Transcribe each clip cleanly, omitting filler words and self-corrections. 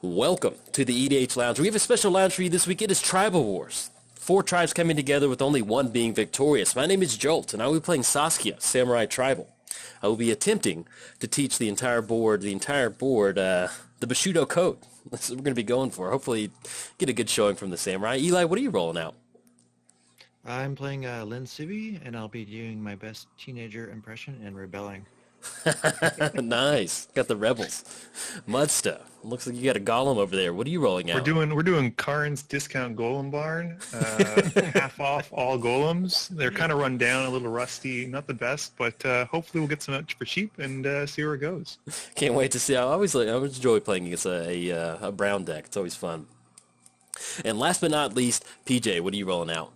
Welcome to the EDH Lounge. We have a special lounge for you this week. It is Tribal Wars. 4 tribes coming together with only one being victorious. My name is Jolt, and I will be playing Saskia, Samurai Tribal. I will be attempting to teach the entire board, the Bushido code. That's what we're going to be going for. Hopefully get a good showing from the Samurai. Eli, what are you rolling out? I'm playing Sivvi, and I'll be doing my best teenager impression and rebelling. Nice. Got the rebels. Muddstah. Looks like you got a golem over there. What are you rolling out? We're doing Karn's discount golem barn. Half off all golems. They're kind of run down, a little rusty, not the best, but hopefully we'll get some out for cheap and see where it goes. Can't wait to see. I always enjoy playing against a brown deck. It's always fun. And last but not least, PJ, what are you rolling out?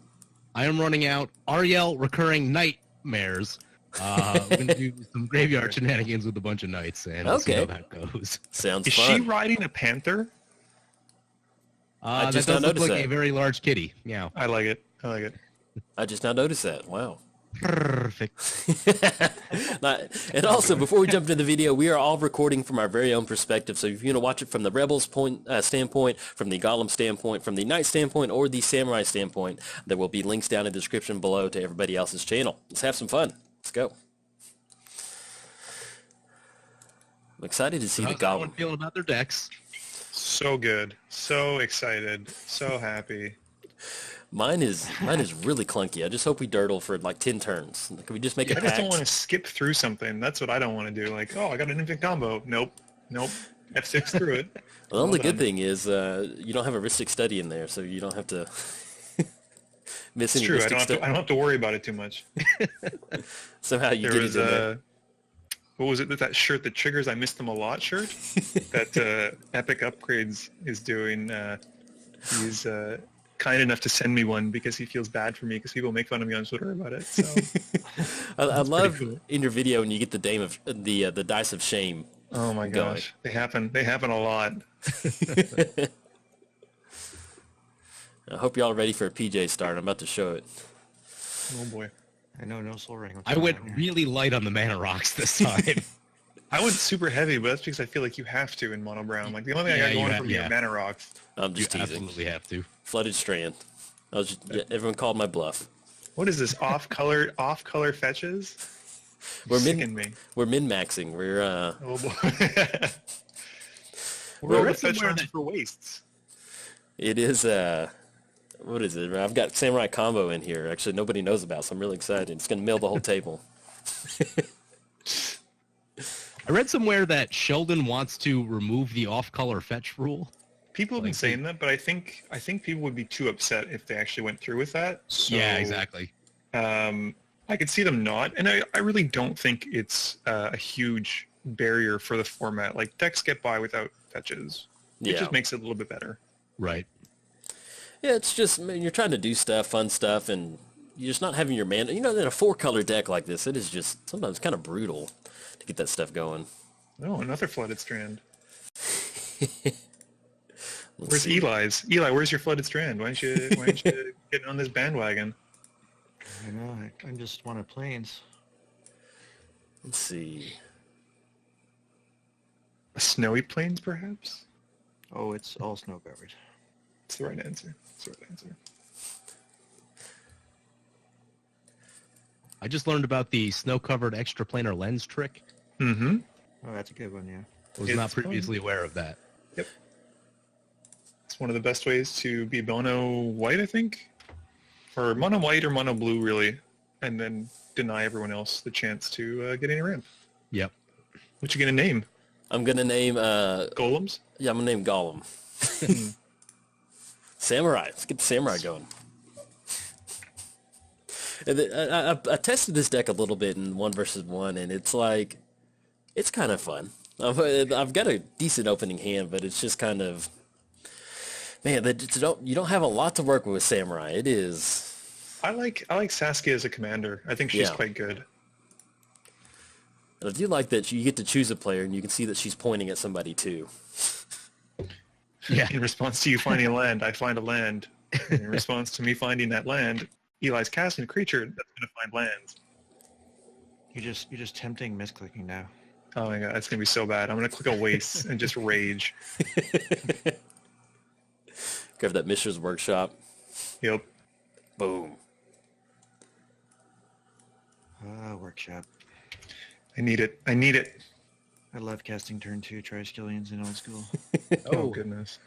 I am running out Aryel recurring knightmares. We're going to do some graveyard shenanigans with a bunch of knights, and we'll see how that goes. Sounds Is fun. she riding a panther? I that just does now look like noticed a very large kitty. Yeah. I like it. I like it. I just now noticed that. Wow. Perfect. And also, before we jump into the video, we are all recording from our very own perspective. So if you want to watch it from the Rebels standpoint, from the Golem standpoint, from the Knight standpoint, or the Samurai standpoint, there will be links down in the description below to everybody else's channel. Let's have some fun. Let's go. I'm excited to see the Golem. Everyone feeling about their decks? So good. So excited. So happy. Mine is really clunky. I just hope we dirtle for like 10 turns. Can we just make it? I just don't want to skip through something. That's what I don't want to do. Like, oh, I got an infant combo. Nope. F6 through it. Well, the only good thing is you don't have a Ristic Study in there, so you don't have to miss any. It's true. Ristic I don't have to worry about it too much. Somehow you There get was it in there. what was it? That shirt that triggers I missed them a lot shirt that Epic Upgrades is doing. He's kind enough to send me one because he feels bad for me because people make fun of me on Twitter about it. So I love in your video when you get the dice of shame. oh my gosh, they happen a lot. I hope y'all are ready for a PJ start. I'm about to show it. Oh boy. I know, no soul ring. I went really light on the mana rocks this time. I went super heavy, but that's because I feel like you have to in mono brown. Like the only thing I got going for me are mana rocks. I'm just You teasing. absolutely have to. Flooded Strand. Everyone called my bluff. What is this off-color fetches? We're Sicking me. We're min-maxing. We're Oh boy. We're all the fetch runs for wastes. It is what is it? I've got Samurai combo in here. Actually, nobody knows about, so I'm really excited. It's gonna mill the whole table. I read somewhere that Sheldon wants to remove the off-color fetch rule. People have been saying that, but I think people would be too upset if they actually went through with that. So, Yeah, exactly. I could see them not, and I really don't think it's a huge barrier for the format. Like decks get by without fetches. It just makes it a little bit better. Right. Yeah, it's just you're trying to do stuff, fun stuff, and you're just not having your mana. You know, in a 4-color deck like this, it is just sometimes kind of brutal to get that stuff going. Oh, another flooded strand. Where's Eli's? Eli, where's your flooded strand? Why don't you get on this bandwagon? I know, I just wanted planes. Let's see. A snowy plains, perhaps? Oh, it's all snow covered. It's the right answer. It's the right answer. I just learned about the snow-covered extraplanar lens trick. Mm-hmm. Oh, that's a good one, yeah. I was not previously aware of that. Yep. It's one of the best ways to be mono white, I think. Or mono white or mono blue, really. And then deny everyone else the chance to get any ramp. Yep. What you gonna name? I'm gonna name Golems? Yeah, I'm gonna name Golem. Samurai. Let's get the Samurai going. And I tested this deck a little bit in 1 versus 1, and it's like, it's kind of fun. I've got a decent opening hand, but it's just kind of, man, you don't have a lot to work with Samurai. It is. I like Saskia as a commander. I think she's quite good. And I do like that you get to choose a player, and you can see that she's pointing at somebody too. Yeah. In response to you finding a land, I find a land. And in response to me finding that land, Eli's casting a creature that's going to find lands. You're just tempting misclicking now. Oh my god, that's gonna be so bad. I'm gonna click a waste and just rage. Grab that Mishra's Workshop. Yep. Boom. Workshop. I need it. I need it. I love casting turn 2 Triskelions in old school. Oh goodness.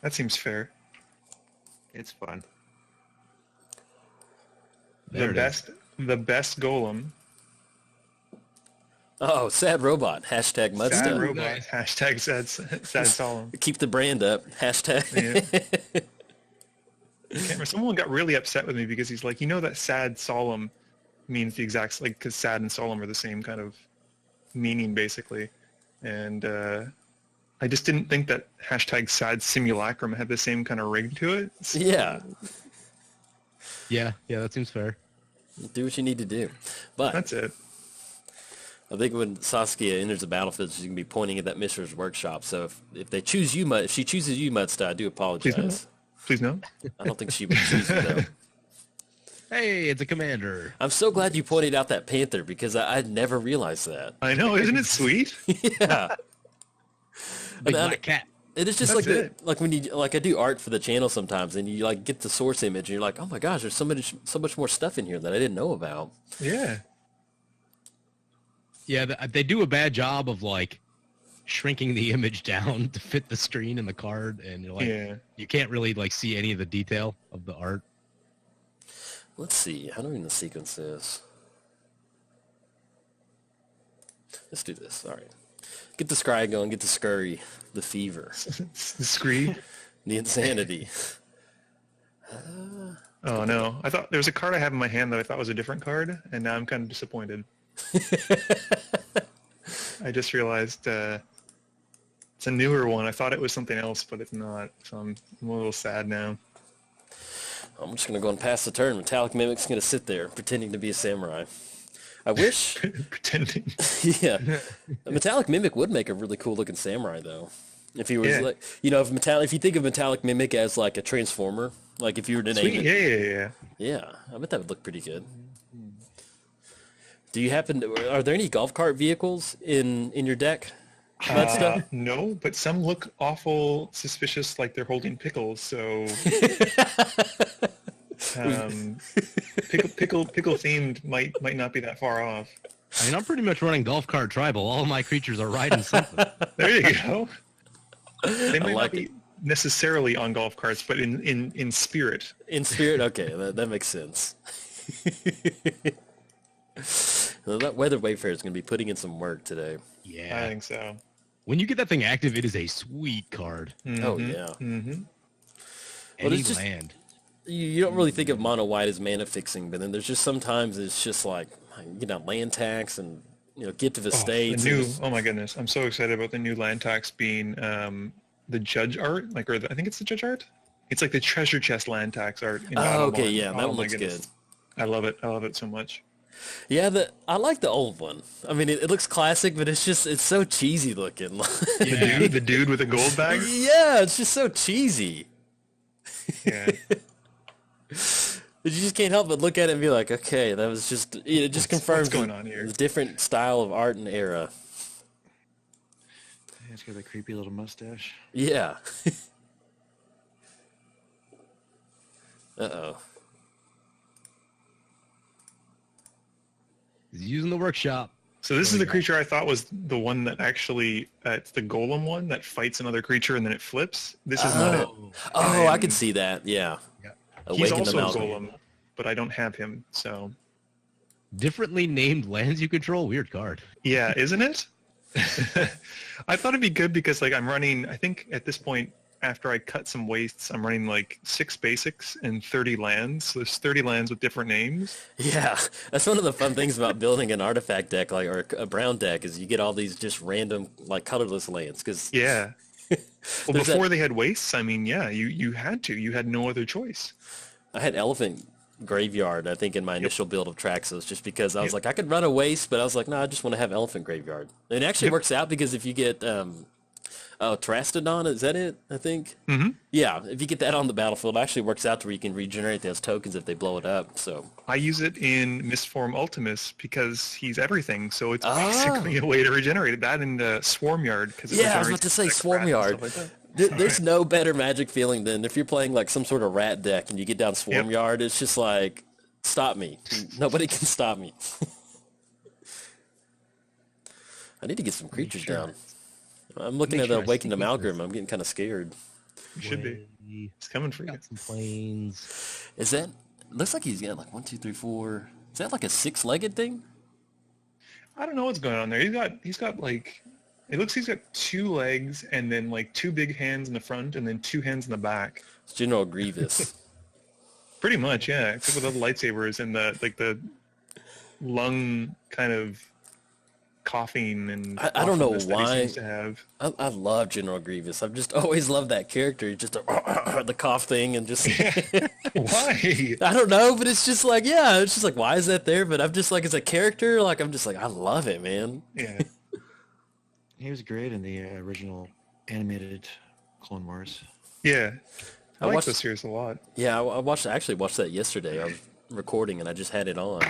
That seems fair. It's fun. The best Golem. Oh, sad robot. Hashtag Muddstah. Sad robot. Nice. Hashtag sad solemn. Keep the brand up. Hashtag. Yeah. I can't remember. Someone got really upset with me because he's like, you know that sad solemn means the exact, like, because sad and solemn are the same kind of meaning basically, and I just didn't think that hashtag sad simulacrum had the same kind of rig to it. So, Yeah. Yeah, that seems fair. Do what you need to do. But that's it. I think when Saskia enters the battlefield, she's going to be pointing at that Mishra's Workshop. So if they choose you, if she chooses you, Muddstah, I do apologize. Please no. I don't think she would choose you, though. Hey, it's a commander. I'm so glad you pointed out that panther because I'd never realized that. I know, isn't it sweet? Yeah. Big And black cat. It is just That's like it. like when you I do art for the channel sometimes, and you like get the source image, and you're like, oh my gosh, there's so much more stuff in here that I didn't know about. Yeah. Yeah, they do a bad job of like shrinking the image down to fit the screen and the card, and you're like, Yeah. you can't really like see any of the detail of the art. Let's see. How do we know the sequence is? Let's do this. All right. Get the scry going. Get the scurry. The fever. The scree. The insanity. Oh no! I thought there was a card I have in my hand that I thought was a different card, and now I'm kind of disappointed. I just realized it's a newer one. I thought it was something else, but it's not. So I'm a little sad now. I'm just going to go and pass the turn. Metallic Mimic's going to sit there pretending to be a samurai. I wish. Pretending. Yeah. A Metallic Mimic would make a really cool looking samurai, though. If he was like, if you think of Metallic Mimic as like a transformer, like if you were to name Sweet. it. Yeah. Yeah, I bet that would look pretty good. Do you are there any golf cart vehicles in your deck? Muddstah? No, but some look awful suspicious, like they're holding pickles. So, pickle themed might not be that far off. I mean, I'm pretty much running golf cart tribal. All of my creatures are riding something. There you go. They might like not be necessarily on golf carts, but in spirit. In spirit? Okay, that makes sense. Well, that Weather Wayfarer is going to be putting in some work today. Yeah. I think so. When you get that thing active, it is a sweet card. Mm-hmm. Oh, yeah. Mm-hmm. Well, Any it's just- land. You don't really think of mono white as mana fixing, but then there's just sometimes it's just like, land tax and, gift of estates. Oh my goodness. I'm so excited about the new land tax being the judge art, I think it's the judge art. It's like the treasure chest land tax art. In Oh, okay, Battleborn. yeah, that one my looks goodness. good. I love it. I love it so much. Yeah, I like the old one. I mean, it looks classic, but it's so cheesy looking. The dude with the gold bag. Yeah, it's just so cheesy. Yeah. You just can't help but look at it and be like, okay, that was just, it just confirms what's going on here? the different style of art and era. It's got a creepy little mustache. Yeah. Uh-oh. He's using the workshop. So this is the creature I thought was the one that actually, it's the golem one that fights another creature and then it flips. This is not it. Oh, I could see that, yeah. He's Awaken the also a Amalgam. golem, but I don't have him, so. Differently named lands you control. Weird card. Yeah, isn't it? I thought it'd be good because I'm running, I think at this point, after I cut some wastes, I'm running 6 basics and 30 lands. So there's 30 lands with different names. Yeah, that's one of the fun things about building an artifact deck, or a brown deck, is you get all these just random, colorless lands. Cause Yeah. Well, There's before they had wastes, I mean, yeah, you had to. You had no other choice. I had Elephant Graveyard, I think, in my initial build of Traxos, just because I was like, I could run a waste, but I was like, no, I just want to have Elephant Graveyard. And it actually works out because if you get Oh, Trastodon, is that it? I think. Mm-hmm. Yeah, if you get that on the battlefield, it actually works out to where you can regenerate those tokens if they blow it up. So I use it in Mistform Ultimus because he's everything, so it's basically a way to regenerate it. That in the Swarmyard. Yeah, I was about to say Swarmyard. There's no better Magic feeling than if you're playing like some sort of rat deck and you get down Swarmyard. It's just like, stop me. Nobody can stop me. I need to get some creatures down. I'm looking at the Awakened Amalgam. I'm getting kind of scared. You should be. It's coming for you. Some planes. Is that... Looks like he's got like 1, 2, 3, 4... Is that like a 6-legged thing? I don't know what's going on there. He's got like... It looks he's got 2 legs and then like 2 big hands in the front and then 2 hands in the back. It's General Grievous. Pretty much, yeah. Except with all the lightsabers and the lung kind of coughing and I don't know why. He seems to have. I love General Grievous. I've just always loved that character. He's just the cough thing and just... Why? I don't know, but it's just like, yeah, it's just like, why is that there? But I'm just like, as a character, like, I'm just like, I love it, man. Yeah. He was great in the original animated Clone Wars. Yeah. I like watched this series a lot. Yeah, I actually watched that yesterday. I was recording and I just had it on.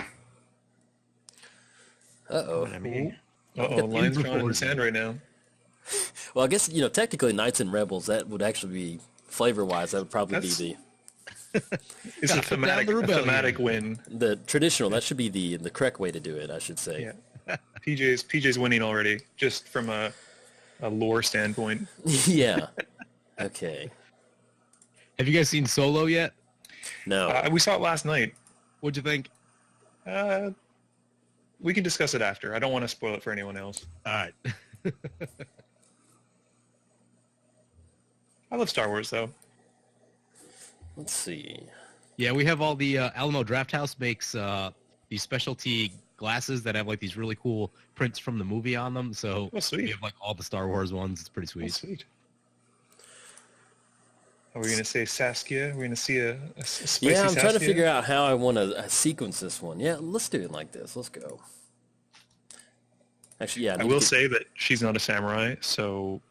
Uh-oh. Lion's drawing in the sand right now. Well, I guess, technically Knights and Rebels, that would actually be, flavor-wise, that would probably be It's a thematic win. the traditional, that should be the correct way to do it, I should say. Yeah. PJ's winning already, just from a lore standpoint. Yeah. Okay. Have you guys seen Solo yet? No. We saw it last night. What'd you think? We can discuss it after. I don't want to spoil it for anyone else. All right. I love Star Wars, though. Let's see. Yeah, we have all the Alamo Drafthouse makes these specialty glasses that have like these really cool prints from the movie on them. So sweet. We have like all the Star Wars ones. It's pretty sweet. Sweet. Are we going to say Saskia? Are we going to see a spicy Yeah, I'm Saskia? trying to figure out how I want to sequence this one. Yeah, let's do it like this. Let's go. Actually, yeah. I will say that she's not a samurai, so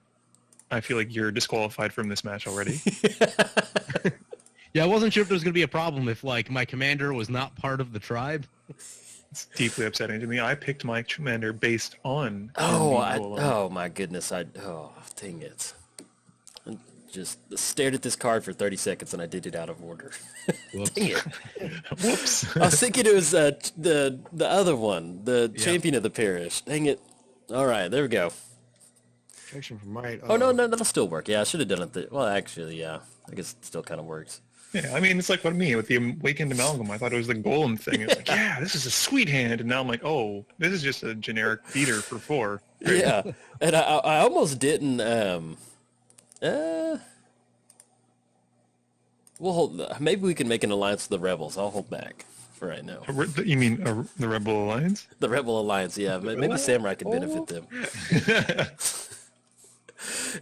I feel like you're disqualified from this match already. Yeah, I wasn't sure if there was going to be a problem if like my commander was not part of the tribe. It's deeply upsetting to me. I picked my commander based on... Oh my goodness. Dang it. I just stared at this card for 30 seconds and I did it out of order. Dang it. Whoops. I was thinking it was the other one, the champion of the parish. Dang it. All right, there we go. Protection from right. Oh, no, that'll still work. Yeah, I should have done it. Well, actually, yeah. I guess it still kind of works. Yeah, I mean, it's like with me, with the Awakened Amalgam. I thought it was the Golem thing. It's like, yeah, this is a sweet hand. And now I'm like, oh, this is just a generic beater for 4. Great. Yeah, and I almost didn't... we'll hold. Maybe we can make an alliance with the Rebels. I'll hold back for right now. You mean the Rebel Alliance? The Rebel Alliance, yeah. Maybe Samurai could benefit them.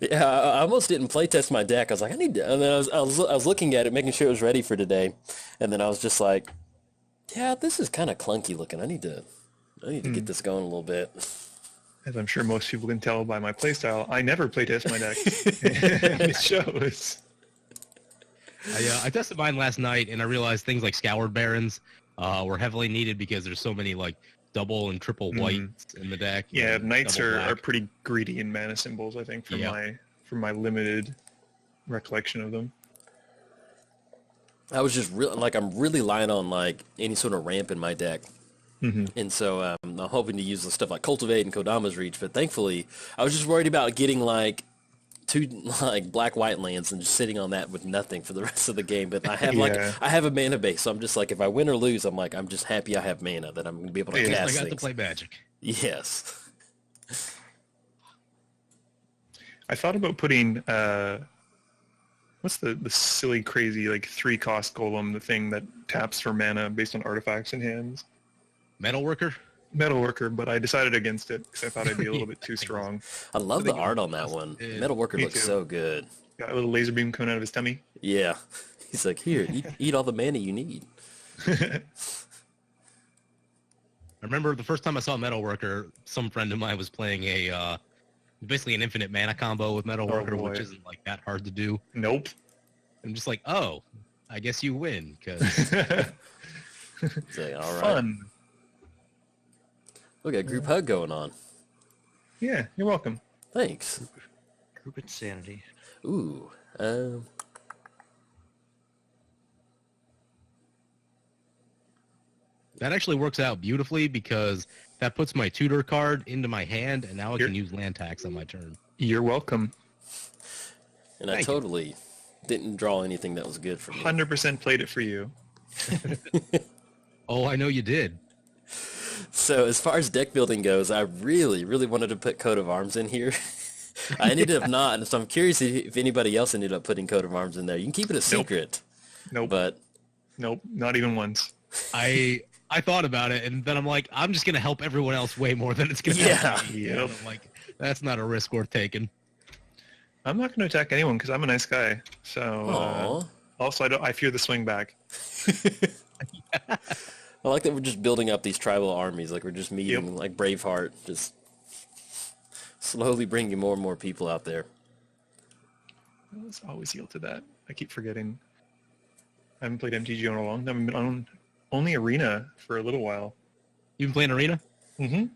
Yeah, I almost didn't playtest my deck. I was like, I need to. And then I was looking at it, making sure it was ready for today, and then I was just like, yeah, this is kind of clunky looking. I need to get this going a little bit. As I'm sure most people can tell by my playstyle, I never playtest my deck. And it shows. I tested mine last night, and I realized things like Scoured Barons were heavily needed because there's so many like double and triple whites in the deck. Yeah, Knights are pretty greedy in mana symbols, I think, from my limited recollection of them. I was just I'm really lying on like any sort of ramp in my deck. And so I'm hoping to use the stuff like Cultivate and Kodama's Reach, but thankfully I was just worried about getting like 2 like black-white lands and just sitting on that with nothing for the rest of the game. But I have I have a mana base, so I'm just like, if I win or lose, I'm like, I'm just happy I have mana that I'm gonna be able to cast I got things. to play Magic. Yes. I thought about putting what's the silly crazy like 3-cost golem, the thing that taps for mana based on artifacts in hands. Metalworker? Metalworker, but I decided against it because I thought I'd be a little bit too strong. I love the art on that one. Metalworker looks so good. Got a little laser beam coming out of his tummy. Yeah. He's like, here, eat all the mana you need. I remember the first time I saw Metalworker, some friend of mine was playing a basically an infinite mana combo with Metalworker, boy. which isn't like that hard to do. Nope. I'm just like, oh, I guess you win because Say, all right. Fun. We got a group hug going on. Yeah, you're welcome. Thanks. Group insanity. Ooh. that actually works out beautifully because that puts my tutor card into my hand, and now I can use land tax on my turn. You're welcome. And I totally didn't draw anything that was good for me. 100% played it for you. Oh, I know you did. So as far as deck building goes, I really, really wanted to put Coat of Arms in here. I ended up not, and so I'm curious if anybody else ended up putting Coat of Arms in there. You can keep it a secret. Nope. But Nope, not even once. I thought about it, and then I'm like, I'm just going to help everyone else way more than it's going to help me. Yep. And I'm like, that's not a risk worth taking. I'm not going to attack anyone because I'm a nice guy. So also, I fear the swing back. I like that we're just building up these tribal armies. Like we're just meeting like Braveheart, just slowly bringing more and more people out there. I always yield to that. I keep forgetting. I haven't played MTG in a long time. I've been on only Arena for a little while. You been playing Arena? Mm-hmm.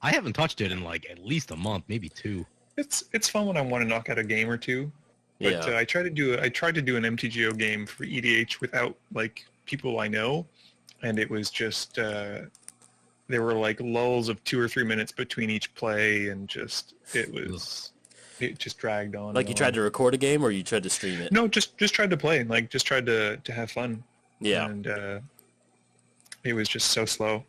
I haven't touched it in like at least a month, maybe 2. It's fun when I want to knock out a game or two. But I tried to do an MTGO game for EDH without like people I know, and it was just there were like lulls of 2 or 3 minutes between each play, and it just dragged on. Like you tried to record a game, or you tried to stream it? No, just tried to play, like just tried to have fun. Yeah. And it was just so slow.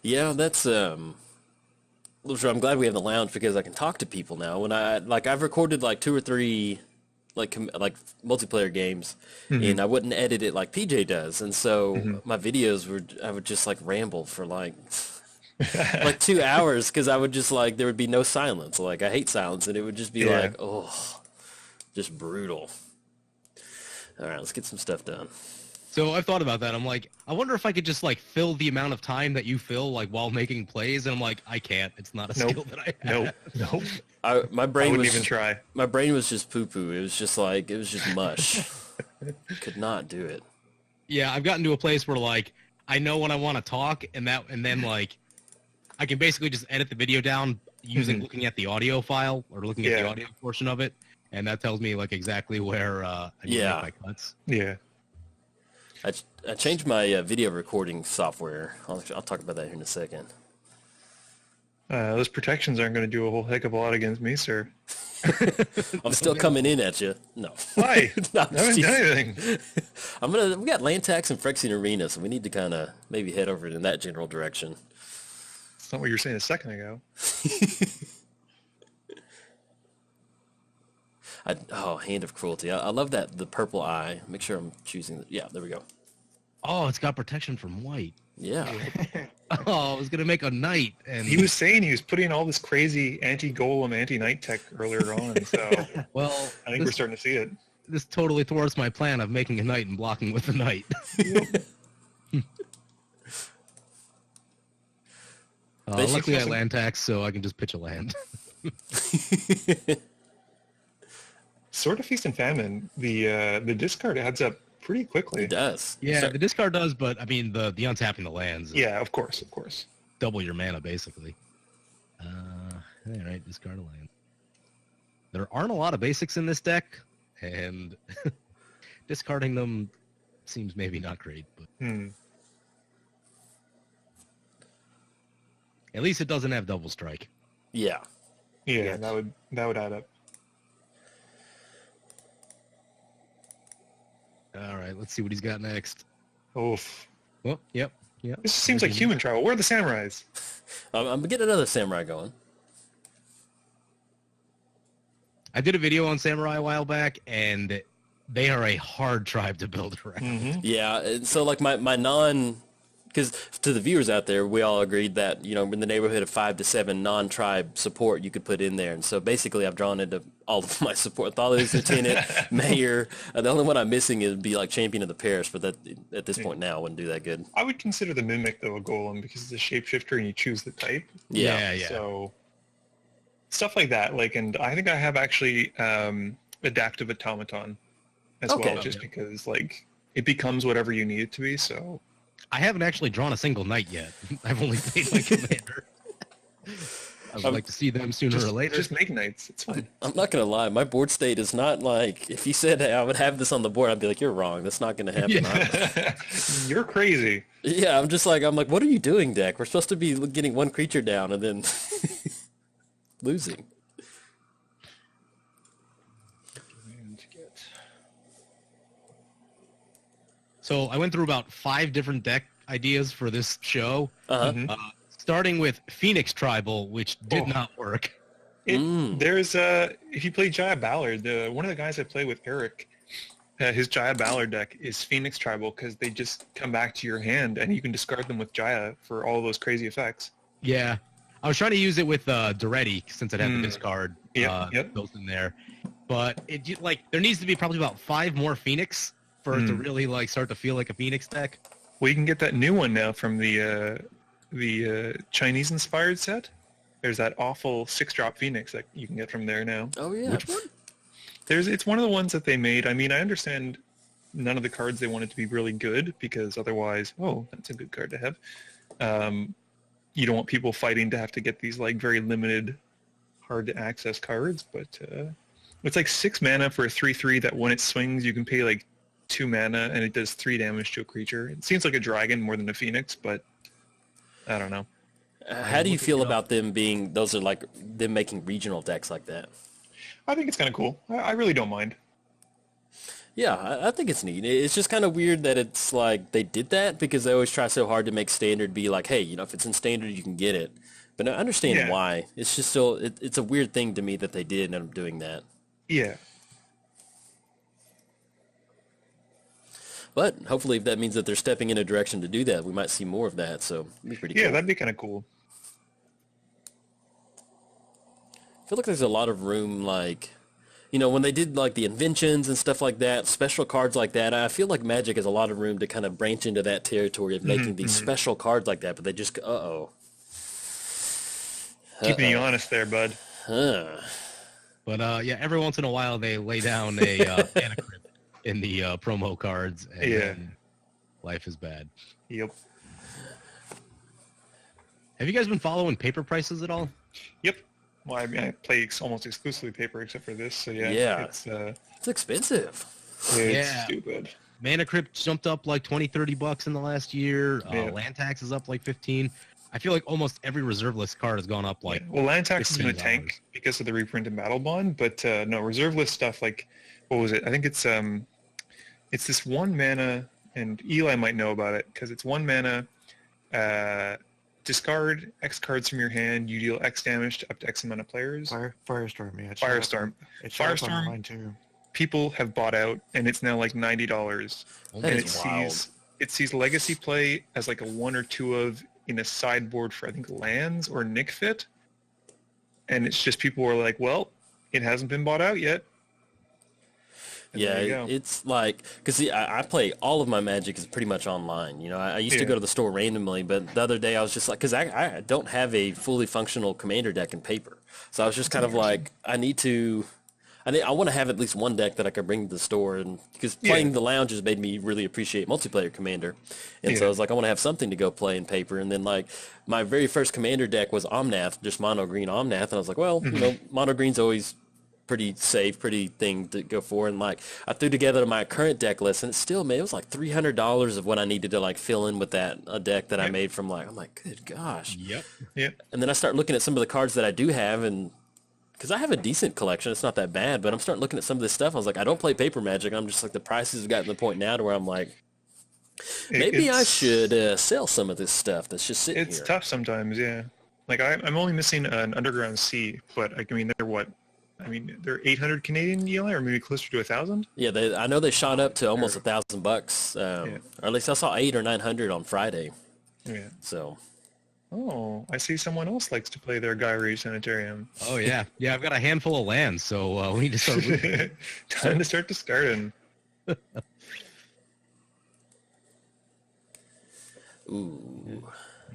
Yeah, that's I'm glad we have the lounge because I can talk to people now. When I've recorded like 2 or 3 like multiplayer games, and I wouldn't edit it like PJ does, and so my videos I would just like ramble for like 2 hours because I would just like there would be no silence. Like I hate silence, and it would just be like just brutal. All right, let's get some stuff done. So I've thought about that. I'm like, I wonder if I could just like fill the amount of time that you fill like while making plays, and I'm like, I can't. It's not a skill that I have. Nope. My brain wouldn't even try. My brain was just poo-poo. It was just mush. Could not do it. Yeah, I've gotten to a place where like I know when I want to talk, and then like I can basically just edit the video down using looking at the audio file or looking at the audio portion of it, and that tells me like exactly where I need to make my cuts. Yeah. I changed my video recording software. I'll talk about that here in a second. Those protections aren't going to do a whole heck of a lot against me, sir. I'm still coming in at you. No. Why? No, I haven't done anything. We got land tax and Phyrexian Arena, so we need to kind of maybe head over in that general direction. That's not what you were saying a second ago. Hand of Cruelty. I love that, the purple eye. Make sure I'm choosing yeah, there we go. Oh, it's got protection from white. Yeah. Oh, I was going to make a knight. And He was saying he was putting all this crazy anti-golem, anti-knight tech earlier on, so well, I think we're starting to see it. This totally thwarts my plan of making a knight and blocking with a knight. Luckily I land tax, so I can just pitch a land. Sword of Feast and Famine, the discard adds up pretty quickly. It does. Yeah, the discard does, but I mean the untapping the lands. Yeah, of course. Double your mana basically. All right, discard a land. There aren't a lot of basics in this deck, and discarding them seems maybe not great, but at least it doesn't have double strike. Yeah. Yeah, that would add up. All right, let's see what he's got next. Oof. Oh, yep. This seems like human travel. Where are the samurais? I'm getting another samurai going. I did a video on Samurai a while back, and they are a hard tribe to build around. Yeah, and so like my because to the viewers out there, we all agreed that, in the neighborhood of 5 to 7 non-tribe support you could put in there. And so basically I've drawn into all of my support. Thales, Lieutenant, Mayor. The only one I'm missing would be like Champion of the Parish, but that at this point now wouldn't do that good. I would consider the Mimic, though, a golem because it's a shapeshifter and you choose the type. Yeah. So stuff like that. Like, and I think I have actually adaptive automaton as well, just because like it becomes whatever you need it to be. So I haven't actually drawn a single knight yet. I've only played my commander. I would like to see them sooner or later. Just make knights. It's fine. I'm not going to lie. My board state is not like, if you said, hey, I would have this on the board, I'd be like, you're wrong. That's not going to happen. Yeah. You're crazy. Yeah, I'm like, what are you doing, deck? We're supposed to be getting one creature down and then losing. So I went through about 5 different deck ideas for this show. Starting with Phoenix Tribal, which did not work. There's if you play Jaya Ballard, one of the guys I play with, Eric, his Jaya Ballard deck is Phoenix Tribal because they just come back to your hand and you can discard them with Jaya for all those crazy effects. Yeah, I was trying to use it with Duretti since it had the discard built in there, but it like there needs to be probably about 5 more Phoenix for it to really like start to feel like a Phoenix deck. Well, you can get that new one now from the Chinese inspired set. There's that awful 6-drop Phoenix that you can get from there now. Oh yeah. Which one? It's one of the ones that they made. I mean, I understand none of the cards they wanted to be really good because otherwise, that's a good card to have. You don't want people fighting to have to get these like very limited, hard to access cards. But it's like 6 mana for a 3/3 that when it swings you can pay like 2 mana and it does 3 damage to a creature. It seems like a dragon more than a Phoenix, but I don't know. How do you feel about them being, those are like, them making regional decks like that? I think it's kind of cool. I really don't mind. Yeah, I think it's neat. It's just kind of weird that it's like they did that because they always try so hard to make Standard be like, hey, if it's in Standard, you can get it. But I understand why. It's just still, it's a weird thing to me that they did end up doing that. Yeah. But hopefully if that means that they're stepping in a direction to do that, we might see more of that. So it'd be pretty cool. Yeah, that'd be kind of cool. I feel like there's a lot of room, like, when they did like the inventions and stuff like that, special cards like that, I feel like Magic has a lot of room to kind of branch into that territory of making these special cards like that, but they just, Keeping you honest there, bud. But every once in a while they lay down a mana crypt in the promo cards, and then life is bad. Yep. Have you guys been following paper prices at all? Yep. Well, I mean, I play almost exclusively paper except for this, so it's expensive. It's stupid. Mana Crypt jumped up like $20-$30 in the last year. Land tax is up like 15. I feel like almost every reserve list card has gone up like. Well, land tax is going to tank because of the reprint and battle bond, but no, reserve list stuff like, what was it? I think it's this 1 mana, and Eli might know about it because it's 1 mana. Discard X cards from your hand. You deal X damage to up to X amount of players. Firestorm, yeah. Firestorm. Firestorm. Too. People have bought out, and it's now like $90. That and is it sees legacy play as like a 1 or 2 of in a sideboard for I think lands or Nick Fit, and it's just people were like, well, it hasn't been bought out yet. And it's like, because I play all of my Magic is pretty much online. I used to go to the store randomly, but the other day I was just like, because I don't have a fully functional commander deck in paper, so I was just kind of like, I want to have at least one deck that I can bring to the store, and because playing the lounge has made me really appreciate multiplayer commander, and so I was like, I want to have something to go play in paper, and then like my very first commander deck was Omnath, just mono green Omnath, and I was like, well, mono green's always pretty safe, pretty thing to go for, and like I threw together my current deck list, and it was like $300 of what I needed to like fill in with a deck that I made from I'm like, good gosh. Yep. And then I start looking at some of the cards that I do have, and because I have a decent collection, it's not that bad, but I'm starting looking at some of this stuff. I was like, I don't play paper Magic. I'm just like, the prices have gotten to the point now to where I'm like, maybe I should sell some of this stuff that's just sitting here. It's tough sometimes, yeah. Like I'm only missing an Underground Sea, but I mean, they're what? I mean, they're 800 Canadian Eli, or maybe closer to 1,000. Yeah, I know they shot up to almost $1,000, or at least I saw 800 or 900 on Friday. Yeah. So. Oh, I see someone else likes to play their Gyri Sanitarium. Oh yeah, I've got a handful of lands, so we need to start. Time to start discarding. Ooh.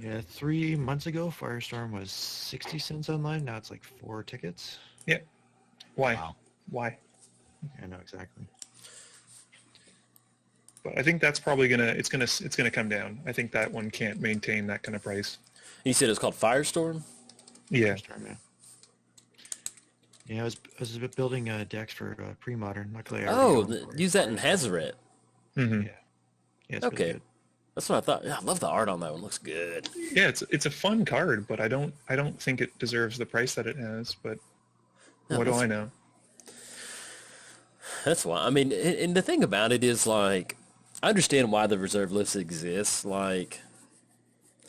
Yeah, 3 months ago, Firestorm was 60 cents online. Now it's like 4 tickets. Yeah. Why? Wow. Why? I know exactly. But I think that's probably it's gonna come down. I think that one can't maintain that kind of price. You said it's called Firestorm? Yeah. Firestorm, yeah. Yeah, I was building decks for pre-modern. Luckily, I already own Use that in Firestorm. Hazaret. Mm-hmm. Yeah. Yeah, it's Okay. really good. That's what I thought. Yeah, I love the art on that one. Looks good. Yeah, it's a fun card, but I don't think it deserves the price that it has. But No, what do that's- I know? That's why. I mean, and the thing about it is, like, I understand why the reserve list exists. Like,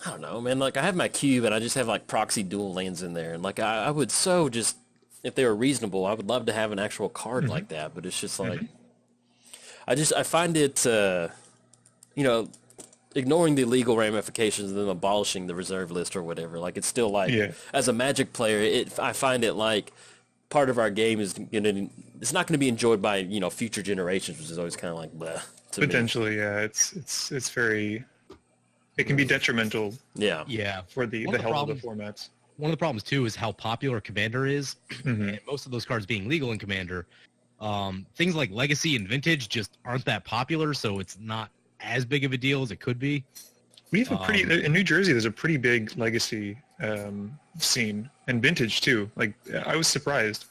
I don't know, man. Like, I have my cube, and I just have, like, proxy dual lands in there. And, like, I would so just, if they were reasonable, I would love to have an actual card like that. But it's just, like, I find it, you know, ignoring the legal ramifications and then abolishing the reserve list or whatever. Like, it's still, like, as a Magic player, I find it, like, part of our game is it's not going to be enjoyed by, you know, future generations, which is always kind of like bleh to me. Potentially, yeah. It's very. It can be detrimental Yeah. Yeah. for the health of the formats. One of the problems too is how popular Commander is, and most of those cards being legal in Commander. Things like Legacy and Vintage just aren't that popular, so it's not as big of a deal as it could be. We have in New Jersey. There's a pretty big Legacy scene and Vintage too. Like I was surprised.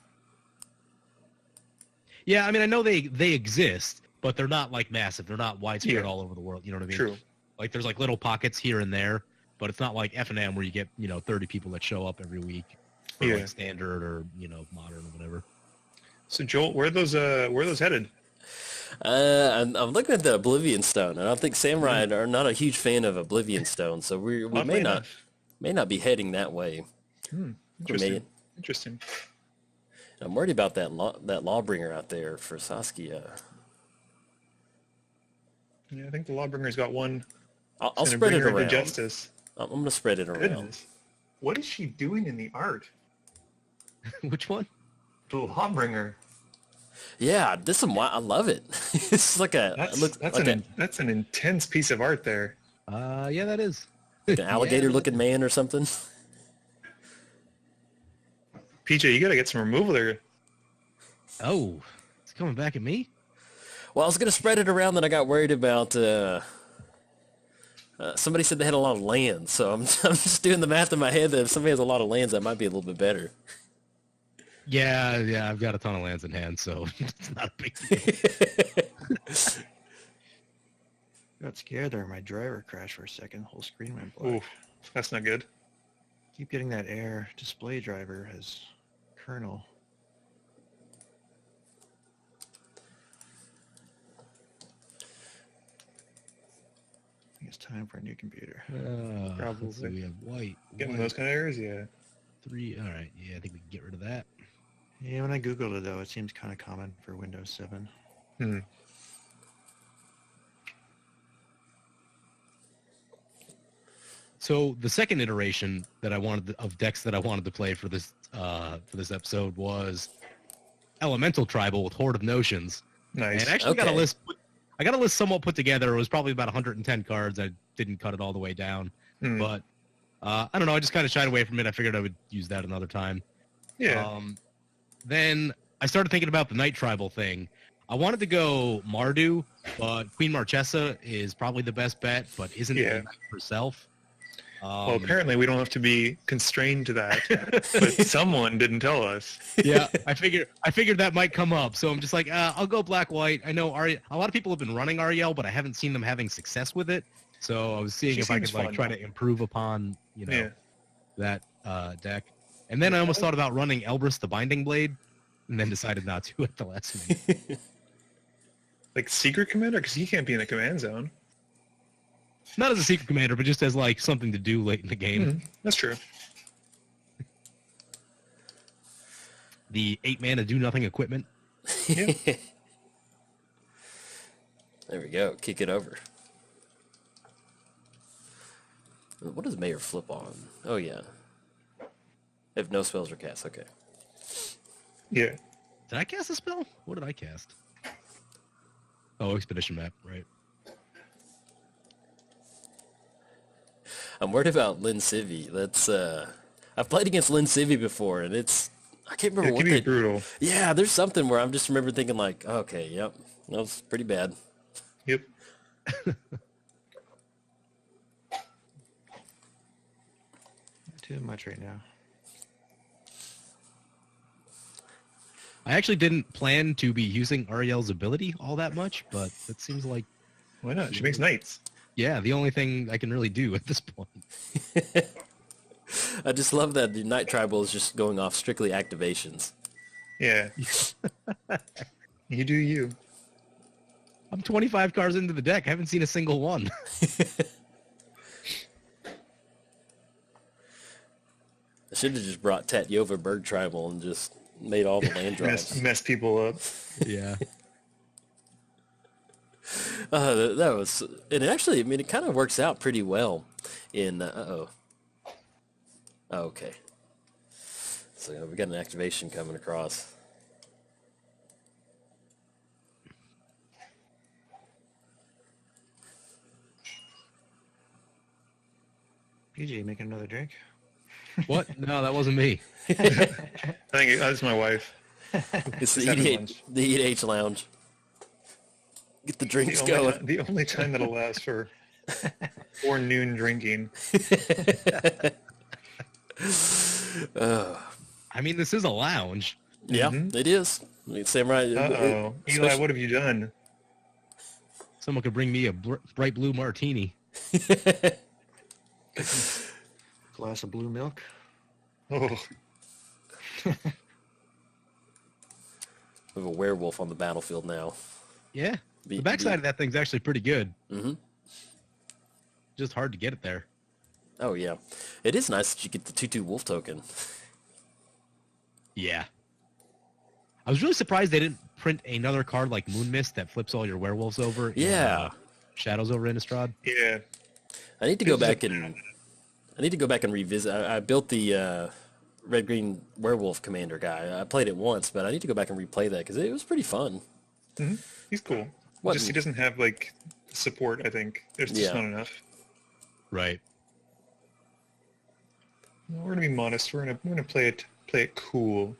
Yeah, I mean, I know they exist, but they're not like massive. They're not widespread all over the world. You know what I mean? True. Like there's like little pockets here and there, but it's not like F&M where you get 30 people that show up every week for like standard or modern or whatever. So Jolt, where are those headed? I'm looking at the Oblivion Stone, and I think Samurai are not a huge fan of Oblivion Stone, so we may not be heading that way. Interesting. Interesting. I'm worried about that Lawbringer out there for Saskia. Yeah, I think the Lawbringer's got one. I'll spread it around. Justice. I'm going to spread it around. Goodness. What is she doing in the art? Which one? The Lawbringer. Yeah, I love it. It's like That's an intense piece of art there. Yeah, that is. Like an alligator-looking man or something. PJ, you got to get some removal there. Oh, it's coming back at me? Well, I was going to spread it around, then I got worried about... somebody said they had a lot of lands, so I'm just doing the math in my head that if somebody has a lot of lands, that might be a little bit better. Yeah, I've got a ton of lands in hand, so it's not a big deal. Got scared there. My driver crashed for a second. Whole screen went black. Ooh, that's not good. Keep getting that air display driver as kernel. I think it's time for a new computer. Probably. Let's see, we have white. Getting white, those kind of errors, yeah. 3. All right, yeah, I think we can get rid of that. Yeah, when I Googled it, though, it seems kind of common for Windows 7. So the second iteration that I wanted of decks that I wanted to play for this episode was Elemental Tribal with Horde of Notions. Nice. And I actually got a list. I got a list somewhat put together. It was probably about 110 cards. I didn't cut it all the way down, but I don't know. I just kind of shied away from it. I figured I would use that another time. Yeah. Then I started thinking about the Night Tribal thing. I wanted to go Mardu, but Queen Marchesa is probably the best bet, but isn't the Knight herself. Well, apparently we don't have to be constrained to that, but someone didn't tell us. Yeah, I figured that might come up, so I'm just like, I'll go black-white. I know a lot of people have been running Aryel, but I haven't seen them having success with it. So I was seeing if I could try to improve upon that deck. And then I almost thought about running Elbrus the Binding Blade, and then decided not to at the last minute. Like Secret Commander, because he can't be in a command zone. Not as a secret commander, but just as like something to do late in the game. That's true. The 8-mana do-nothing equipment. Yeah. There we go. Kick it over. What does Mayor flip on? Oh, yeah. If no spells are cast, okay. Yeah. Did I cast a spell? What did I cast? Oh, Expedition Map, right. I'm worried about Lynn Sivvi. That's I've played against Lynn Sivvi before, and I can't remember It what can be brutal. Yeah, there's something where I'm just remember thinking like, okay, yep, that was pretty bad. Yep. Not too much right now. I actually didn't plan to be using Aryel's ability all that much, but it seems like, Why not? She makes knights. yeah, the only thing I can really do at this point. I just love that the Night Tribal is just going off strictly activations. Yeah. You do you. I'm 25 cards into the deck. I haven't seen a single one. I should have just brought Tatyova Bird Tribal and just made all the land drops. Mess people up. Yeah. That was, and actually, I mean, it kind of works out pretty well in, oh, okay. So we got an activation coming across. PG, making another drink? What? No, that wasn't me. I think that's my wife. It's Just having the lunch. EDH Lounge. Get the drinks going. The only time that allows for or noon drinking. I mean, this is a lounge. Yeah, it is. I mean, Samurai. Uh-oh. Eli, especially- what have you done? Someone could bring me a bright blue martini. Glass of blue milk? Oh, We have a werewolf on the battlefield now. Yeah. The backside of that thing's actually pretty good. Mm-hmm. Just hard to get it there. Oh, yeah. It is nice that you get the 2/2 wolf token. Yeah. I was really surprised they didn't print another card like Moon Mist that flips all your werewolves over. and, Yeah. Shadows over Innistrad. yeah. I need to go back and revisit. I built the red-green werewolf commander guy. I played it once, but I need to go back and replay that because it was pretty fun. Mm-hmm. He's cool. What- Just he doesn't have like support. I think there's just Yeah. not enough. Right. No, we're gonna be modest. We're gonna play it cool.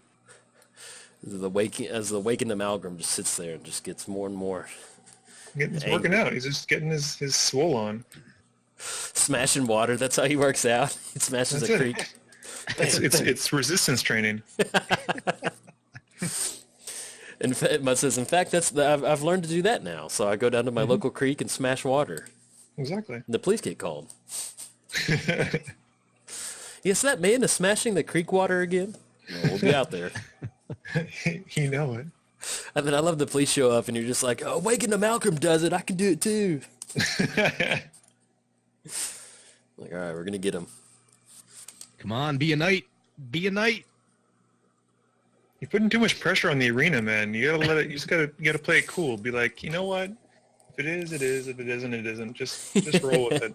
As the Awakened Amalgam just sits there and just gets more and more It's working out. He's just getting his swole on. smashing water. That's how he works out. He smashes That's a it. creek. It's resistance training. And Mud says, in fact, I've learned to do that now. So I go down to my local creek and smash water. Exactly. And the police get called. Yes, that man is smashing the creek water again. Well, we'll be out there. You know it. And then I love the police show up and you're just like, oh, Awakened Malcolm does it. I can do it too. Like, all right, we're going to get him. Come on, be a knight. Be a knight. You're putting too much pressure on the arena, man. You gotta let it. You gotta play it cool. Be like, you know what? If it is, it is. If it isn't, it isn't. Just roll with it.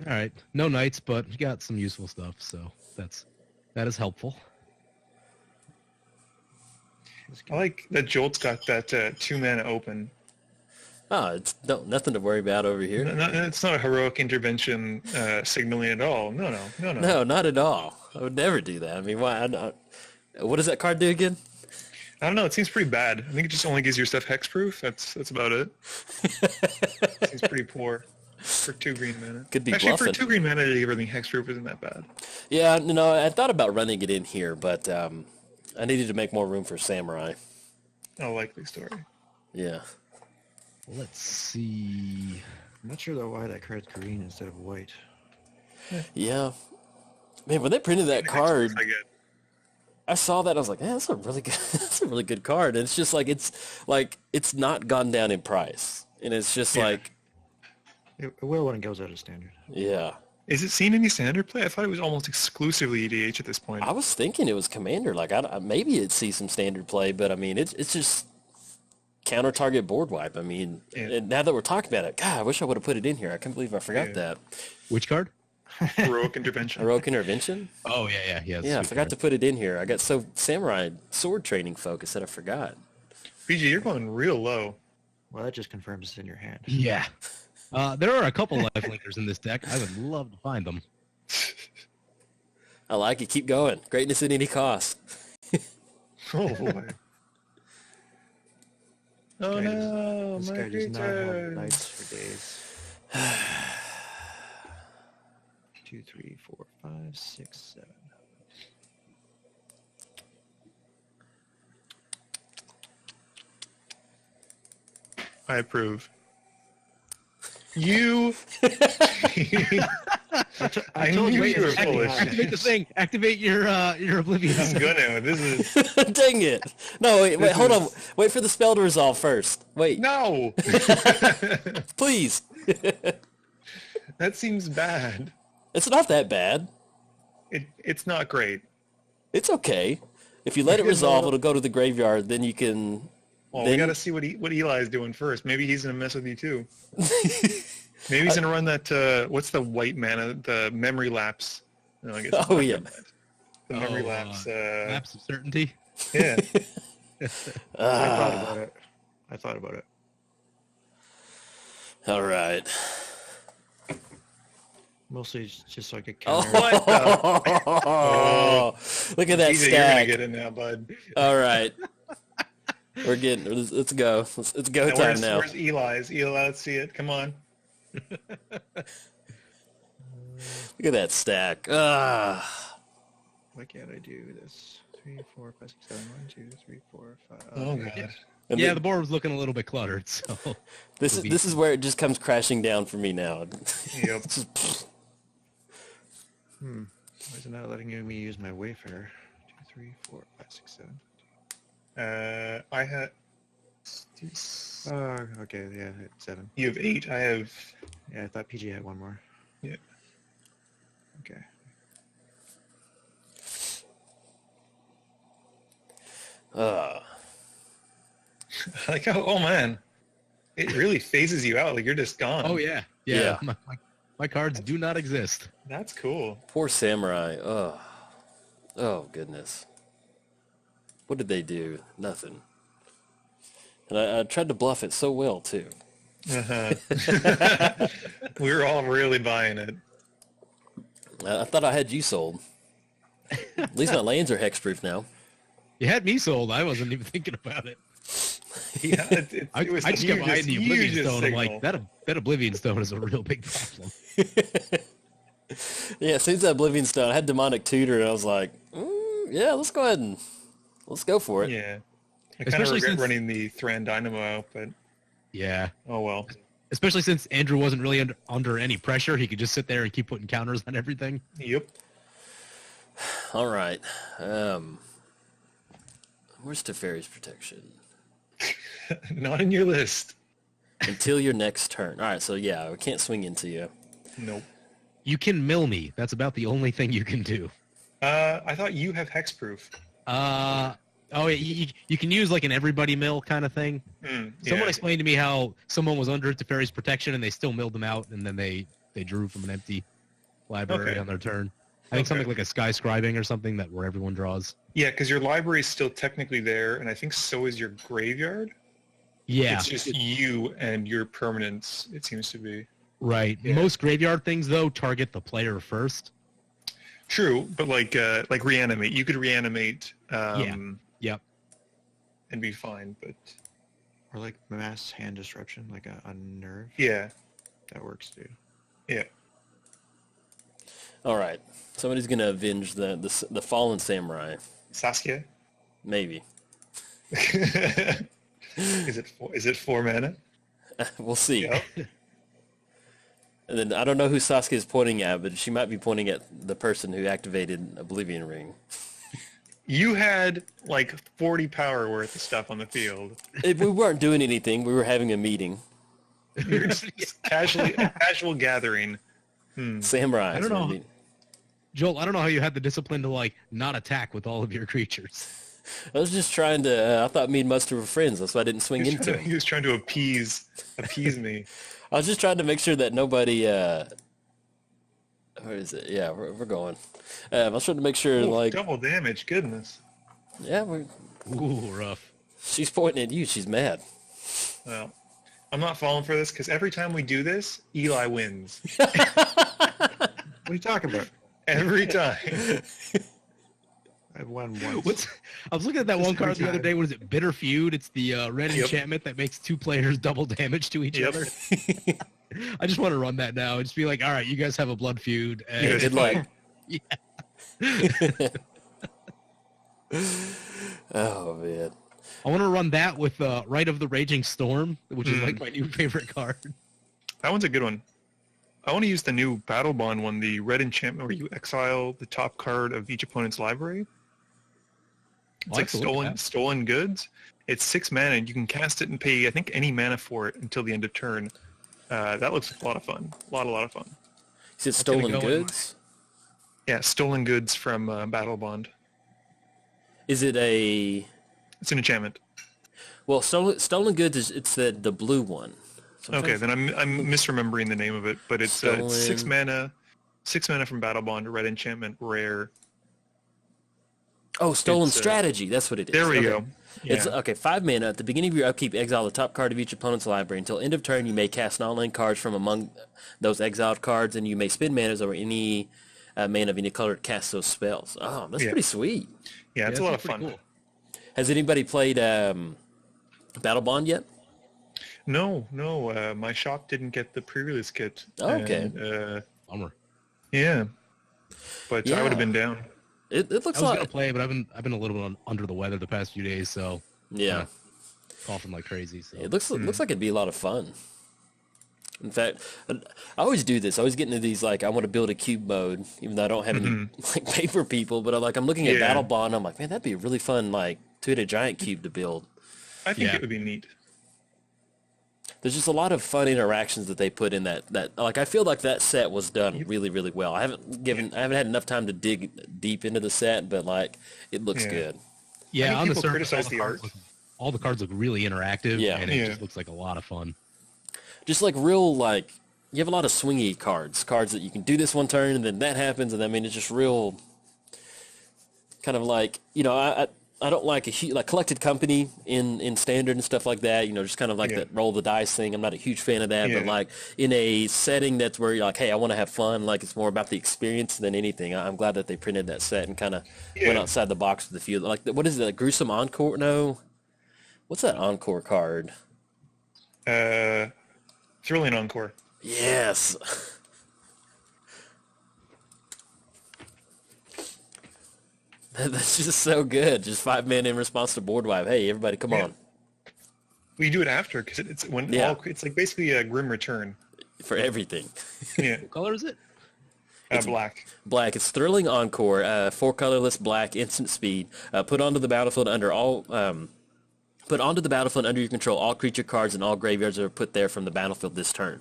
All right. No knights, but you got some useful stuff, so that is helpful. I like that Jolt's got that 2-mana open. Oh, it's nothing to worry about over here. It's not a heroic intervention signaling at all. No. No, not at all. I would never do that. I mean, why? What does that card do again? I don't know. It seems pretty bad. I think it just only gives your stuff hexproof. That's about it. Seems pretty poor for 2 green mana. Could be Actually, bluffing. for 2 green mana to give everything hexproof isn't that bad. Yeah, I thought about running it in here, but I needed to make more room for Samurai. A likely story. Yeah. Let's see. I'm not sure though why that card's green instead of white. Yeah. Man, when they printed that card, I get. I saw that. I was like, that's a really good, that's a really good card. And it's just it's not gone down in price, and it's just Yeah. like, It will when it goes out of standard. yeah. Is it seen any standard play? I thought it was almost exclusively EDH at this point. I was thinking it was Commander. Like, maybe it'd see some standard play, but I mean, it's just counter target board wipe. I mean, Yeah. and now that we're talking about it, God, I wish I would have put it in here. I can't believe I forgot Yeah. that. Which card? Heroic intervention. Heroic Intervention. Oh, yeah. Yeah, I forgot to put it in here. I got so Samurai sword training focused that I forgot. BG, you're going real low. Well, that just confirms it's in your hand. Yeah. There are a couple lifelinkers in this deck. I would love to find them. I like it. Keep going. Greatness at any cost. Oh boy. Oh Guy no, This my guy does not have creatures. knights for days. 2, 3, 4, 5, 6, 7. I approve. You. I knew told you, you were wait, foolish. Activate the thing. Activate your oblivion. I'm gonna. This is Dang it. No, wait, hold on. Wait for the spell to resolve first. Wait, no. please. That seems bad. It's not that bad. It's not great. It's okay. If you let it resolve, it'll go to the graveyard. Then you can. Well, then... we gotta see what Eli's doing first. Maybe he's gonna mess with you too. Maybe he's gonna run that. What's the white mana? The memory lapse. No, I guess it's Oh, not yeah. that. The memory lapse. Lapse of certainty. Yeah. I thought about it. All right. Mostly just so I could counter. Oh, look at that Easy, you're gonna stack. get it now, bud. All right. We're getting. Let's go. It's go Now, time now. Where's Eli's? Eli, let's see it. Come on. Look at that stack. Ah. Why can't I do this? 3, 4, 5, 6, 7. 1, 2, 3, 4, 5. Oh god. And Yeah, then- the board was looking a little bit cluttered, so this is where it just comes crashing down for me now. Yep. It's just- Why is it not letting me use my Wayfarer? 2, 3, 4, 5, 6, 7. I had. Oh, okay, yeah, 7. You have 8. I have. Yeah, I thought PG had one more. Yeah. Okay. I like how. Oh man, it really phases you out. Like you're just gone. oh yeah. Yeah. My cards do not exist. That's cool. Poor samurai. Oh. Oh goodness. What did they do? Nothing. And I tried to bluff it so well too. Uh-huh. We were all really buying it. I thought I had you sold. At least my lands are hexproof now. You had me sold. I wasn't even thinking about it. Yeah, I was just kept eyeing the Oblivion hugest Stone. I'm like, signal. that Oblivion Stone is a real big problem. Yeah, since that Oblivion Stone, I had Demonic Tutor, and I was like, yeah, let's go ahead and let's go for it. Yeah. I kind of Especially regret since- running the Thran Dynamo out, but Yeah. oh well. Especially since Andrew wasn't really under any pressure. He could just sit there and keep putting counters on everything. Yep. All right. Where's Teferi's Protection? Not in your list. Until your next turn. All right, so yeah, we can't swing into you. Nope. You can mill me. That's about the only thing you can do. I thought you have hexproof. Oh, yeah, you can use like an everybody mill kind of thing. Someone explained to me how someone was under Teferi's Protection and they still milled them out, and then they drew from an empty library Okay. on their turn. I think something like a Sky Scribing or something that where everyone draws. Yeah, because your library is still technically there, and I think so is your graveyard. Yeah, It's just you and your permanents, it seems to be. right. Yeah. Most graveyard things though target the player first. True, but like reanimate. You could reanimate Yep. and be fine, but Or like mass hand disruption, like a nerve. yeah. That works too. Yeah. All right. Somebody's going to avenge the fallen samurai. Saskia? Maybe. Is it 4 mana? We'll see. Yep. And then I don't know who Saskia is pointing at, but she might be pointing at the person who activated Oblivion Ring. You had like 40 power worth of stuff on the field. We weren't doing anything. We were having a meeting. You were just casual gathering. Samurai. I don't know. Joel, I don't know how you had the discipline to like not attack with all of your creatures. I was just trying to. I thought me and Muddstah were friends. That's why I didn't swing into him. He was trying to appease me. I was just trying to make sure that nobody. Where is it? Yeah, we're going. I was trying to make sure, Ooh, like, double damage, goodness. yeah, Ooh, rough. she's pointing at you. She's mad. Well, I'm not falling for this because every time we do this, Eli wins. What are you talking about? Every time. I've won once. I was looking at that Just one card every the other time. day. What is it? Bitter Feud. It's the red Yep. enchantment that makes 2 players double damage to each Yep. other. I just want to run that now. Just be like, all right, you guys have a blood feud. And Yeah, Good luck. Yeah. Oh man. I want to run that with Rite of the Raging Storm, which is like my new favorite card. That one's a good one. I want to use the new Battle Bond one, the red enchantment where you exile the top card of each opponent's library. It's like stolen goods. It's 6 mana, and you can cast it and pay, I think, any mana for it until the end of turn. That looks like a lot of fun. A lot of fun. Is it That's gonna stolen go in goods? Yeah, stolen goods from Battle Bond. Is it a... It's an enchantment. Well, stolen goods is it's the blue one. So I'm Okay, trying then I'm misremembering the name of it, but it's 6 Stolen. mana from Battle Bond, red enchantment, rare. Oh, stolen It's, strategy. That's what it is. There we Okay. go. It's Yeah. okay. 5 mana. At the beginning of your upkeep, exile the top card of each opponent's library. Until end of turn, you may cast non-land cards from among those exiled cards, and you may spend manas over any mana of any color to cast those spells. Oh, that's Yeah. pretty sweet. Yeah, it's a lot of pretty fun. cool. Has anybody played Battle Bond yet? No, my shop didn't get the pre-release kit. Oh, okay. And, Bummer. yeah, but I would Yeah. have been down. It I looks was like gonna play, but I've been a little bit under the weather the past few days, so yeah. coughing like crazy. So It looks like it'd be a lot of fun. In fact, I always do this. I always get into these like I want to build a cube mode, even though I don't have any like paper people. But I'm looking at Yeah. Battle Bond. I'm like, man, that'd be a really fun like 2-headed giant cube to build. I think Yeah. it would be neat. There's just a lot of fun interactions that they put in that like I feel like that set was done really really well. I haven't had enough time to dig deep into the set, but like it looks Yeah. good. yeah, think on the people surface, criticize the art. all the cards look really interactive, Yeah. and it Yeah. just looks like a lot of fun. Just like real like you have a lot of swingy cards that you can do this one turn and then that happens, and I mean it's just real kind of like I don't like like Collected Company in Standard and stuff like that. Just kind of like Yeah. that roll the dice thing. I'm not a huge fan of that, but Yeah. like in a setting that's where you're like, hey, I want to have fun. Like it's more about the experience than anything. I'm glad that they printed that set and kind of went Yeah. outside the box with a few. Like what is it? Like Gruesome Encore? No, what's that Encore card? Thrilling Encore. Yes. That's just so good. Just 5 mana in response to board wipe. Hey, everybody, come Yeah. on. We do it after because it's when Yeah. it's like basically a Grim Return. For everything. Yeah, What color is it? black. Black. It's Thrilling Encore. 4 colorless black, instant speed. Put onto the battlefield under your control all creature cards and all graveyards that are put there from the battlefield this turn.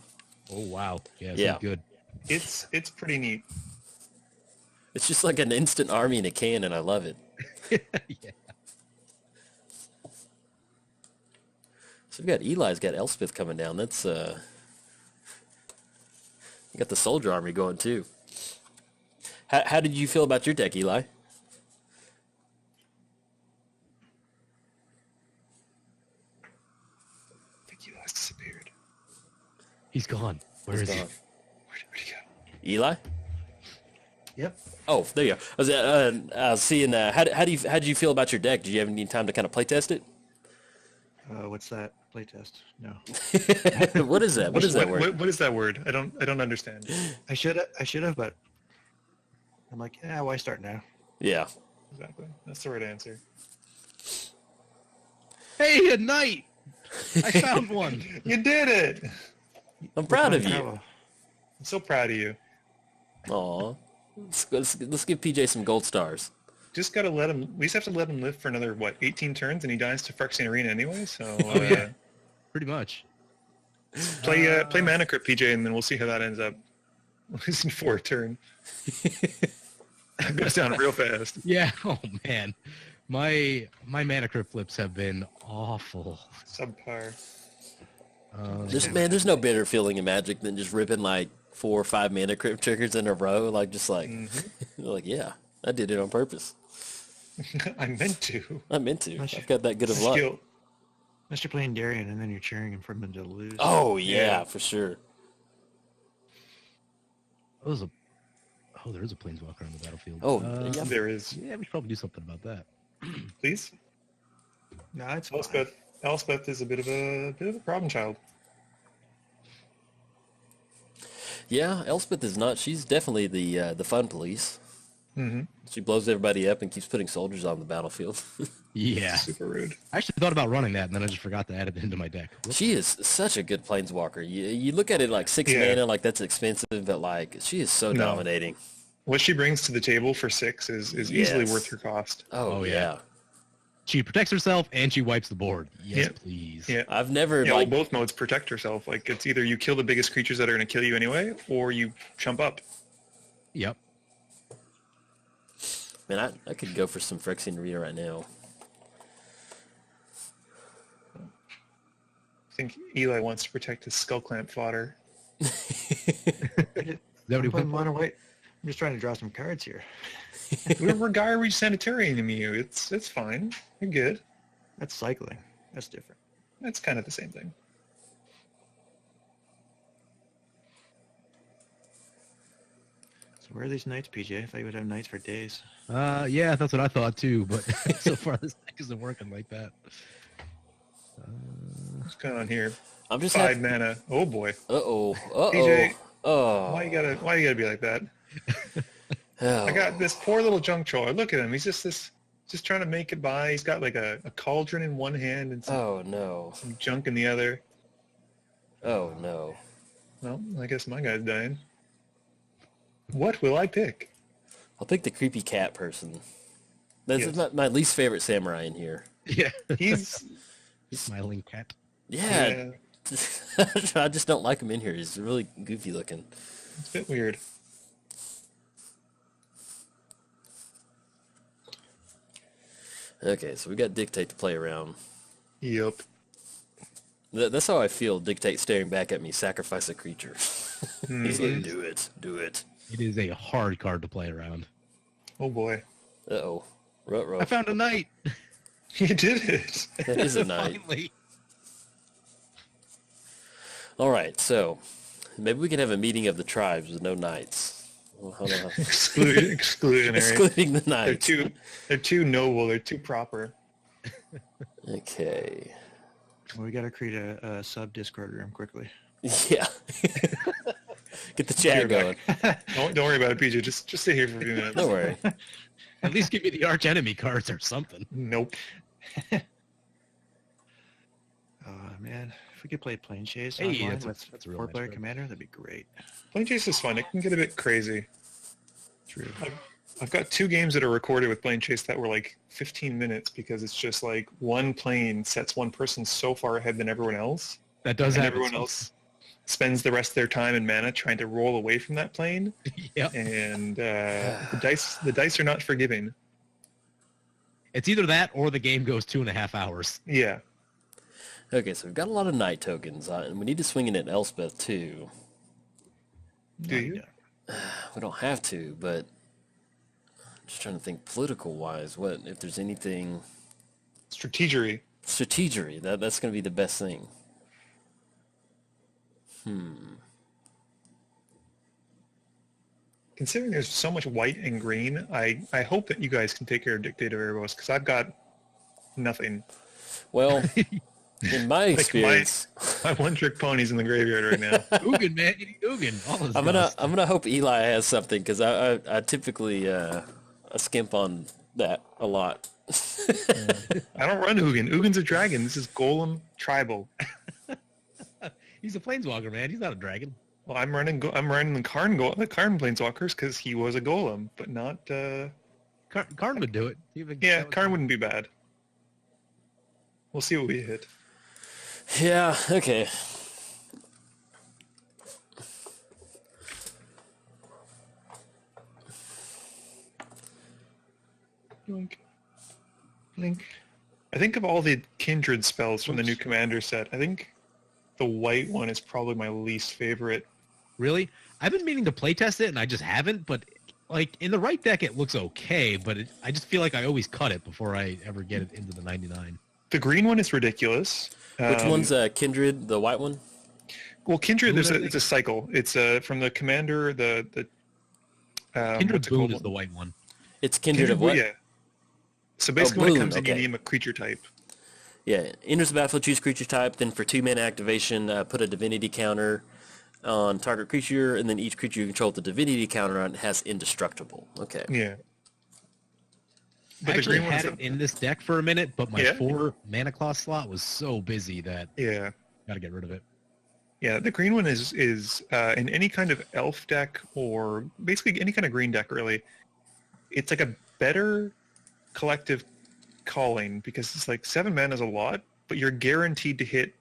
Oh wow, yeah, Yeah. good. It's pretty neat. It's just like an instant army in a can, and I love it. Yeah. So we've got Eli's got Elspeth coming down. That's you got the soldier army going too. How did you feel about your deck, Eli? I think you guys disappeared. He's gone. Where is he? Where'd he go? Eli? Yep. Oh, there you go. I was seeing. How did you feel about your deck? Did you have any time to kind of play test it? What's that? Playtest? No. What is that? What is that word? What is that word? I don't understand. I should have, but I'm like, yeah, why start now? Yeah. Exactly. That's the right answer. Hey, a knight! I found one. You did it! I'm proud of you. Bravo. I'm so proud of you. Aw. Let's give PJ some gold stars. Just gotta let him. We just have to let him live for another 18 turns, and he dies to Phyrexian Arena anyway. So yeah. Pretty much. play Mana Crypt, PJ, and then we'll see how that ends up. Losing 4 turn. That goes down real fast. Yeah. Oh man, my mana crypt flips have been awful. Subpar. There's no better feeling in Magic than just ripping like 4 or 5 mana crypt triggers in a row. Like just like, like yeah, I did it on purpose. I meant to. I meant to. I've got that good of luck. Skill. Unless you're playing Darien and then you're cheering for them to lose. Oh, yeah, for sure. There is a planeswalker on the battlefield. Oh, Yeah, there is. Yeah, we should probably do something about that. Please. No, it's fine. Elspeth is a bit of a problem child. Yeah, Elspeth is not. She's definitely the fun police. Mm-hmm. She blows everybody up and keeps putting soldiers on the battlefield. Yeah. Super rude. I actually thought about running that, and then I just forgot to add it into my deck. Whoops. She is such a good planeswalker. You look at it like 6 mana, like that's expensive, but like she is so dominating. What she brings to the table for 6 is easily worth her cost. Oh yeah. She protects herself and she wipes the board. Yes, Yeah. please. Yeah. I've never Yeah, like well, both modes protect herself. Like it's either you kill the biggest creatures that are going to kill you anyway, or you jump up. Yep. man, I could go for some Phyrexian Rita right now. I think Eli wants to protect his skull clamp fodder. That what he I'm went for? wait. I'm just trying to draw some cards here. We're Gyre Sanitarian you. It's fine. You're good. That's cycling. That's different. That's kind of the same thing. So where are these knights, PJ? I thought you would have knights for days. Yeah, that's what I thought too, but so far this deck isn't working like that. What's going on here? I'm just 5 mana. Oh boy. Uh-oh. PJ, Oh. why you gotta be like that? Oh. I got this poor little junk troller. Look at him. He's just trying to make it by. He's got like a cauldron in one hand and Oh no. some junk in the other. Oh no. Well, I guess my guy's dying. What will I pick? I'll pick the creepy cat person. That's Yes. my least favorite samurai in here. Yeah. He's Smiling cat. Yeah. I just don't like him in here. He's really goofy looking. it's a bit weird. Okay, so we got Dictate to play around. Yep. That's how I feel. Dictate staring back at me, sacrifice a creature. He's like, do it. It is a hard card to play around. Oh boy. Uh-oh. Ruh-roh. I found a knight. You did it. That is a knight. Finally. All right, so maybe we can have a meeting of the tribes with no knights. Well, hold on. Exclusionary. Excluding the They're knights. too noble. They're too proper. Okay. Well, we got to create a sub-Discord room quickly. Yeah. Get the chat going. Don't worry about it, PJ. Just stay here for a few minutes. Don't worry. At least give me the arch enemy cards or something. Nope. Man, if we could play Plane Chase Hey, online that's with a real nice 4-player card. commander, that'd be great. Plane Chase is fun. It can get a bit crazy. True. I've got 2 games that are recorded with Plane Chase that were like 15 minutes because it's just like one plane sets one person so far ahead than everyone else. That does And happen. everyone else spends the rest of their time and mana trying to roll away from that plane. Yep. And the dice are not forgiving. It's either that or the game goes 2.5 hours. Yeah. Okay, so we've got a lot of knight tokens, and we need to swing it at Elspeth too. Do you? We don't have to, but I'm just trying to think political-wise. What if there's anything Strategery. strategery? That's going to be the best thing. Considering there's so much white and green, I hope that you guys can take care of Dictator Erebos because I've got nothing. Well, in my Like experience, my one-trick pony's in the graveyard right now. Ugin, man. You need Ugin. All his I'm dust. gonna hope Eli has something because I typically I skimp on that a lot. I don't run Ugin. Ugin's a dragon. This is Golem Tribal. He's a planeswalker, man. He's not a dragon. Well, I'm running the Karn Planeswalkers because he was a Golem, but not. Karn would do it. Yeah, Karn wouldn't be bad. We'll see what we hit. Yeah. Okay. Link. Link. I think of all the kindred spells from the new commander set, I think the white one is probably my least favorite. Really? I've been meaning to playtest it, and I just haven't. But like in the right deck, it looks okay. But I just feel like I always cut it before I ever get it into the 99. The green one is ridiculous. Which one's Kindred, the white one? Well, Kindred, Boon, I it's a cycle. It's from the commander, the Kindred what's it Boon called? is the white one. It's Kindred of what? Yeah. So basically, when Boon, it comes in, you okay. name a creature type. Yeah, enters the battlefield, choose creature type, then for 2-mana activation, put a divinity counter on target creature, and then each creature you control with the divinity counter on has indestructible. Okay. Yeah. I But the actually green one had is it in this deck for a minute, but my Yeah? 4 mana cost slot was so busy that yeah. gotta get rid of it. Yeah, the green one is in any kind of elf deck or basically any kind of green deck, really. It's like a better collective calling because it's like 7 mana is a lot, but you're guaranteed to hit,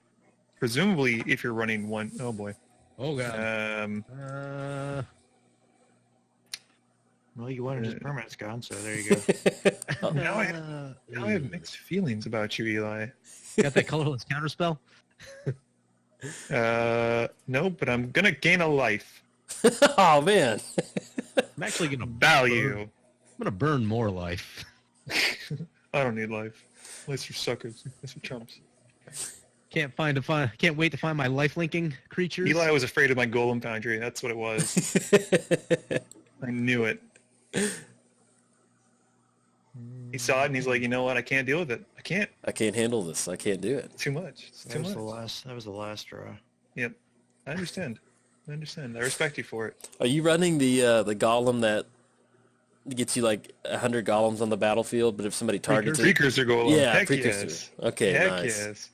presumably if you're running one. Oh boy. Oh god. Well, you wanted his permanent's gone, so there you go. Now I have mixed feelings about you, Eli. Got that colorless counterspell? No, but I'm gonna gain a life. Oh, man. I'm actually gonna Value. I'm gonna burn more life. I don't need life. Unless you're suckers. Unless you're chumps. Can't wait to find my life linking creatures. Eli was afraid of my Golem Foundry. That's what it was. I knew it. He saw it and he's like, you know what? I can't deal with it. I can't. I can't handle this. I can't do it. It's too much. It's too much. That was the last draw. Yep. I understand. I respect you for it. Are you running the golem that gets you like 100 golems on the battlefield, but if somebody targets it... Precursor Golem. Yeah, Heck Precursor. yes. Okay, Heck nice. yes.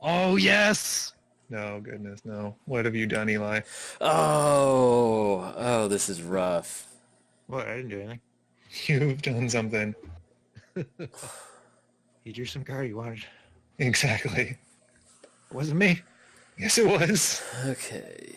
Oh yes! No, goodness, no. What have you done, Eli? Oh, this is rough. What? I didn't do anything. You've done something. He drew some card he wanted. Exactly. It wasn't me. Yes, it was. Okay.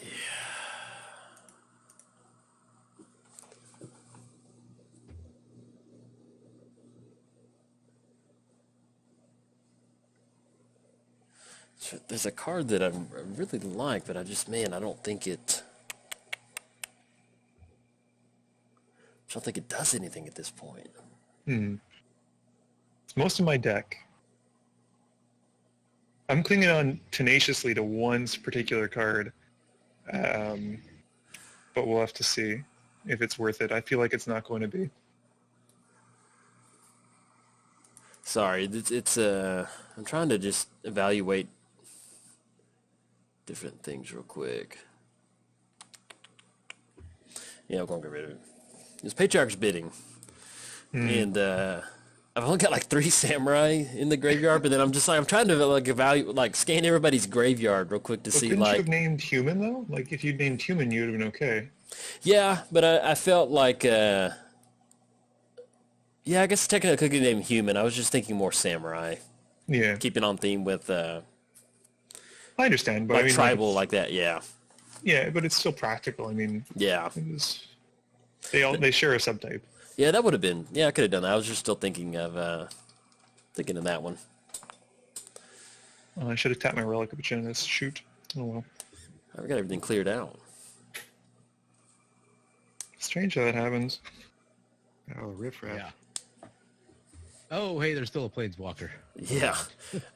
So there's a card that I really like, but I don't think it... I don't think it does anything at this point. It's most of my deck. I'm clinging on tenaciously to one particular card. But we'll have to see if it's worth it. I feel like it's not going to be. Sorry, it's I'm trying to just evaluate different things real quick. Yeah, I'm gonna get rid of it. It's Patriarch's Bidding. And I've only got like 3 samurai in the graveyard, but then I'm trying to like evaluate, like scan everybody's graveyard real quick to see Couldn't like... you have named human though? Like if you'd named human, you would have been okay. Yeah, but I felt like, yeah, I guess technically I could get named human. I was just thinking more samurai. Yeah. Keeping on theme with, I understand, but like I mean, tribal like that, yeah. Yeah, but it's still practical. I mean, Yeah. They share a subtype. Yeah, that would have been, yeah, I could have done that. I was just still thinking of that one. Oh, I should have tapped my Relic of Agenus. Shoot. Oh well. I got everything cleared out. Strange how that happens. Oh, riffraff. Yeah. Oh, hey, there's still a planeswalker. Yeah.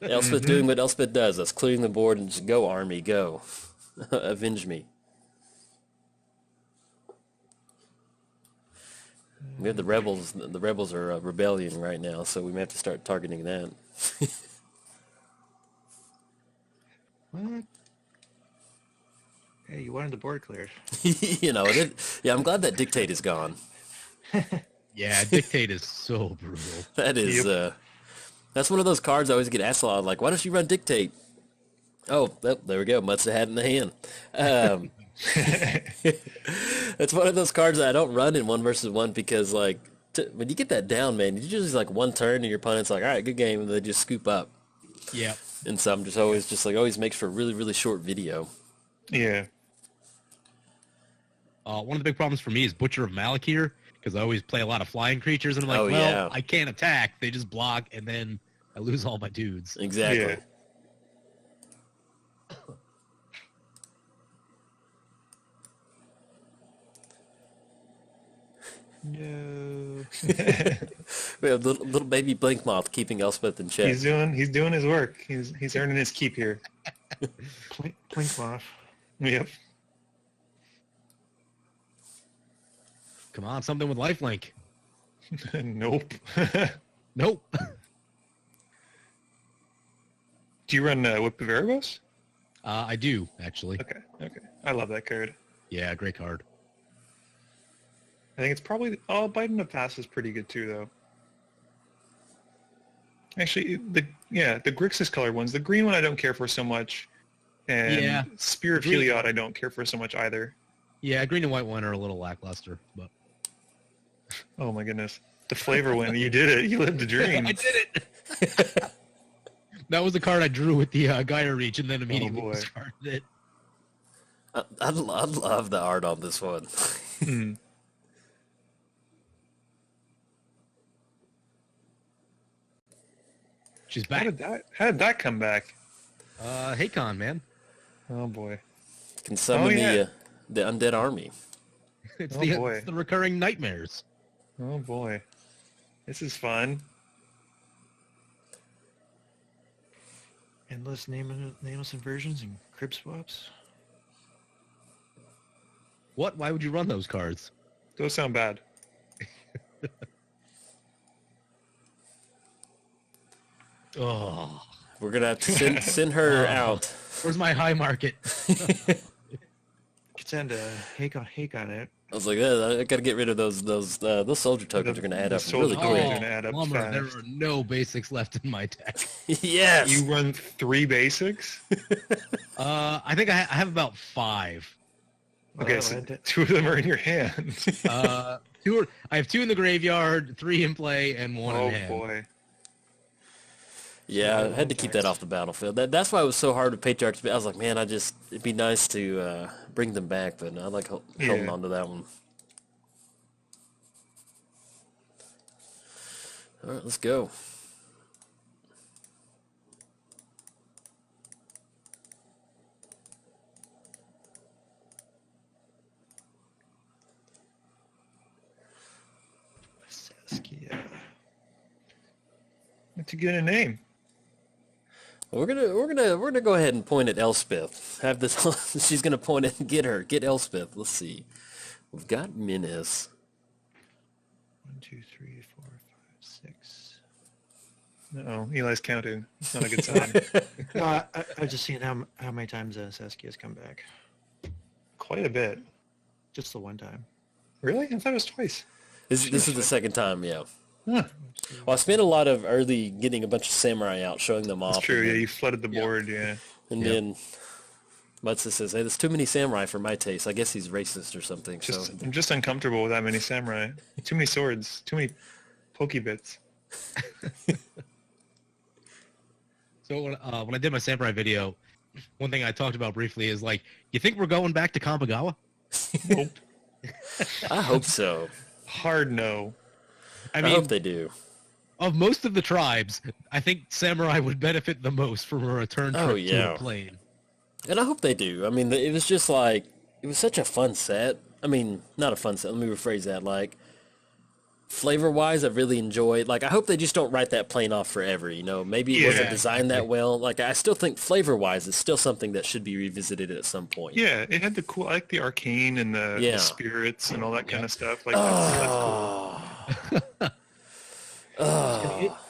Elspeth doing what Elspeth does. That's clearing the board and just go, army, go. Avenge me. We have the rebels. The rebels are rebellion right now, so we may have to start targeting that. What? Hey, you wanted the board cleared. You know, yeah, I'm glad that Dictate is gone. Yeah, Dictate is so brutal. That is, that's one of those cards I always get asked a lot, like, why don't you run Dictate? Oh, there we go. Muddstah had in the hand. It's one of those cards that I don't run in 1 versus 1 because, like, when you get that down, man, you just, like, one turn and your opponent's like, all right, good game, and they just scoop up. Yeah. And so I'm just always makes for a really, really short video. Yeah. One of the big problems for me is Butcher of Malakir, because I always play a lot of flying creatures, and I'm like, Oh, well, yeah. I can't attack. They just block, and then I lose all my dudes. Exactly. Yeah. No. We have little baby Blinkmoth keeping Elspeth in check. He's doing his work. He's earning his keep here. Plink off. Yep. Come on, something with lifelink. Nope. Nope. Do you run Whip of Erebos? I do, actually. Okay. I love that card. Yeah, great card. I think it's probably... Oh, Bite in the Past is pretty good too, though. Actually, the Grixis colored ones. The green one I don't care for so much. And Yeah. Spirit Green- Heliod I don't care for so much either. Yeah, green and white one are a little lackluster, but... Oh my goodness. The flavor win. You did it. You lived the dream. I did it! That was the card I drew with the Gaia Reach, and then immediately boy. discarded it. I love the art on this one. She's How back. did that come back? Haycon, man. Oh boy. Can summon the undead army. It's, Oh, boy. it's the recurring nightmares. Oh boy. This is fun. Endless nameless inversions and crib swaps. What? Why would you run those cards? Those sound bad. Oh, We're gonna have to send her out. where's my high market? Could send a hake on it. I was like, I gotta get rid of those soldier tokens. Are gonna add the up soldier really tokens quick. are gonna add up Plumber, there fast. are no basics left in my deck. Yes. You run 3 basics? I think I have about 5. Okay, Oh, so I did- 2 of them are in your hand. I have 2 in the graveyard, 3 in play, and 1 Oh in hand. boy. Yeah, I had to keep that off the battlefield. That's why it was so hard with Patriarchs. I was like, man, it'd be nice to bring them back, but I like holding on to that one. All right, let's go. Saskia. What's a good name? We're gonna go ahead and point at Elspeth. Have this. She's gonna point it and get Elspeth. Let's see. We've got Menace. 1, 2, 3, 4, 5, 6. Uh-oh, Eli's counting. It's not a good sign. No, I've just seen how many times Saskia's come back. Quite a bit. Just the one time. Really? I thought it was twice. This is the second time, yeah. Huh. Well, I spent a lot of early getting a bunch of samurai out, showing them off. That's true, and yeah, then, you flooded the board, yeah. and then Muddstah says, "Hey, there's too many samurai for my taste." I guess he's racist or something. I'm just uncomfortable with that many samurai. Too many swords, too many pokey bits. So when I did my samurai video, one thing I talked about briefly is like, you think we're going back to Kamigawa? Nope. I hope so. Hard no. I mean, hope they do. of most of the tribes, I think samurai would benefit the most from a return trip to yeah. a plane. And I hope they do. I mean, it was just like, it was such a fun set. I mean, not a fun set. Let me rephrase that. Like, flavor-wise, I really enjoyed. Like, I hope they just don't write that plane off forever, you know? Maybe it wasn't designed that well. Like, I still think flavor-wise, it's still something that should be revisited at some point. Yeah, it had the cool, I like the arcane and the spirits and all that kind of stuff. Like, that's cool.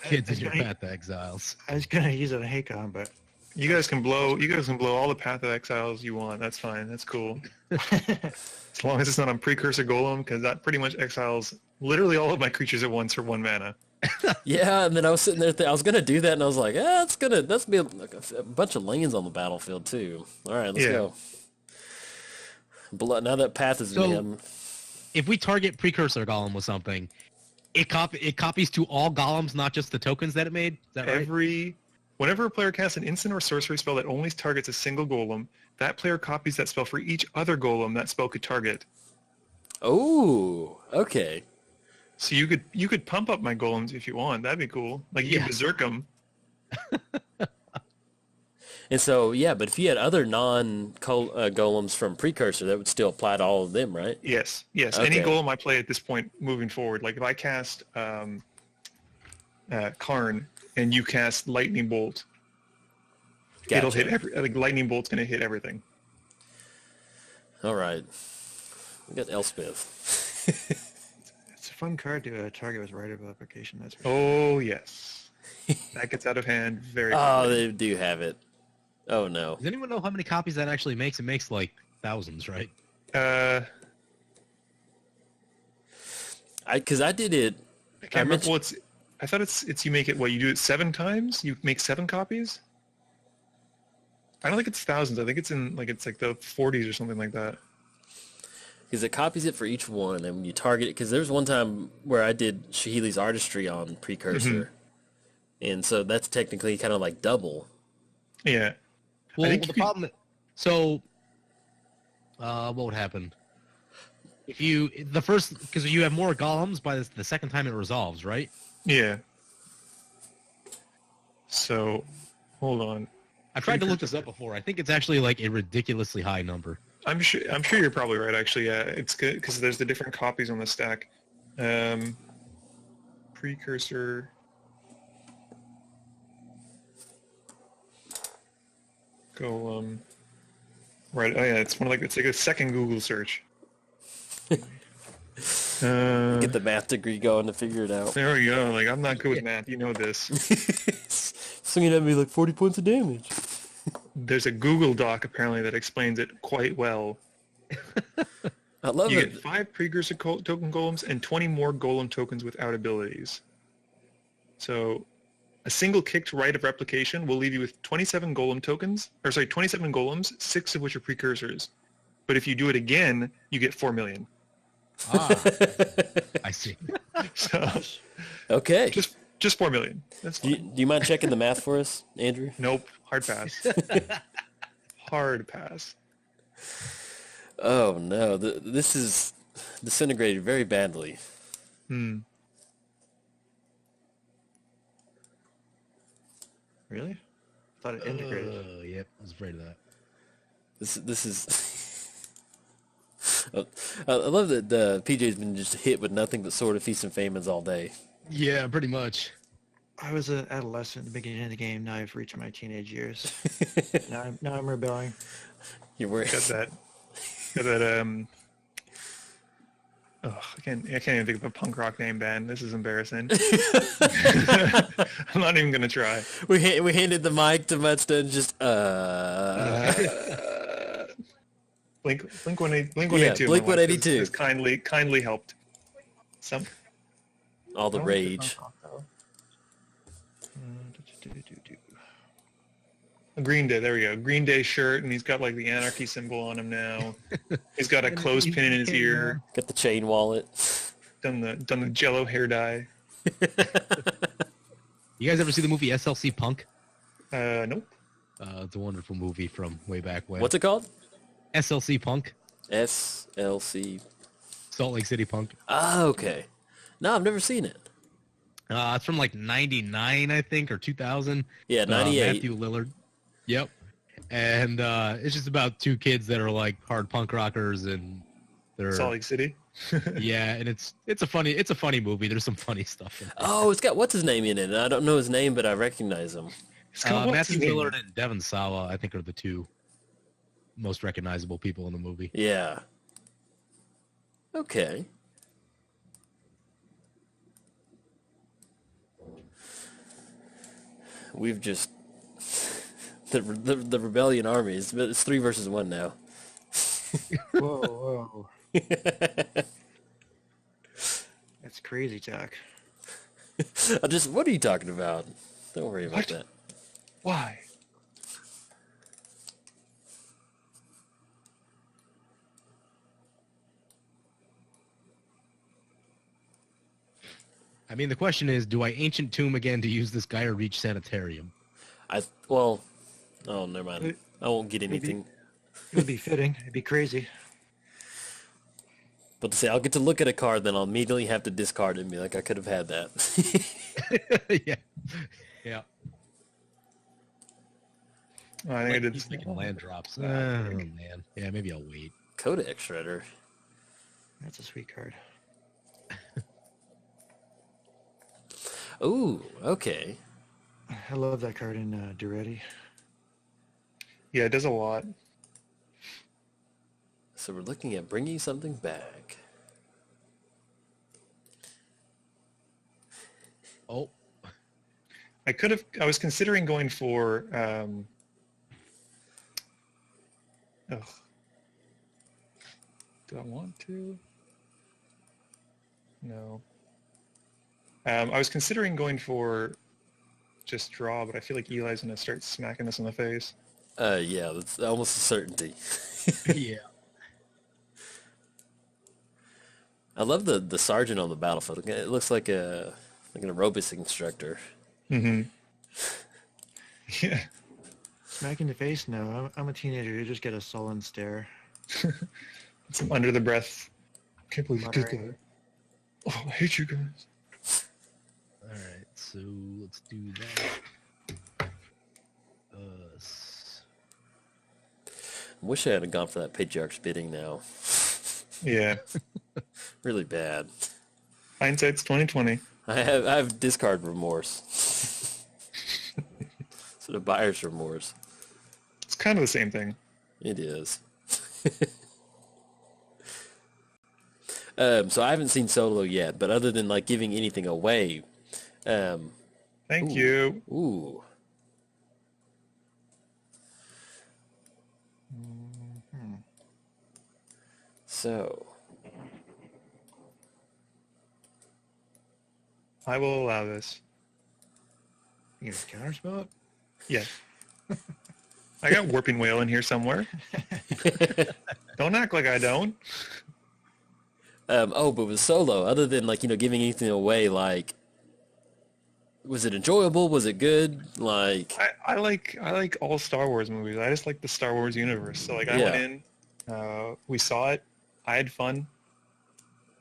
Kids in your path to exiles. I was gonna use it on Hakon, but You guys can blow all the Path of Exiles you want. That's fine. That's cool. As long as it's not on Precursor Golem, because that pretty much exiles literally all of my creatures at once for 1 mana. Yeah, and then I was sitting there, I was going to do that, and I was like, that's be like a bunch of lands on the battlefield, too. All right, let's go. But now that Path is in, If we target Precursor Golem with something, it copies to all golems, not just the tokens that it made? Is that right? Whenever a player casts an instant or sorcery spell that only targets a single golem, that player copies that spell for each other golem that spell could target. Oh, okay. So you could pump up my golems if you want. That'd be cool. Like you could berserk them. And so, yeah, but if you had other non-golems from Precursor, that would still apply to all of them, right? Yes, yes. Okay. Any golem I play at this point moving forward, like if I cast Karn and you cast Lightning Bolt, it'll Gotcha. hit like Lightning Bolt's going to hit everything. All right. We got Elspeth. It's a fun card to target with write-up application. That's Oh, yes. That gets out of hand very Oh, quickly. they do have it. Oh, no. Does anyone know how many copies that actually makes? It makes like thousands, right? Because I did it. I can't remember what's... I thought it's you make it, what, you do it 7 times? You make 7 copies? I don't think it's thousands. I think it's in, like, it's like the 40s or something like that. Because it copies it for each one, and when you target it, because there was one time where I did Shahili's Artistry on Precursor, and so that's technically kind of like double. Yeah. Well, think the you could- problem. So, what would happen if you because you have more golems by the second time it resolves, right? Yeah. So, hold on. I tried to look this up before. I think it's actually like a ridiculously high number. I'm sure you're probably right, actually. Yeah, it's good because there's the different copies on the stack. Precursor. Golem. Right. Oh yeah, it's like a second Google search. Get the math degree going to figure it out. There we go. Like, I'm not good with math. You know this. Swinging at me like 40 points of damage. There's a Google Doc apparently that explains it quite well. I love You it. get 5 precursor token golems and 20 more golem tokens without abilities. So a single kicked rite of replication will leave you with 27 golem tokens, 27 golems, 6 of which are precursors. But if you do it again, you get 4 million. Ah, I see. So Okay. just 4 million. That's Do fine. you mind checking the math for us, Andrew? Nope. Hard pass. Hard pass. Oh, no. This is disintegrated very badly. Hmm. Really? I thought it integrated. Yep, I was afraid of that. This is... I love that the PJ's been just hit with nothing but Sword of Feast and Famines all day. Yeah, pretty much. I was an adolescent at the beginning of the game. Now I've reached my teenage years. now I'm rebelling. You're wearing... Got that. I can't even think of a punk rock name band. This is embarrassing. I'm not even gonna try. We handed the mic to Muddstah and just Blink 182. Yeah, Blink 182. Has kindly helped. Some all the rage. A Green Day. There we go. Green Day shirt, and he's got like the anarchy symbol on him now. He's got a clothespin in his ear. Got the chain wallet. Done the Jello hair dye. You guys ever see the movie SLC Punk? Nope. It's a wonderful movie from way back when. What's it called? SLC Punk? SLC. Salt Lake City Punk. Ah, okay. No, I've never seen it. It's from like 99, I think, or 2000. Yeah, 98. Matthew Lillard. Yep. And it's just about 2 kids that are like hard punk rockers, and they're Salt Lake City. yeah, and it's a funny movie. There's some funny stuff in it. Oh, it's got what's his name in it. I don't know his name, but I recognize him. It's got what's Matthew his name? Lillard and Devon Sawa, I think, are the 2 most recognizable people in the movie. Yeah. Okay. We've just the rebellion army is it's 3 versus 1 now. Whoa. That's crazy talk. What are you talking about? Don't worry about What? that. Why? I mean, the question is, do I Ancient Tomb again to use this guy or reach Sanitarium? Oh, never mind. I won't get anything. It would be fitting. It'd be crazy. But to say I'll get to look at a card, then I'll immediately have to discard it and be like, I could have had that. Yeah. Yeah. Oh, I think I did. He's making land drops. Oh, man. Yeah, maybe I'll wait. Codex Shredder. That's a sweet card. Ooh, okay. I love that card in Duretti. Yeah, it does a lot. So we're looking at bringing something back. Oh, I was considering going for, do I want to? No. I was considering going for just draw, but I feel like Eli's going to start smacking us in the face. Yeah, that's almost a certainty. yeah. I love the sergeant on the battlefield. It looks like an aerobics instructor. Mm-hmm. Yeah. Smack in the face? No, I'm a teenager. You just get a sullen stare. Some under the breath. Can't believe you did Muttering. that. Oh, I hate you guys. All right, so let's do that. Wish I hadn't gone for that patriarch's bidding now. Yeah. Really bad. Hindsight's 2020. I have discard remorse. Sort of buyer's remorse. It's kind of the same thing. It is. So I haven't seen Solo yet, but other than like giving anything away, Thank you. ooh, so I will allow this. You get a counterspell it? Yeah. I got Warping Whale in here somewhere. Don't act like I don't. but with Solo, other than like giving anything away, like was it enjoyable? Was it good? Like I like all Star Wars movies. I just like the Star Wars universe. So like I went in, we saw it. I had fun.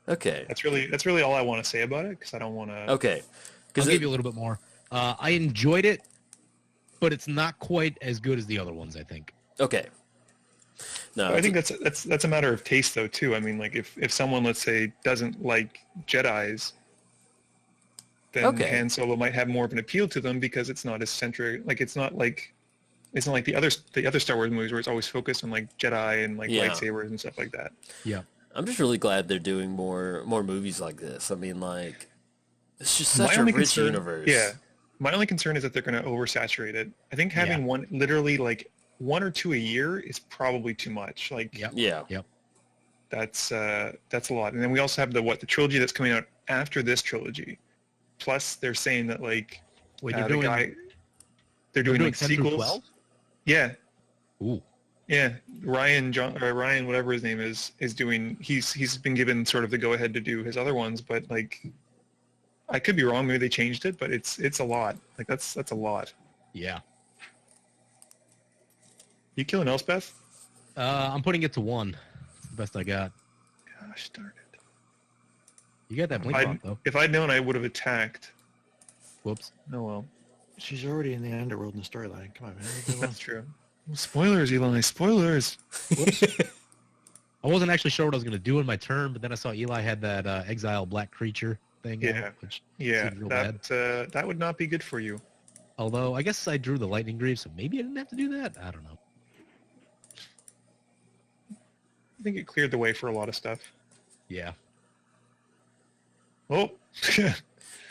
okay, That's really all I want to say about it because I don't want to. okay, I'll because give you a little bit more. I enjoyed it, but it's not quite as good as the other ones, I think. okay. No, I think that's a matter of taste though too. I mean, like if someone, let's say, doesn't like Jedis, then Okay. Han Solo might have more of an appeal to them because it's not as centric. Like it's not like the other Star Wars movies where it's always focused on like Jedi and like Yeah. lightsabers and stuff like that. Yeah. I'm just really glad they're doing more movies like this. I mean, like it's just such My a only rich concern- universe. Yeah. My only concern is that they're going to oversaturate it. I think having one, literally like one or two a year is probably too much. Like Yep. Yeah. Yep. that's a lot. And then we also have the trilogy that's coming out after this trilogy. Plus they're saying that like Wait, they're doing like 10 through sequels. 12? Yeah. Ooh. Yeah. Ryan, whatever his name is doing, he's been given sort of the go ahead to do his other ones, but like I could be wrong, maybe they changed it, but it's a lot. Like that's a lot. Yeah. You killing Elspeth? I'm putting it to 1. It's the best I got. Gosh darn it. You got that blink bump, though. If I'd known, I would have attacked. Whoops. Oh well. She's already in the underworld in the storyline. Come on, man. That's true. Spoilers, Eli. Spoilers. Whoops. I wasn't actually sure what I was going to do in my turn, but then I saw Eli had that exile black creature thing. Yeah. Which Yeah, seemed real bad. that would not be good for you. Although, I guess I drew the lightning greaves, so maybe I didn't have to do that? I don't know. I think it cleared the way for a lot of stuff. Yeah. Oh,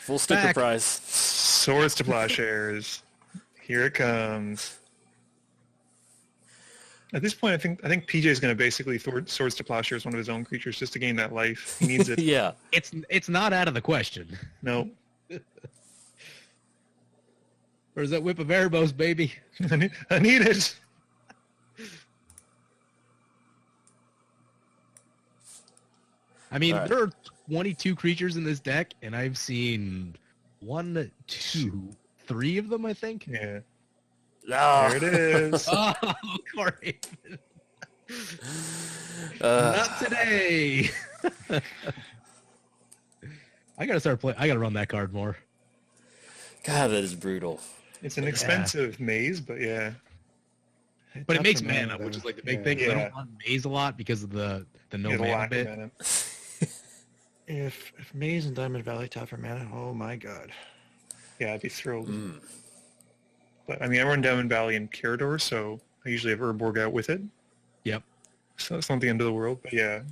Full sticker Back. prize. Swords to Plowshares. Here it comes. At this point, I think PJ is going to basically Swords to Plowshares one of his own creatures just to gain that life. He needs it. Yeah. It's not out of the question. No. Or is that Whip of Erebos, baby? I need it. I mean, All right. there are 22 creatures in this deck, and I've seen 1, 2, 3 of them, I think. Yeah. No. There it is. Oh, Corey. Not today. I gotta run that card more. God, that is brutal. It's an expensive maze, but yeah. But it Tough makes for mana, though. which is like the big Yeah. thing. 'Cause I Yeah. don't run Maze a lot because of the no Yeah, the mana lack of bit. mana. If Maze and Diamond Valley top for mana, oh my god. Yeah, I'd be thrilled. Mm. But I mean, I run Diamond Valley and Carador, so I usually have Urborg out with it. Yep. So it's not the end of the world. But yeah,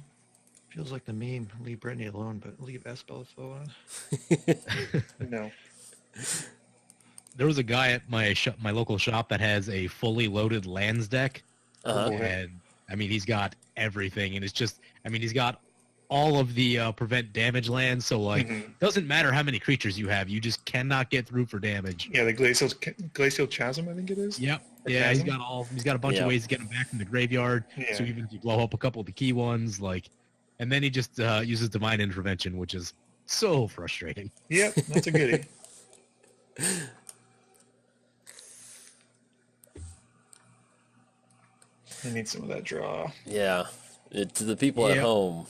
Feels like the meme, leave Brittany alone, but leave Espelfo on. no. There was a guy at my my local shop that has a fully loaded lands deck, Uh-huh. and I mean he's got everything, and it's just I mean he's got all of the prevent damage lands, so like doesn't matter how many creatures you have, you just cannot get through for damage. Yeah, the Glacial Chasm, I think it is. Yep. Or Yeah, chasm? he's got a bunch Yeah. of ways to get him back from the graveyard. Yeah. So even if you blow up a couple of the key ones, like, and then he just uses Divine Intervention, which is so frustrating. Yep, that's a goodie. I need some of that draw. Yeah. To the people at Yep. home,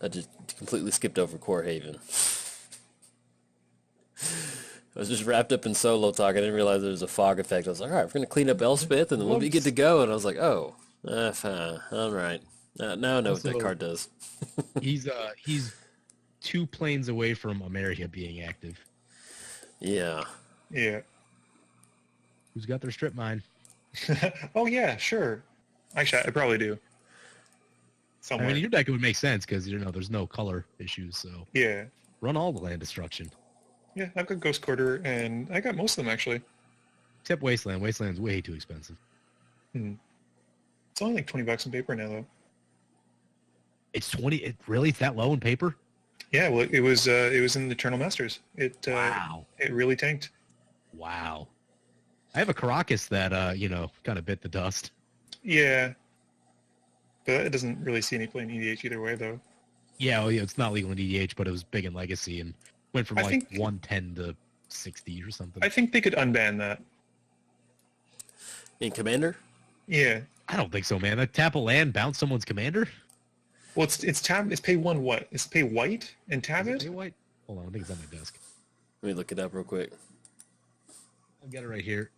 I just completely skipped over Core Haven. I was just wrapped up in solo talk. I didn't realize there was a fog effect. I was like, all right, we're going to clean up Elspeth, and then we'll be good to go. And I was like, oh, fine. All right. Now I know what that Also- card does. He's 2 planes away from Ameria being active. Yeah. Yeah. Who's got their strip mine? Oh yeah, sure. Actually, I probably do. I Somewhere. mean, in your deck it would make sense because there's no color issues, so Yeah. run all the land destruction. Yeah, I've got Ghost Quarter, and I got most of them actually. Except Wasteland. Wasteland's way too expensive. It's only like $20 on paper now, though. It's 20. It's that low in paper? Yeah, well, it was in the Eternal Masters. Wow. It really tanked. Wow. I have a Caracas that kind of bit the dust. Yeah, but it doesn't really see any play in EDH either way, though. Yeah, well, yeah, it's not legal in EDH, but it was big in Legacy and went from I like think- 110 to 60 or something. I think they could unban that. In Commander? Yeah. I don't think so, man. That tap a land, bounce someone's commander? Well, it's pay one what? It's pay white and tab Is it? it white? Hold on, I think it's on my desk. Let me look it up real quick. I've got it right here.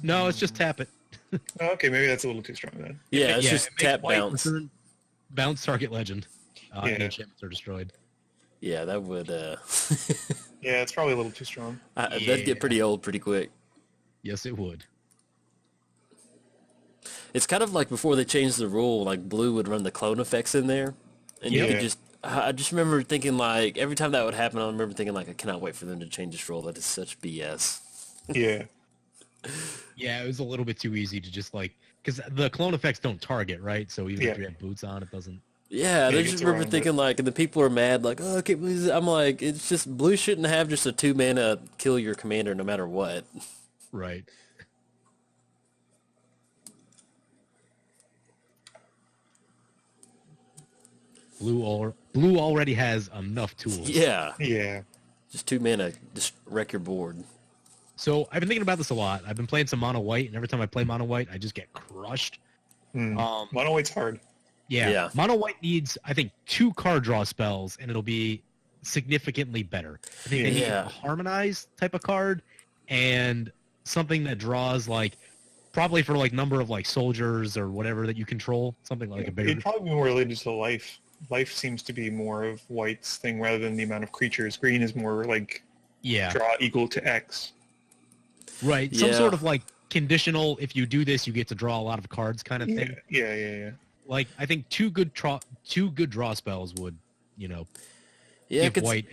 No, it's just tap it. Oh, okay, maybe that's a little too strong then. Yeah, it's just it makes tap white bounce. return, bounce target legend. Yeah. And enchantments are destroyed. Yeah, that would Yeah, it's probably a little too strong. that'd Yeah. get pretty old pretty quick. Yes, it would. It's kind of like before they changed the rule, like Blue would run the clone effects in there, and you Yeah. could just. I just remember thinking like every time that would happen, I remember thinking like I cannot wait for them to change this rule. That is such BS. Yeah. Yeah, it was a little bit too easy to just like because the clone effects don't target, right? So even if Yeah. you have boots on, it doesn't. Yeah, I Yeah, it just gets remember around thinking like, and the people are mad like, oh, I can't believe this. I'm like, it's just Blue shouldn't have just a 2-mana kill your commander no matter what. Right. Blue already has enough tools. Yeah, Yeah. just 2-mana, just wreck your board. So I've been thinking about this a lot. I've been playing some mono white, and every time I play mono white, I just get crushed. Mono white's hard. Yeah. Mono white needs, I think, 2 card draw spells, and it'll be significantly better. I think they need Yeah. a harmonized type of card, and something that draws like probably for like number of like soldiers or whatever that you control, something like a bigger. It'd probably be more related to life. Life seems to be more of white's thing rather than the amount of creatures. Green is more like Yeah, draw equal to X. right. Some Yeah. sort of like conditional. If you do this, you get to draw a lot of cards, kind of Yeah, thing. yeah. Like I think two good draw spells would, Yeah, give 'cause white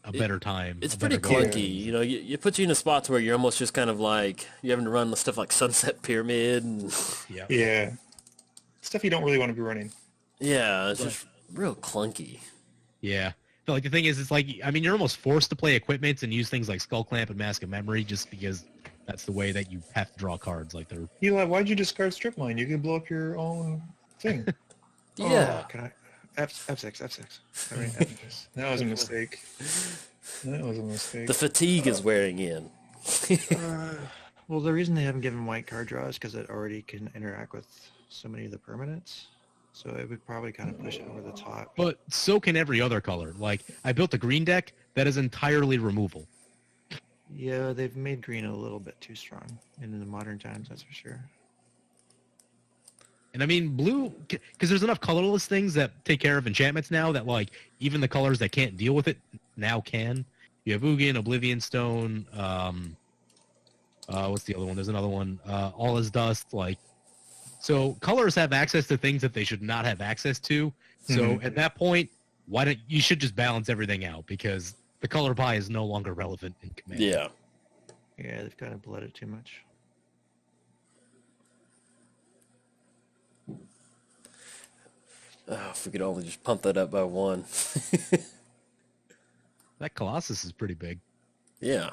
a better time. it's a pretty better go. clunky. You know, it puts you in a spot to where you're almost just kind of like you're having to run stuff like Sunset Pyramid. And, Yeah. Yeah. Stuff you don't really want to be running. yeah, it's just real clunky. Yeah. But like the thing is, it's like I mean, you're almost forced to play equipments and use things like Skull Clamp and Mask of Memory just because that's the way that you have to draw cards. Like they're Eli, why'd you discard strip mine? You could blow up your own thing. Yeah. Oh, can I? F6. I mean, F6. That was a mistake. That was a mistake. The fatigue is wearing in. Well, the reason they haven't given white card draw is because it already can interact with so many of the permanents. So it would probably kind of push it over the top. But so can every other color. Like I built a green deck that is entirely removal. Yeah, they've made green a little bit too strong in the modern times, that's for sure. And I mean, blue, because there's enough colorless things that take care of enchantments now that, like, even the colors that can't deal with it now can. You have Ugin, Oblivion Stone, what's the other one? There's another one. All is Dust. Like, so colors have access to things that they should not have access to. So at that point, you should just balance everything out because the color pie is no longer relevant in Command. Yeah. Yeah, they've kind of bled it too much. Oh, if we could only just pump that up by 1. That Colossus is pretty big. Yeah.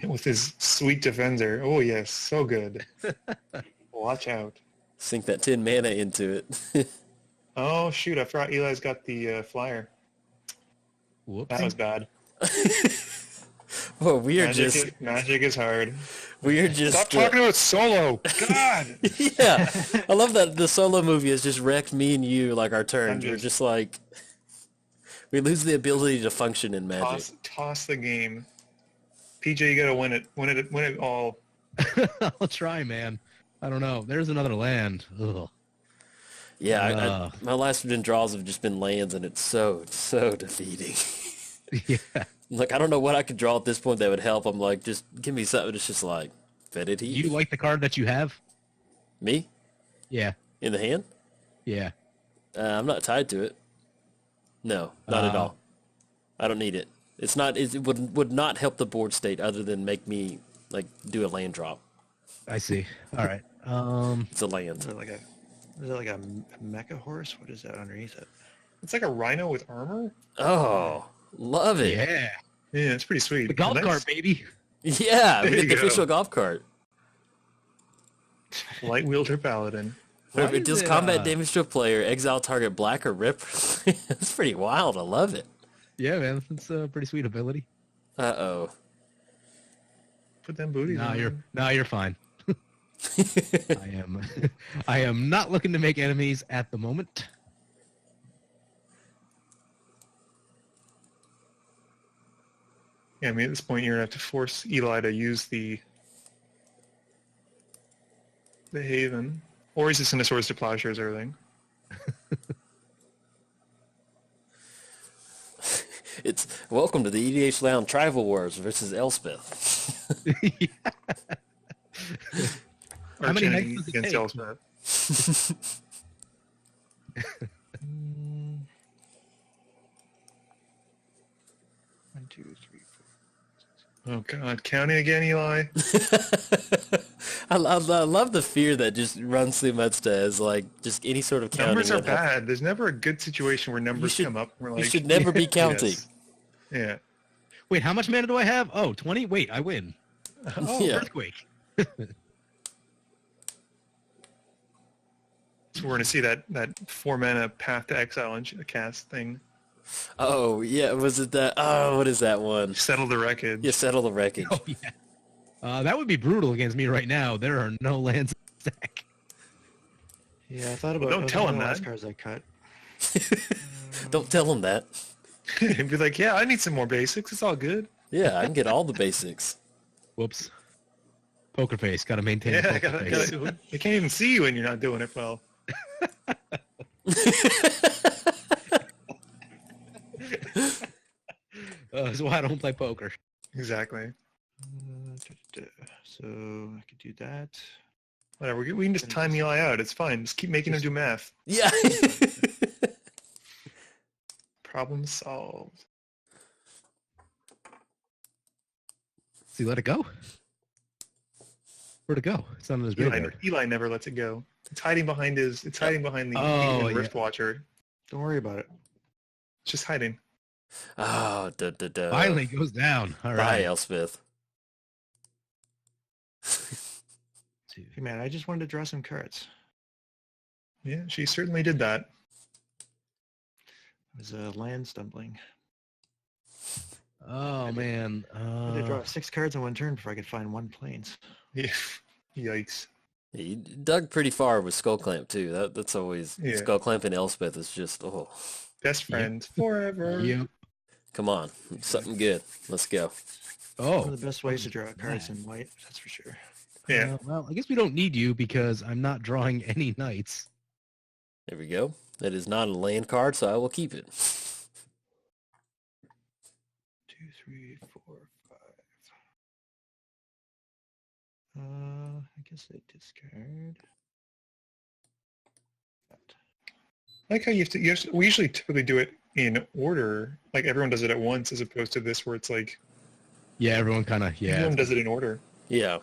With his sweet defender. Oh, yes. So good. Watch out. Sink that 10 mana into it. Oh, shoot. I forgot Eli's got the flyer. Whoops. That was bad. Well, we are Magic is hard. We are just... Stop talking about solo. God. Yeah. I love that the solo movie has just wrecked me and you like our turns. We're just like... We lose the ability to function in Magic. Toss the game. PJ, you gotta win it. Win it all. I'll try, man. I don't know. There's another land. Ugh. Yeah, my last draws have just been lands, and it's so defeating. Yeah. Like, I don't know what I could draw at this point that would help. I'm like, just give me something. It's just like, Fetid Heat. You like the card that you have? Me? Yeah. In the hand? Yeah. I'm not tied to it. No, not at all. I don't need it. It's not. It would not help the board state other than make me like do a land drop. I see. All right. It's a land. Is it like a mecha horse? What is that underneath it? It's like a rhino with armor. Oh, love it. Yeah. Yeah, it's pretty sweet. The golf cart, baby. Yeah, we There get you the go. official golf cart. Light wielder paladin. Why It deals is it, combat damage to a player, exile target black or rip. It's pretty wild. I love it. Yeah, man. It's a pretty sweet ability. Uh-oh. Put them booties on. You're fine. I am not looking to make enemies at the moment. Yeah, I mean, at this point, you're going to have to force Eli to use the Haven. Or he's just going to Swords to Plowshares everything. It's welcome to the EDH Lounge Tribal Wars versus Elspeth. How many Archenemy hexes does it against take? Elspeth. One, two, three, four. Oh, God. Counting again, Eli? I love the fear that just runs through Muddstah as like just any sort of counting. Numbers are would help. bad. There's never a good situation where numbers come up. We're like, You should never be counting. yes. Yeah. Wait, how much mana do I have? Oh, 20? Wait, I win. Oh, Yeah. Earthquake. So we're going to see that 4 mana Path to Exile and cast thing. Oh, yeah. Was it that? Oh, what is that one? Settle the Wreckage. Yeah, Settle the Wreckage. Oh, yeah. That would be brutal against me right now. There are no lands in the stack. Yeah, I thought about don't those tell were him the last that. cards I cut. Don't tell him that. And be like, yeah, I need some more basics. It's all good. Yeah, I can get all the basics. Whoops. Poker face. Got to maintain Yeah, the poker face. they can't even see you when you're not doing it well. That's why I don't play poker. Exactly. So I could do that. Whatever. We can just time Eli out. It's fine. Just keep making him do math. Yeah. Problem solved. See, let it go. Where'd it go? It's not in his graveyard. Eli never lets it go. It's hiding behind the Rift Watcher. Don't worry about it. It's just hiding. Oh, Finally goes down. All Bye, right. Elspeth. Hey man, I just wanted to draw some cards. Yeah, she certainly did that. It was a land stumbling. Oh, man. I had to draw 6 cards in one turn before I could find 1 plains. Yeah. Yikes. He dug pretty far with Skull Clamp too. That's always Yeah. Skull Clamp and Elspeth is just Best friend forever. Yep. come on, something good. Let's go. One Oh. of the best ways to draw cards in white, that's for sure. Yeah. Well, I guess we don't need you because I'm not drawing any knights. There we go. That is not a land card, so I will keep it. 2, 3, 4, 5. I guess I discard. That. I like how we usually typically do it in order, like everyone does it at once, as opposed to this where it's like Yeah, everyone kind of, yeah. everyone does it in order. Yeah.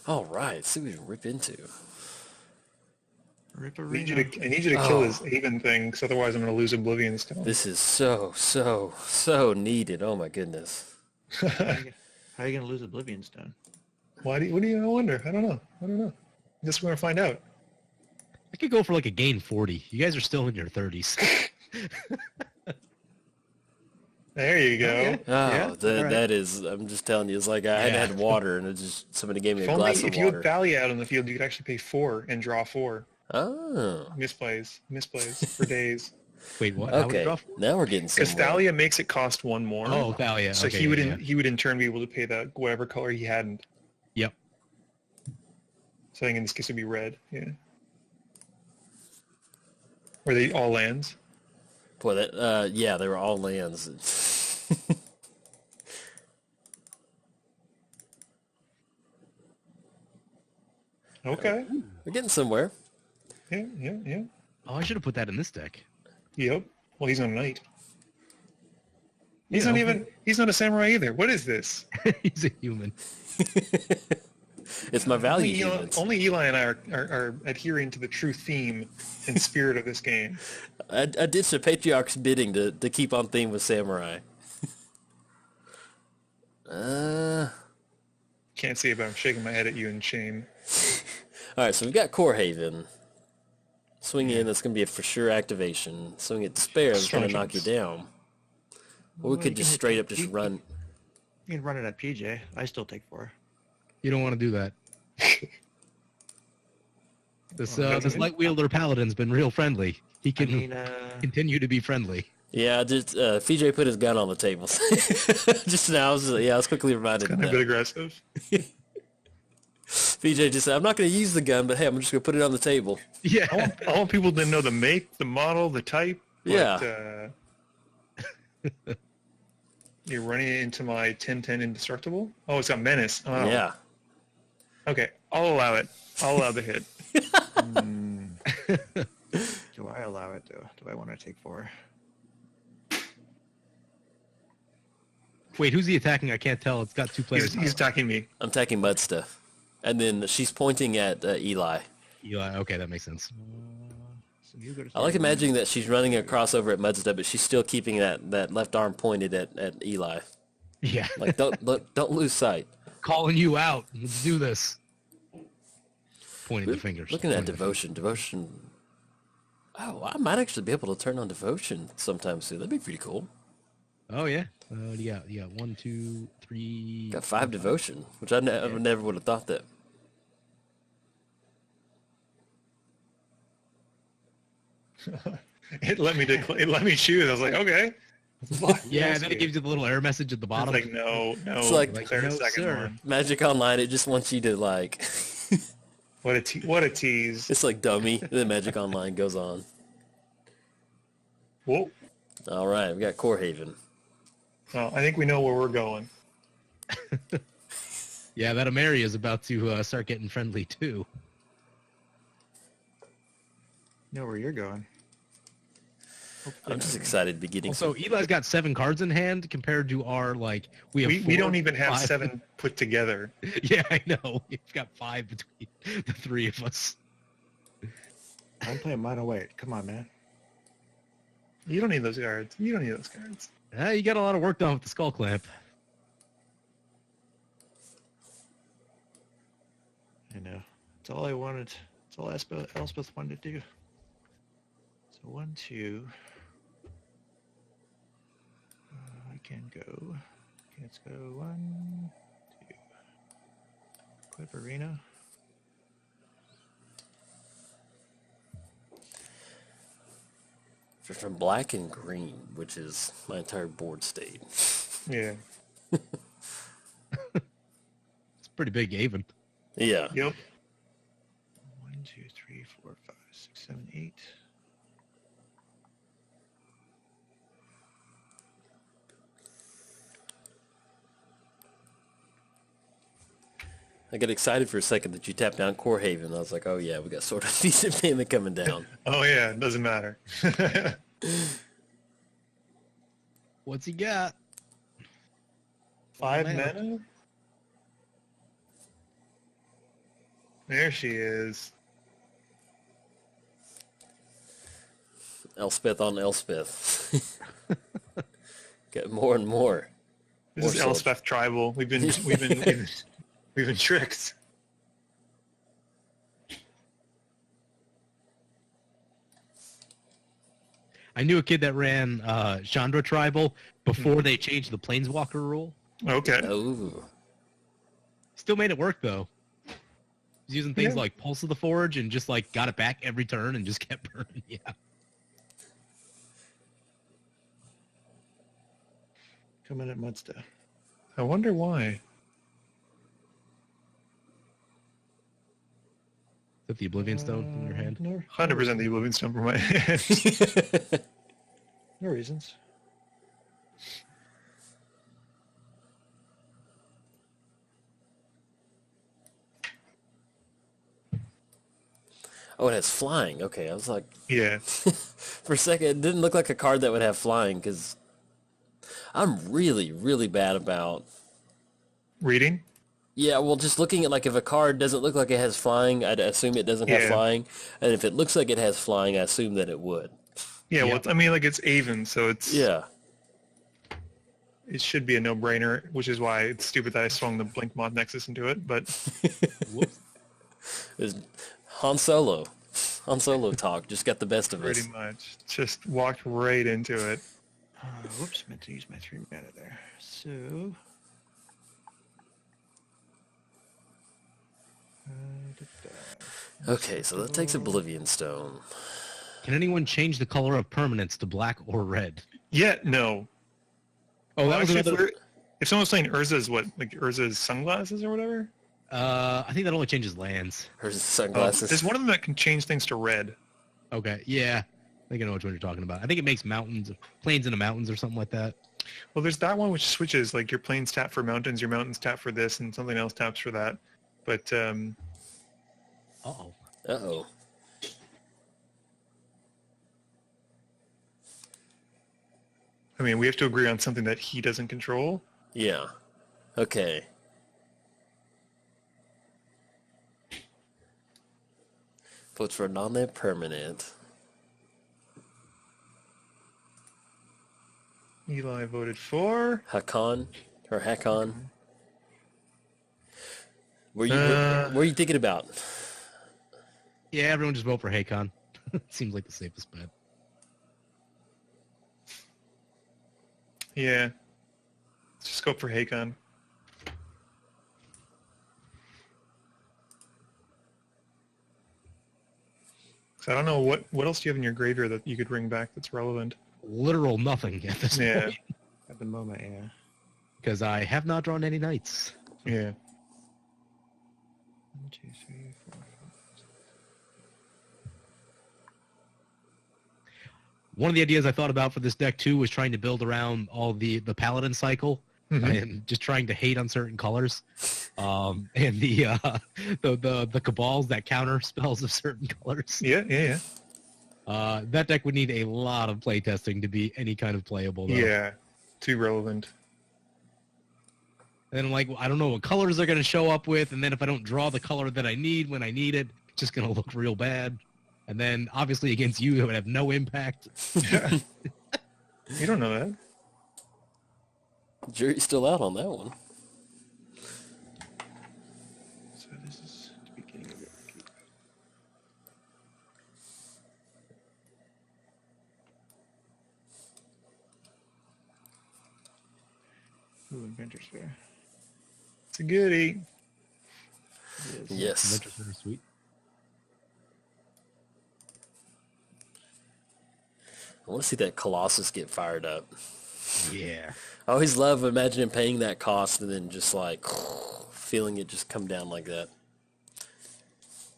All right, see what we can rip into. Rip I arena. need you to kill this Haven thing, because otherwise I'm going to lose Oblivion Stone. This is so needed. Oh my goodness. How are you gonna lose Oblivion Stone? What do you wonder? I don't know. I guess we're going to find out. I could go for like a gain 40. You guys are still in your 30s. There you go. Okay. Oh, Yeah, all right. that is, I'm just telling you, it's like I hadn't had water and it just, somebody gave me a If glass only of if you had water. Thalia out on the field, you could actually pay 4 and draw 4. Oh, Misplays for days. Wait, what? How would you okay. draw for- Now we're getting Because somewhere. Thalia makes it cost 1 more. Oh, Thalia. So okay, he would yeah. he would in turn be able to pay the whatever color he hadn't. Yep. So I think in this case it would be red. Yeah. Were they all lands? Boy, that, yeah, they were all lands. Okay. We're getting somewhere. Yeah. Oh, I should have put that in this deck. Yep. Well, he's not a knight. He's You not know. even. He's not a samurai either. What is this? He's a human. It's my value units. Only Eli and I are adhering to the true theme and spirit of this game. I did some Patriarch's bidding to keep on theme with Samurai. Can't see it, but I'm shaking my head at you in shame. Alright, so we've got Core Haven. Swing in, that's going to be a for sure activation. Swing at Despair, that's going to knock you down. Or we could just straight up just run. You can run it at PJ. I still take 4. You don't want to do that. This light wielder paladin's been real friendly. He can continue to be friendly. Yeah, just FJ put his gun on the table. Just now, I was quickly reminded of Kind of a bit that. aggressive. FJ just said, I'm not going to use the gun, but hey, I'm just going to put it on the table. Yeah. I want people to know the make, the model, the type. But, Yeah. You're running it into my 10-10 indestructible? Oh, it's got menace. Oh. Yeah. Okay, I'll allow it. I'll allow the hit. Do I allow it though? Do I want to take 4? Wait, who's he attacking? I can't tell. It's got 2 players. He's attacking me. I'm attacking Muddstah. And then she's pointing at Eli. Eli. Okay, that makes sense. So you go to I like imagining that she's running across over at Muddstah, but she's still keeping that left arm pointed at Eli. Yeah. Like, don't lose sight. Calling you out. Let's do this. Pointing the fingers. Looking at Pointing the Devotion. Devotion. Oh, I might actually be able to turn on Devotion sometime soon. That'd be pretty cool. fingers. Oh, yeah. You got 1, 2, 3. Got 5 Devotion, which I never would have thought that. It let me choose. I was like, okay. Yeah, and then it gives you the little error message at the It's bottom. like, no. It's like, declare a no, second sir. one. Magic Online, it just wants you to like... What a tease. It's like dummy, and then Magic Online goes on. Whoa. All right, we got Core Haven. Well, I think we know where we're going. Yeah, that Amari is about to start getting friendly, too. know where you're going. Hopefully I'm just not. excited to be getting Also, Eli's got 7 cards in hand compared to our, like, we have We 4, don't even have 5. 7 put together. Yeah, I know. We've got 5 between the 3 of us. I'm playing mono white. Come on, man. You don't need those cards. You don't need those cards. You got a lot of work done with the Skull Clamp. I know. It's all I wanted. It's all Elspeth wanted to do. So 1, 2. I can go. Okay, let's go 1, 2. Equip arena. From black and green, which is my entire board state. Yeah. It's pretty big even. Yeah. Yep. 1, 2, 3, 4, 5, 6, 7, 8. I got excited for a second that you tapped down Core Haven. I was like, oh yeah, we got sort of decent payment coming down. Oh yeah, it doesn't matter. What's he got? 5 mana. mana? There she is. Elspeth on Elspeth. Get more and more. This More is so. Elspeth tribal. We've been tricked. I knew a kid that ran Chandra Tribal before they changed the Planeswalker rule. Okay. Oh. Still made it work though. He's using things Yeah. like Pulse of the Forge and just like got it back every turn and just kept burning. Yeah. Coming at Muddstah. I wonder why. Is that the Oblivion Stone in your hand? No, 100% the Oblivion Stone for my hand. no reasons. Oh, it has flying. Okay, I was like, Yeah. for a second, it didn't look like a card that would have flying because I'm really, really bad about. Reading? Yeah, well, just looking at like if a card doesn't look like it has flying, I'd assume it doesn't have Yeah. flying, and if it looks like it has flying, I assume that it would. Yeah, well, Yeah. it's, I mean, like, it's Aven, so it's Yeah. it should be a no-brainer, which is why it's stupid that I swung the Blink Moth Nexus into it, but Whoops. It's Han Solo. Han Solo talk just got the best of us. pretty much just walked right into it. Whoops, meant to use my 3 mana there. So... Okay, so that takes Oblivion Stone. Can anyone change the color of permanents to black or red? Yeah, no. Oh, that was Actually, another. if someone's playing Urza's, what, like Urza's sunglasses or whatever? I think that only changes lands. Her There's sunglasses. one of them that can change things to red. Okay, yeah. I think I know which one you're talking about. I think it makes mountains, plains into mountains or something like that. Well, there's that one which switches, like your planes tap for mountains, your mountains tap for this, and something else taps for that. But Uh-oh. Uh-oh. I mean, we have to agree on something that he doesn't control. Yeah. Okay. Votes for a non-land permanent. Eli voted for. Hakon or Hakon. What Uh, are you thinking about? Yeah, everyone just vote for Hakon. Seems like the safest bet. Yeah. Let's just go for Hakon. So I don't know what else do you have in your graveyard that you could bring back that's relevant. Literal nothing at this Yeah. point. At the moment, yeah. Because I have not drawn any knights. Yeah. 1, 2, 3, 4, 5. One of the ideas I thought about for this deck too was trying to build around all the paladin cycle and just trying to hate on certain colors, and the cabals that counter spells of certain colors. Yeah. That deck would need a lot of playtesting to be any kind of playable. Though. Yeah. Too relevant. And I'm like, well, I don't know what colors they're going to show up with, and then if I don't draw the color that I need when I need it, it's just going to look real bad. And then obviously against you, it would have no impact. You don't know that. Jury's still out on that one. So this is the beginning of your upkeep. Ooh, Inventor's Fair. It's a goodie. It is. Yes. Adventures are sweet. I want to see that Colossus get fired up. Yeah. I always love imagining paying that cost and then just like feeling it just come down like that.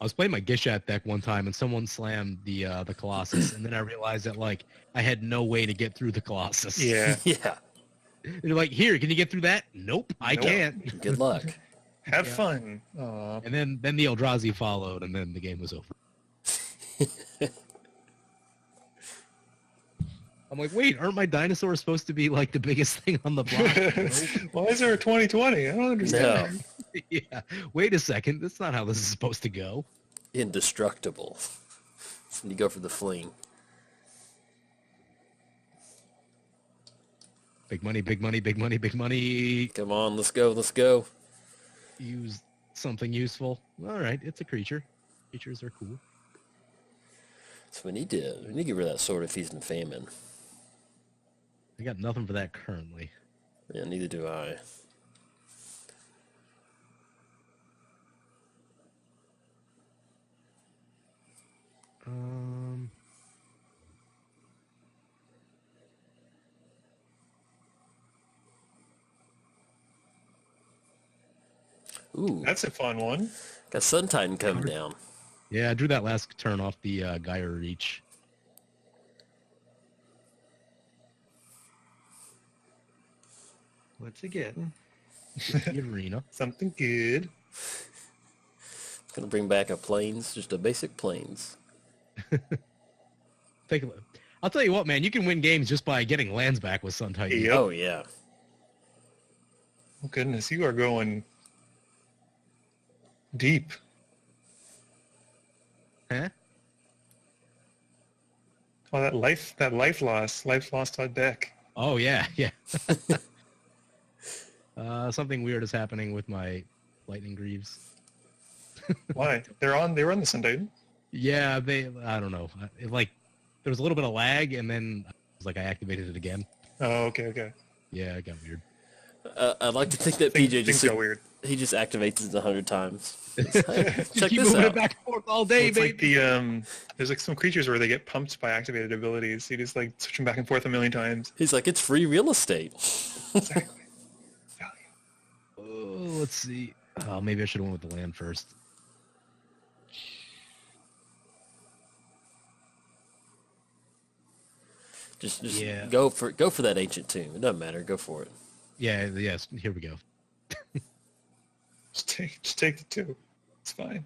I was playing my Gishat deck one time and someone slammed the Colossus, and then I realized that like I had no way to get through the Colossus. Yeah. Yeah. They're like, here, can you get through that? Nope, I Nope. can't. Good luck. Have fun. Aw. And then the Eldrazi followed, and then the game was over. I'm like, wait, aren't my dinosaurs supposed to be like the biggest thing on the block? Nope. Why is there a 2020? I don't understand. No. Yeah. Wait a second, that's not how this is supposed to go. Indestructible. So you go for the fling. Big money, big money, big money, big money. Come on, let's go, let's go. Use something useful. All right, it's a creature. Creatures are cool. So we need to get rid of that Sword of Feast and Famine. I got nothing for that currently. Yeah, neither do I. Ooh, That's a fun one. got Sun Titan coming down. Yeah, I drew that last turn off the Gaia Reach. What's it getting? The arena. Something good. Gonna bring back a plains, just a basic plains. Take a look. I'll tell you what, man, you can win games just by getting lands back with Sun Titan. Yep. Oh yeah. Oh, goodness, you are going deep. Huh? Oh, that life lost on deck. Oh yeah, yeah. Something weird is happening with my Lightning Greaves. Why? They were on the Sun Titan. Yeah, I don't know. There was a little bit of lag, and then I activated it again. Oh, okay. Yeah, it got weird. I'd like to think that PJ Things just go weird. he just activates it 100 times. Hey, check Keep this moving out. it back and forth all day, It's like baby. the there's like some creatures where they get pumped by activated abilities. You just like switch them back and forth a million times. He's like, it's free real estate. Exactly. Value. Oh, let's see. Oh, maybe I should have went with the land first. Just Yeah. go for that ancient tomb. It doesn't matter. Go for it. Yeah, yes. Here we go. Just take the two. It's fine.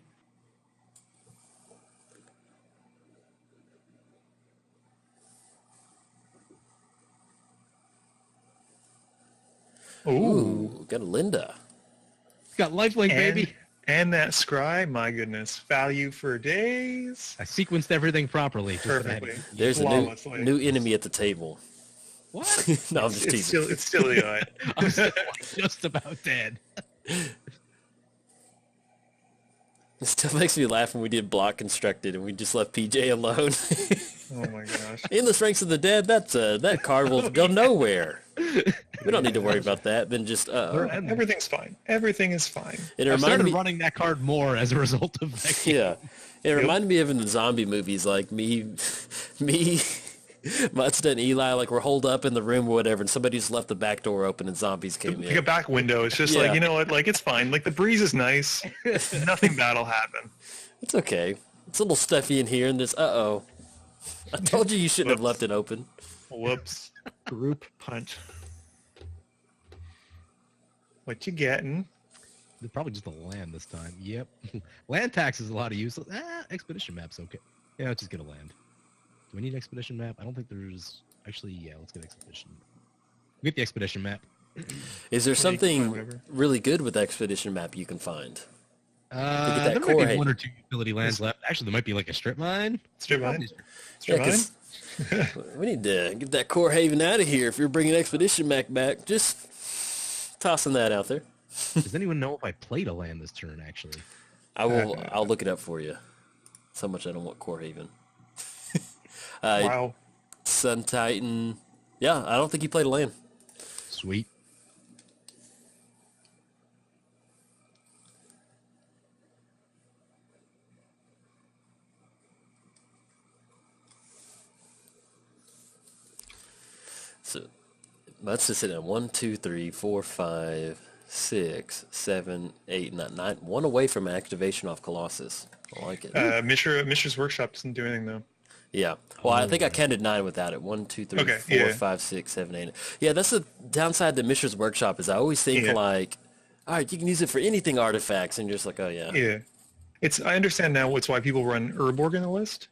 Ooh. Ooh, got a Linda. Got lifelink, baby. And that scry, my goodness, value for days. I sequenced everything properly. Just Perfectly. There's a Flawlessly. new enemy at the table. What? No, I'm just teasing. It's still AI. I'm still just about dead. It still makes me laugh when we did block constructed and we just left PJ alone. Oh my gosh. In the ranks of the dead, that card will go nowhere. We don't need to worry about that. Then just Everyth's fine. Everything is fine. it I reminded started me. running that card more as a result of that game. Yeah, it reminded me of in the zombie movies, like me, Muddstah and Eli, like we're holed up in the room or whatever, and somebody just left the back door open and zombies came Like a in. back window. It's just Yeah. like, you know what? Like, it's fine. Like, the breeze is nice. Nothing bad will happen. It's okay. It's a little stuffy in here, and there's I told you shouldn't have left it open. Whoops. Group punt. What you getting? They're probably just a land this time. Yep. Land tax is a lot of use. Expedition map's okay. Yeah, let's just get a land. Do we need expedition map? I don't think there's... Actually, yeah, let's get expedition. Get the expedition map. Is there something whatever. really good with Expedition Map you can find? that There core might be hate. one or two utility lands left. Actually, there might be like a strip mine. Strip mine? Yeah, Strip mine? 'cause we need to get that core haven out of here. If you're bringing Expedition Map back, just tossing that out there. Does anyone know if I played a land this turn, actually? I'll look it up for you. That's how much I don't want core haven. Wow. Sun Titan. Yeah, I don't think he played a land. Sweet. So that's just sitting at 1, 2, 3, 4, 5, 6, 7, 8, 9. One away from activation off Colossus. I like it. Mishra's Workshop doesn't do anything though. Yeah. Well, I think I counted 9 without it. 1, 2, 3, Okay, 4, yeah. 5, 6, 7, 8. Yeah, that's the downside to Mishra's Workshop is I always think like, all right, you can use it for anything artifacts, and you're just like, oh yeah. Yeah. I understand now what's why people run Urborg in the list,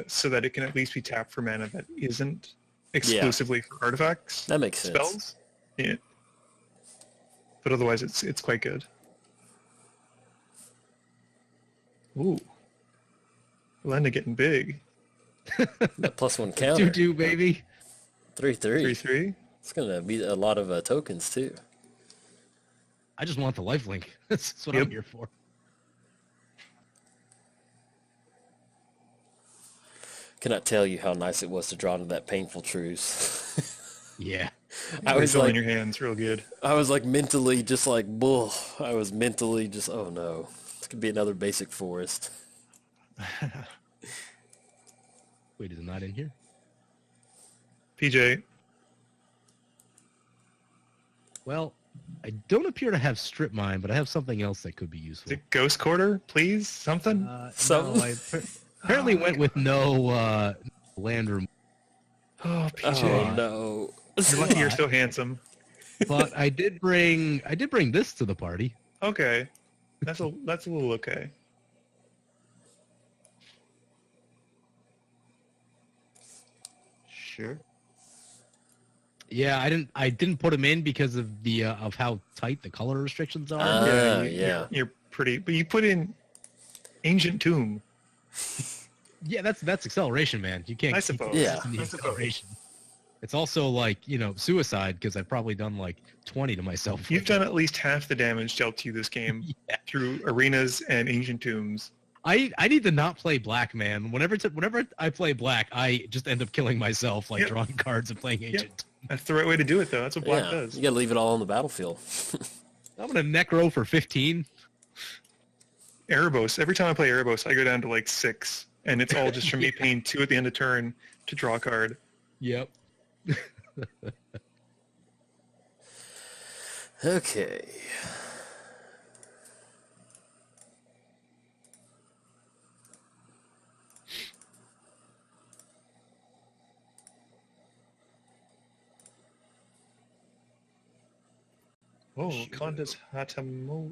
so that it can at least be tapped for mana that isn't exclusively for artifacts. That makes sense. Spells. Yeah. But otherwise, it's quite good. Ooh. Lenda getting big. That +1 counter. 2/2, baby. 3/3. 3/3. It's gonna be a lot of tokens too. I just want the lifelink. That's what I'm here for. Cannot tell you how nice it was to draw into that painful truce. Yeah. I was in like, your hands real good. I was like mentally just like, bull. I was mentally just, oh no, this could be another basic forest. Wait, is it not in here? PJ. Well, I don't appear to have strip mine, but I have something else that could be Is useful. it Ghost Quarter, please? Something? No, Something? I apparently went with no land room, Oh, PJ. Oh no. You're lucky you're so handsome. but I did bring this to the party. Okay. That's a little okay. Sure. Yeah, I didn't put them in because of the of how tight the color restrictions are. Ah, you- yeah. You're pretty, but you put in Ancient Tomb. Yeah, that's acceleration, man. You can't. I keep suppose. Yeah. resisting the I suppose. acceleration. It's also like suicide because I've probably done like 20 to myself. You've done at least half the damage dealt to you this game Yeah. through arenas and Ancient Tombs. I need to not play black, man. Whenever I play black, I just end up killing myself, like Yep. drawing cards and playing ancient. That's the right way to do it, though. That's what black Yeah, does. you gotta leave it all on the battlefield. I'm gonna necro for 15. Erebos. Every time I play Erebos, I go down to like 6, and it's all just from me paying 2 at the end of turn to draw a card. Yep. Okay. Oh, Condas Hatamoto?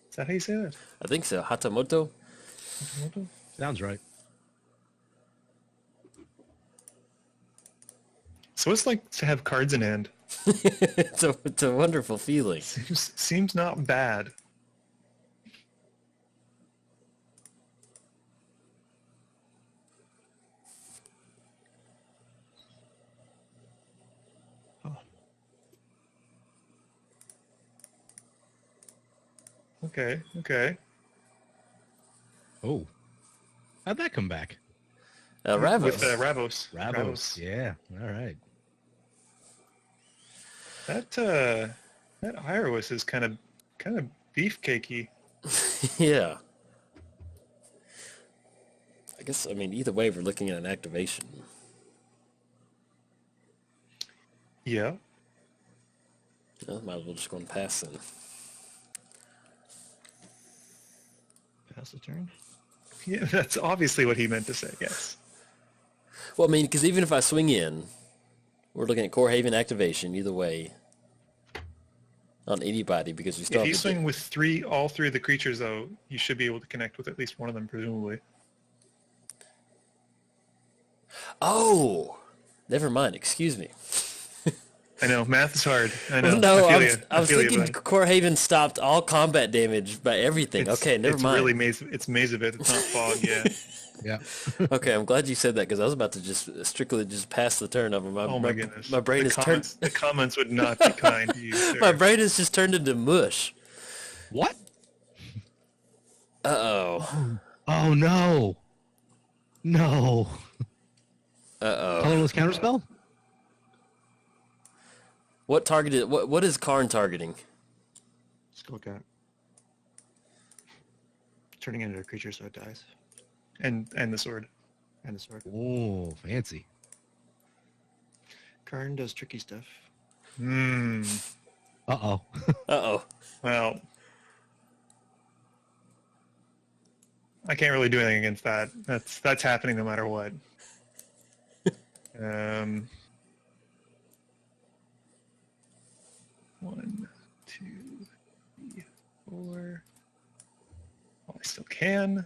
Is that how you say that? I think so. Hatamoto. Hatamoto? Sounds right. So it's like to have cards in hand. it's a wonderful feeling. Seems not bad. Okay, okay. Oh, how'd that come back? Ravos. With Ravos. Ravos. Yeah. All right. That Iris is kind of beefcakey. Yeah. I guess, I mean, either way, we're looking at an activation. Yeah. Might as well just go and pass then. Pass the turn. Yeah, that's obviously what he meant to say, yes. Well, I mean, because even if I swing in, we're looking at Core Haven activation either way on anybody because we still If have you to swing with all three of the creatures, though, you should be able to connect with at least one of them, presumably. Oh! Never mind. Excuse me. I know, math is hard. I know. No, I was feel you, thinking bud. Core Haven stopped all combat damage by everything. It's- Okay, never mind. Really it's Mazebit. It's not fog, yeah. Yeah. Okay, I'm glad you said that because I was about to just strictly just pass the turn of him. Oh my goodness. My brain the is comments, The comments would not be kind to you, sir. My brain has just turned into mush. What? Uh-oh. Oh no. No. Uh-oh. Colorless counterspell? What is Karn targeting? Skullcat. Turning it into a creature so it dies. And the sword. And the sword. Oh, fancy. Karn does tricky stuff. Hmm. Uh-oh. Uh-oh. Well, I can't really do anything against that. That's happening no matter what. 1, 2, 3, 4. Well, I still can.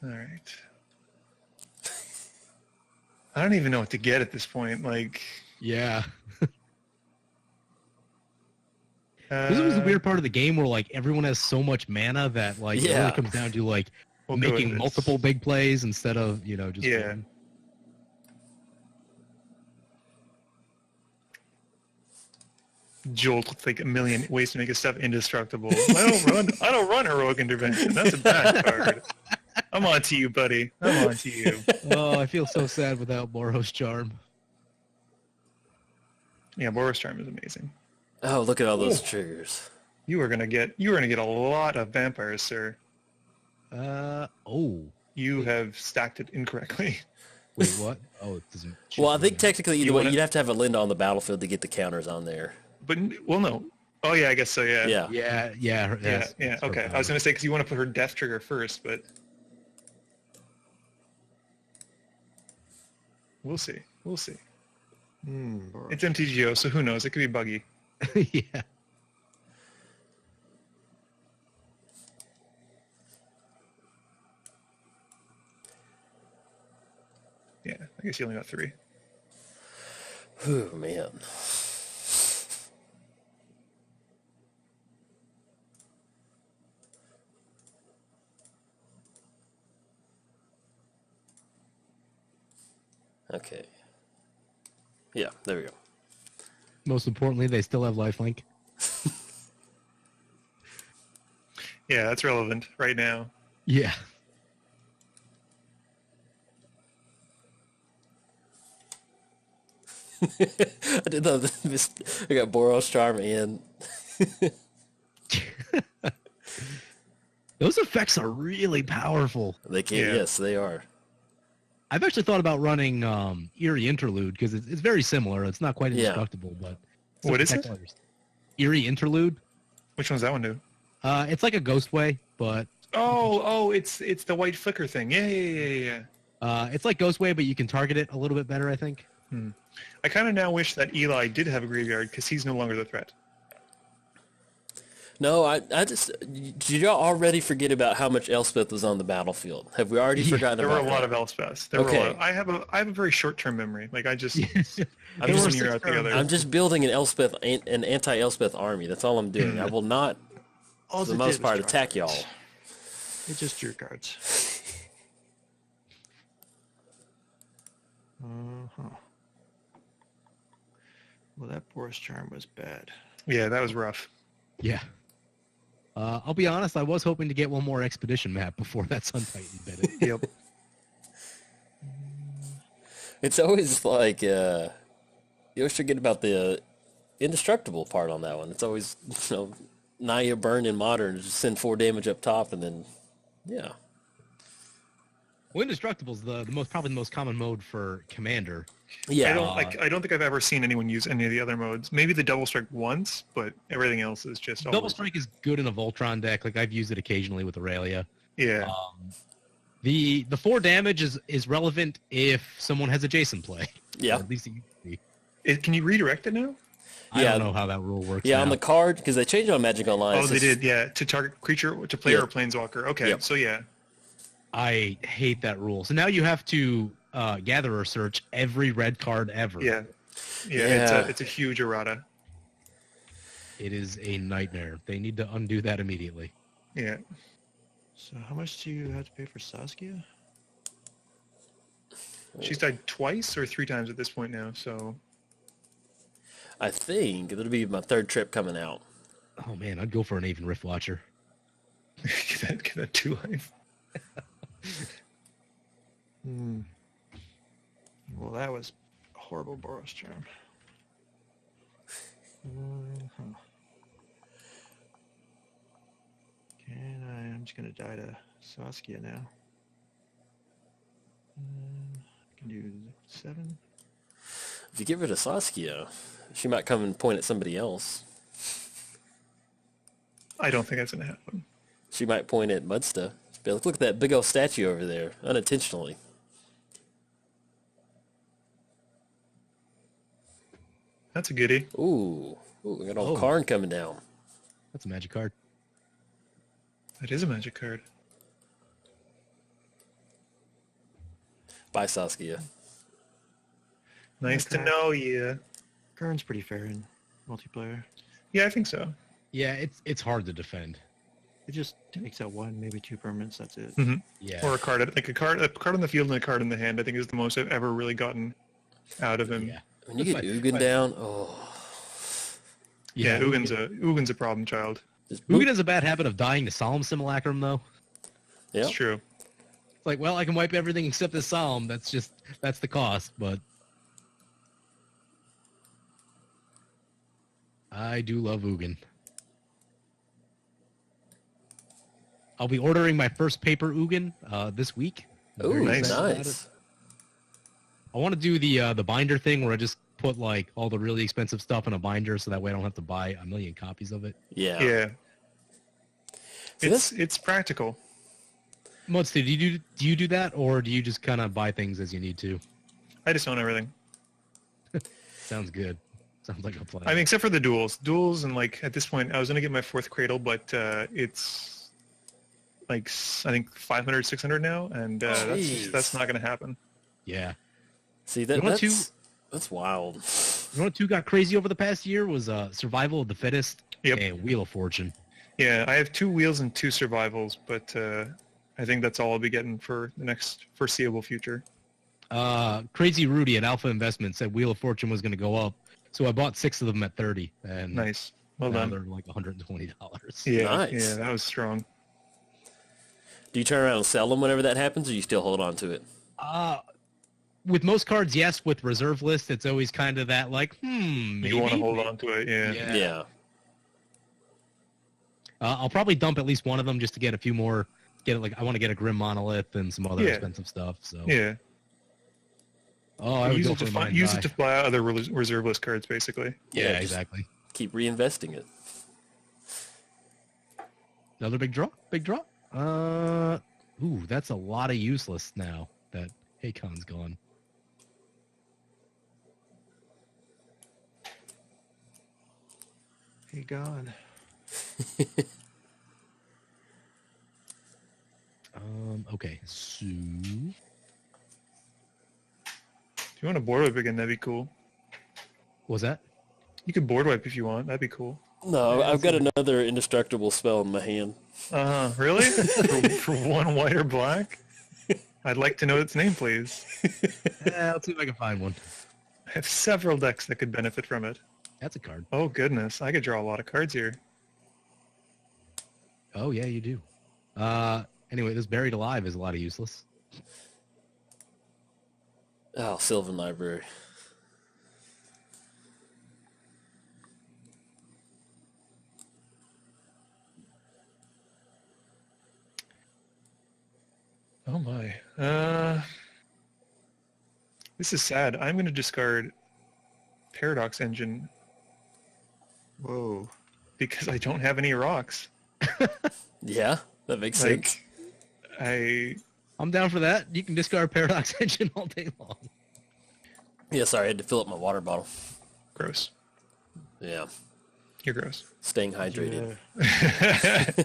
All right. I don't even know what to get at this point. Like, Yeah. This was the weird part of the game where like everyone has so much mana that like it Yeah. really comes down to like We'll go making with this. multiple big plays instead of, you know, just Yeah. one. Jolt with like a million ways to make his stuff indestructible. I don't run heroic intervention. That's a bad card. I'm on to you, buddy. I'm on to you. Oh, I feel so sad without Boros Charm. Yeah, Boros Charm is amazing. Oh, look at all those triggers. You are gonna get a lot of vampires, sir. Oh. You have stacked it incorrectly. Wait, what? Oh, it doesn't. Well, I think technically either You way, wanna- you'd have to have a Linda on the battlefield to get the counters on there. But well, no. Oh yeah, I guess so. Yeah. Yeah. Yeah. Yeah. that's her Okay. I was power. gonna say because you want to put her death trigger first, but we'll see. We'll see. Boros. It's MTGO, so who knows? It could be buggy. Yeah. Yeah. I guess you only got 3. Oh, man. Okay. Yeah, there we go. Most importantly, they still have lifelink. Yeah, that's relevant right now. Yeah. I did know this. I got Boros Charm and Those effects are really powerful. they can. Yeah. Yes, they are. I've actually thought about running Eerie Interlude because it's very similar. It's not quite Yeah. indestructible, but What is it? Eerie Interlude. Which one's that one do? It's like a Ghostway, but Oh, it's the white flicker thing. Yeah. it's like Ghostway, but you can target it a little bit better, I think. I kind of now wish that Eli did have a graveyard because he's no longer the threat. No, I just did y'all already forget about how much Elspeth was on the battlefield? Have we already forgotten There were about a lot that? of Elspeths. There were a Okay. lot. I have a very short-term memory. Like I just I'm put just- one year out together. I'm just building an anti-Elspeth army. That's all I'm doing. I will not, All for the it most did was part, draw attack y'all. cards. It just drew cards. Uh-huh. Well, that Boros Charm was bad. Yeah, that was rough. Yeah. I'll be honest, I was hoping to get one more expedition map before that Sun Titan bit it. Yep. It's always like you always forget about the indestructible part on that one. It's always Naya burn in modern, just send 4 damage up top, and then yeah. Well, Indestructible is probably the most common mode for Commander. Yeah, I don't think I've ever seen anyone use any of the other modes. Maybe the double strike once, but everything else is just Double always- Strike is good in a Voltron deck. Like I've used it occasionally with Aryel. Yeah. The 4 damage is relevant if someone has a Jason play. Yeah. Or at least it used to be. Can you redirect it now? I Yeah. don't know how that rule works. yeah, now. on the card because they changed it on Magic Online. Oh, It's they just- did. Yeah, to target creature, to player Yeah. or planeswalker. Okay, Yep. so yeah. I hate that rule. So now you have to gatherer search every red card ever. Yeah. Yeah. It's a huge errata. It is a nightmare. They need to undo that immediately. Yeah. So how much do you have to pay for Saskia? She's died twice or 3 times at this point now, so I think it'll be my 3rd trip coming out. Oh man, I'd go for an Aven Rift Watcher. get that 2 life. Well, that was a horrible Boros Charm. Okay. I'm just going to die to Saskia now. I can do 7. If you get rid of Saskia, she might come and point at somebody else. I don't think that's going to happen. She might point at Muddstah. Be like, look at that big old statue over there, unintentionally. That's a goodie. Ooh, we got old Karn coming down. That's a magic card. That is a magic card. Bye, Saskia. Nice to Okay. know you. Karn's pretty fair in multiplayer. Yeah, I think so. Yeah, it's hard to defend. It just takes out 1, maybe 2 permanents. That's it. Yeah. Or a card on the field and a card in the hand. I think is the most I've ever really gotten out of him. Yeah. When you get Ugin down, Yeah, Ugin's a problem child. just boop. Ugin has a bad habit of dying to Solemn Simulacrum, though. Yeah. It's true. It's like, well, I can wipe everything except the Solemn. That's the cost, but I do love Ugin. I'll be ordering my first paper Ugin this week. I'm very Ooh, Nice. excited about nice. it. I want to do the binder thing where I just put like all the really expensive stuff in a binder, so that way I don't have to buy a million copies of it. Yeah. Yeah. See, It's practical. Muddstah, do you do that, or do you just kind of buy things as you need to? I just own everything. Sounds good. Sounds like a plan. I mean, except for the duels. Duels, and like at this point, I was gonna get my 4th Cradle, but it's like I think 500, 600 now, and Jeez. that's not gonna happen. yeah. See, You know what, that's wild. You know what two got crazy over the past year was Survival of the Fittest Yep. and Wheel of Fortune. Yeah, I have 2 wheels and 2 survivals, but I think that's all I'll be getting for the next foreseeable future. Crazy Rudy at Alpha Investment said Wheel of Fortune was going to go up, so I bought 6 of them at 30, and Nice. Well now done. they're like $120. Yeah, Nice. yeah, that was strong. Do you turn around and sell them whenever that happens, or you still hold on to it? With most cards, yes. With reserve list, it's always kind of that like, maybe. You want to hold on to it, yeah. Yeah. I'll probably dump at least one of them just to get a few more. I want to get a Grim Monolith and some other Yeah. expensive stuff. So Yeah. oh, I would Use go it for to mine. use it to buy other reserve list cards, basically. Yeah, just exactly. Keep reinvesting it. Another big draw. Big draw. Ooh, that's a lot of useless now that Hakon's gone. Hey, gone. Okay, so If you want to board wipe again, that'd be cool. what was that? You could board wipe if you want. That'd be cool. No, I've got another indestructible spell in my hand. Really? for 1 white or black? I'd like to know its name, please. I'll see if I can find one. I have several decks that could benefit from it. That's a card. Oh, goodness. I could draw a lot of cards here. Oh yeah, you do. Anyway, this Buried Alive is a lot of useless. Oh, Sylvan Library. Oh, my. This is sad. I'm going to discard Paradox Engine Whoa. because I don't have any rocks. Yeah, that makes Like, sense. I'm down for that. You can discard Paradox Engine all day long. Yeah, sorry, I had to fill up my water bottle. Gross. Yeah, You're gross. staying hydrated. Yeah.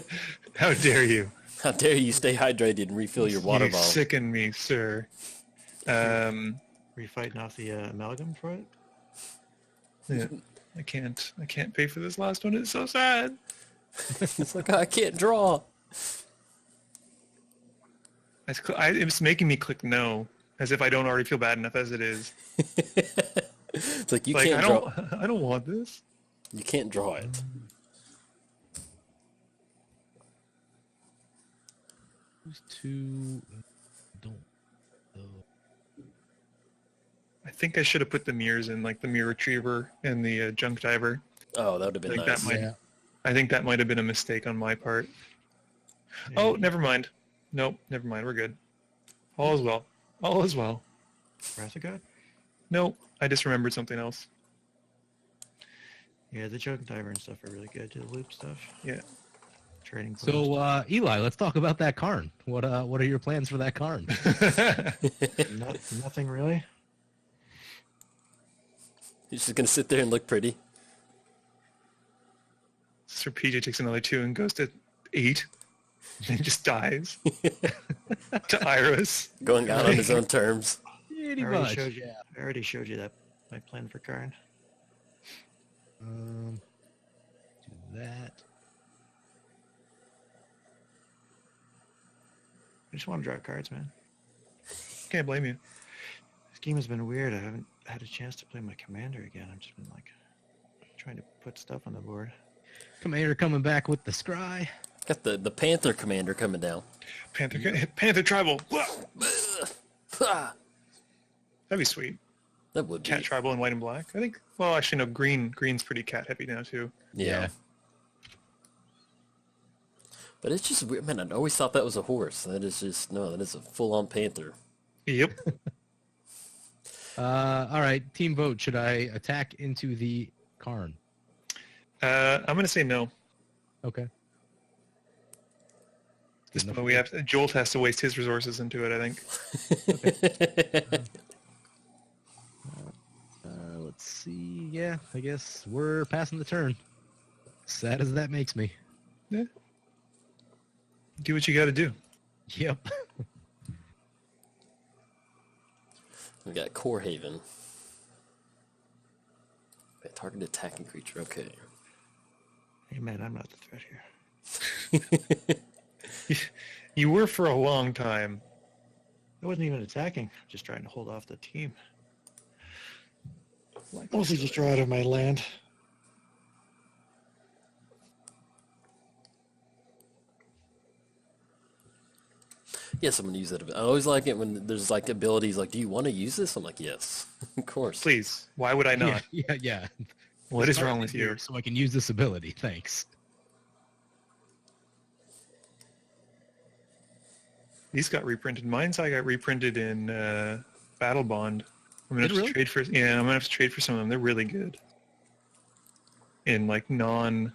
How dare you? How dare you stay hydrated and refill your water You bottle? sicken me, sir. Were you fighting off the amalgam for it? Yeah, I can't pay for this last one. It's so sad. It's like, I can't draw. It was making me click no, as if I don't already feel bad enough as it is. It's like, you Like can't I draw. don't want this. You can't draw it. Who's two? Don't. I think I should have put the mirrors in, like the mirror retriever and the junk diver. Oh, that would have been Like nice. that might. I think that might have been a mistake on my part. Oh, never mind. Nope, never mind. We're good. All is well. All is well. Wrath of God? Nope, I just remembered something else. Yeah, the Junk Diver and stuff are really good. The loop stuff. Yeah. Trading. So, Eli, let's talk about that Karn. What are your plans for that Karn? Nothing really. He's just gonna sit there and look pretty. Sir PJ takes another 2 and goes to 8. And just dies. To Iris. Going out on his own terms. Pretty I already much. showed you. I already showed you that my plan for Karn. Do that. I just want to draw cards, man. Can't blame you. This game has been weird. I haven't had a chance to play my commander again. I've just been like trying to put stuff on the board. Commander coming back with the scry. Got the Panther commander coming down. Panther Tribal. Ah, That'd be sweet. that would be. Cat Tribal in white and black. I think, well, actually, no, green. Green's pretty cat heavy now, too. Yeah. But it's just weird. Man, I always thought that was a horse. That is just, no, that is a full-on panther. Yep. All right, team vote. Should I attack into the Karn? I'm going to say no. Okay. This point we have Jolt has to waste his resources into it, I think. Let's see. Yeah, I guess we're passing the turn. Sad as that makes me. Yeah. Do what you got to do. Yep. We got Core Haven. Target attacking creature. Okay. Hey, man, I'm not the threat here. You were for a long time. I wasn't even attacking. Just trying to hold off the team. Mostly just draw out of my land. Yes, I'm gonna use that. I always like it when there's like abilities like, do you want to use this? I'm like, yes, of course. Please. Why would I not? Yeah. What is wrong with you? So I can use this ability. Thanks. These got reprinted. Mine's I got reprinted in Battle Bond. I'm gonna have to trade for. Yeah, I'm gonna have to trade for some of them. They're really good. In like non-blue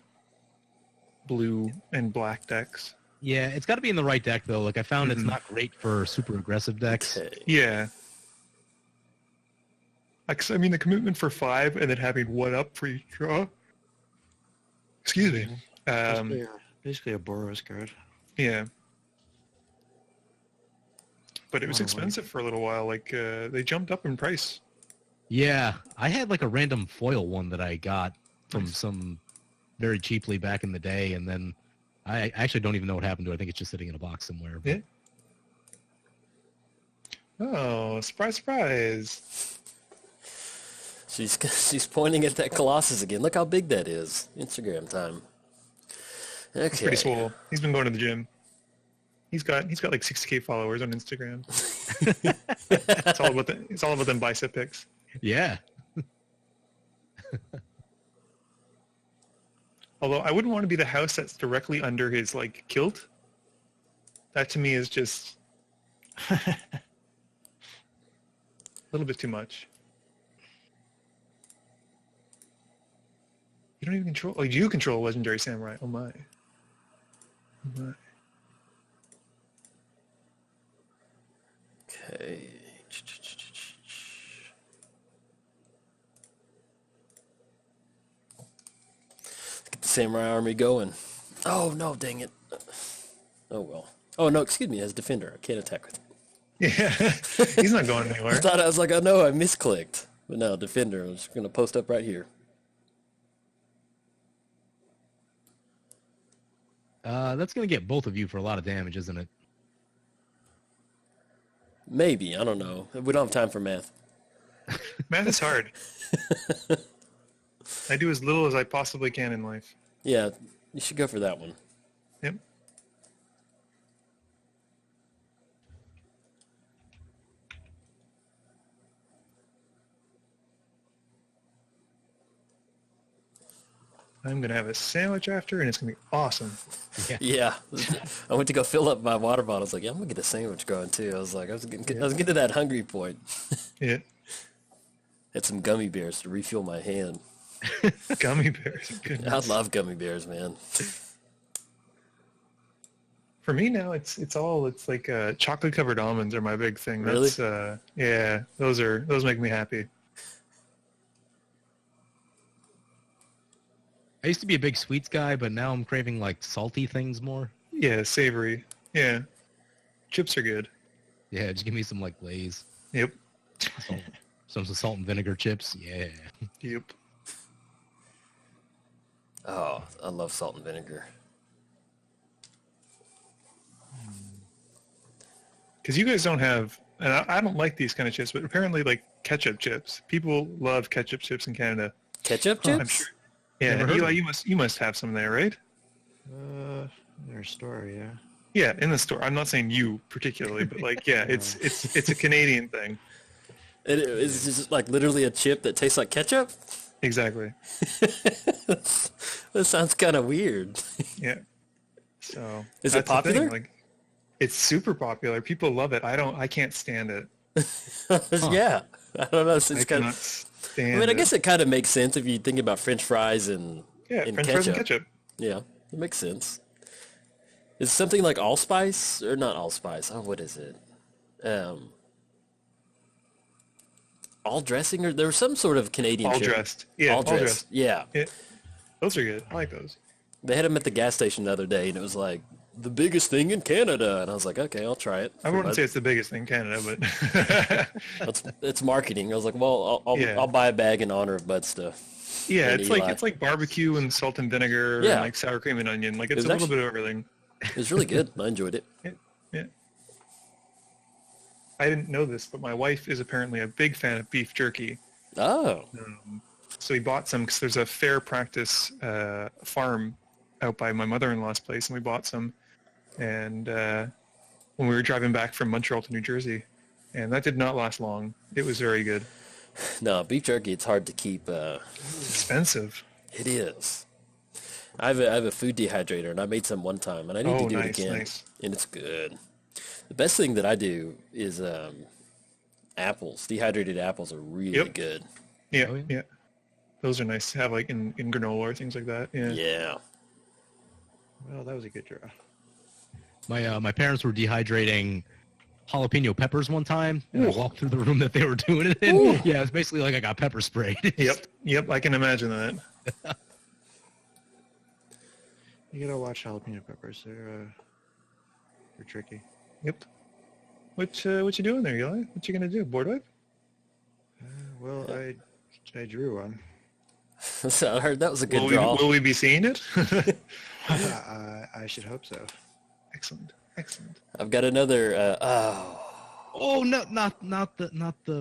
and black decks. Yeah, it's got to be in the right deck though. Like I found it's not great for super aggressive decks. Okay. Yeah. I mean, the commitment for 5 and then having 1 up for each draw. Excuse me. Basically a Boros card. Yeah. But it was Oh, expensive for a little while. Like, they jumped up in price. Yeah, I had like a random foil one that I got from some very cheaply back in the day, and then I actually don't even know what happened to it. I think it's just sitting in a box somewhere. But... Yeah. Oh, surprise, surprise. She's pointing at that Colossus again. Look how big that is. Instagram time. Okay. It's pretty swole. He's been going to the gym. He's got like 60K followers on Instagram. It's all about them bicep pics. Yeah. Although I wouldn't want to be the house that's directly under his like kilt. That to me is just a little bit too much. You don't even control. Oh, you control Legendary Samurai. Oh my. Oh my. Okay. Let's get the Samurai Army going. Oh, no, dang it. Oh, well. Oh, no, excuse me, as Defender. I can't attack with it. Yeah, he's not going anywhere. I was like, oh, no, I misclicked. But no, Defender. I'm just going to post up right here. That's going to get both of you for a lot of damage, isn't it? Maybe. I don't know. We don't have time for math. Math is hard. I do as little as I possibly can in life. Yeah, you should go for that one. Yep. I'm going to have a sandwich after, and it's going to be awesome. Yeah. I went to go fill up my water bottle. I was like, yeah, I'm going to get a sandwich going, too. I was like, I was getting to that hungry point. Yeah. Had some gummy bears to refuel my hand. Gummy bears. Goodness. I love gummy bears, man. For me now, it's like chocolate covered almonds are my big thing. Really? That's yeah, those make me happy. I used to be a big sweets guy, but now I'm craving like salty things more. Yeah, savory. Yeah, chips are good. Yeah, just give me some like Lay's. Yep. Some salt and vinegar chips. Yeah. Yep. Oh, I love salt and vinegar. Because you guys don't have, and I don't like these kind of chips, but apparently like ketchup chips. People love ketchup chips in Canada. Ketchup chips? I'm sure. Yeah, Never heard Eli, of you must have some there, right? Their store, yeah. Yeah, in the store. I'm not saying you particularly, but like, yeah, it's a Canadian thing. It's just like literally a chip that tastes like ketchup? Exactly. That sounds kind of weird. Yeah. So Is it that's the thing, popular? like, it's super popular. People love it. I can't stand it. Yeah. I don't know. It's I kind cannot of, stand I mean, I it. guess it kind of makes sense if you think about French fries and, Yeah, and French ketchup. fries and ketchup. Yeah, it makes sense. Is it something like allspice or not allspice? Oh, what is it? All dressing, or there was some sort of Canadian All chip. dressed. Yeah, all dressed. Yeah, Yeah. Those are good. I like those. they had them at the gas station the other day, and it was like the biggest thing in Canada, and I was like, okay, I'll try it. I wouldn't say it's the biggest thing in Canada, but it's marketing. I was like, well, Yeah. I'll buy a bag in honor of Muddstah. yeah, And Eli. it's like barbecue and salt and vinegar Yeah. and like sour cream and onion. Like it's was a little actually- bit of everything. It was really good. I enjoyed it. Yeah. Yeah. I didn't know this, but my wife is apparently a big fan of beef jerky. Oh, So we bought some because there's a fair practice farm out by my mother-in-law's place, and we bought some. And when we were driving back from Montreal to New Jersey, and that did not last long. It was very good. no, beef jerky, it's hard to keep. Expensive. It is. I have a food dehydrator, and I made some one time, and I need Oh, to do nice, it again. nice. And it's good. The best thing that I do is apples. Dehydrated apples are really Yep. good. Yeah, Oh, yeah. yeah. Those are nice to have like in granola or things like that. Yeah. Yeah. Well, that was a good draw. My parents were dehydrating jalapeno peppers one time, and I walked through the room that they were doing it in. Ooh. Yeah, it's basically like I got pepper sprayed. Yep. I can imagine that. You gotta watch jalapeno peppers. They're tricky. Yep. What you doing there, Eli? What you gonna do? Board wipe? Well, I drew one. So I heard that was a good Will draw. we be seeing it? I should hope so. Excellent. I've got another. Oh no, not the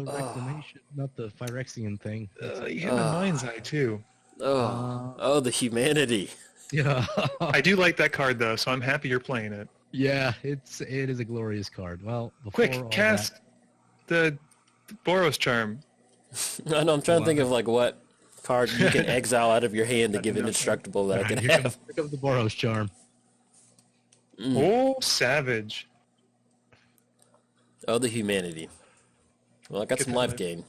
reclamation, not the Phyrexian thing. You hit my mind's eye too. The humanity. Yeah, I do like that card though, so I'm happy you're playing it. yeah, it is a glorious card. Well, before all Quick, cast the Boros charm. I know. I'm trying to think of like what card you can exile out of your hand to give indestructible that I can Here have. comes the Boros charm. Oh, savage. Oh, the humanity. Well, I got Get some that life life. gain.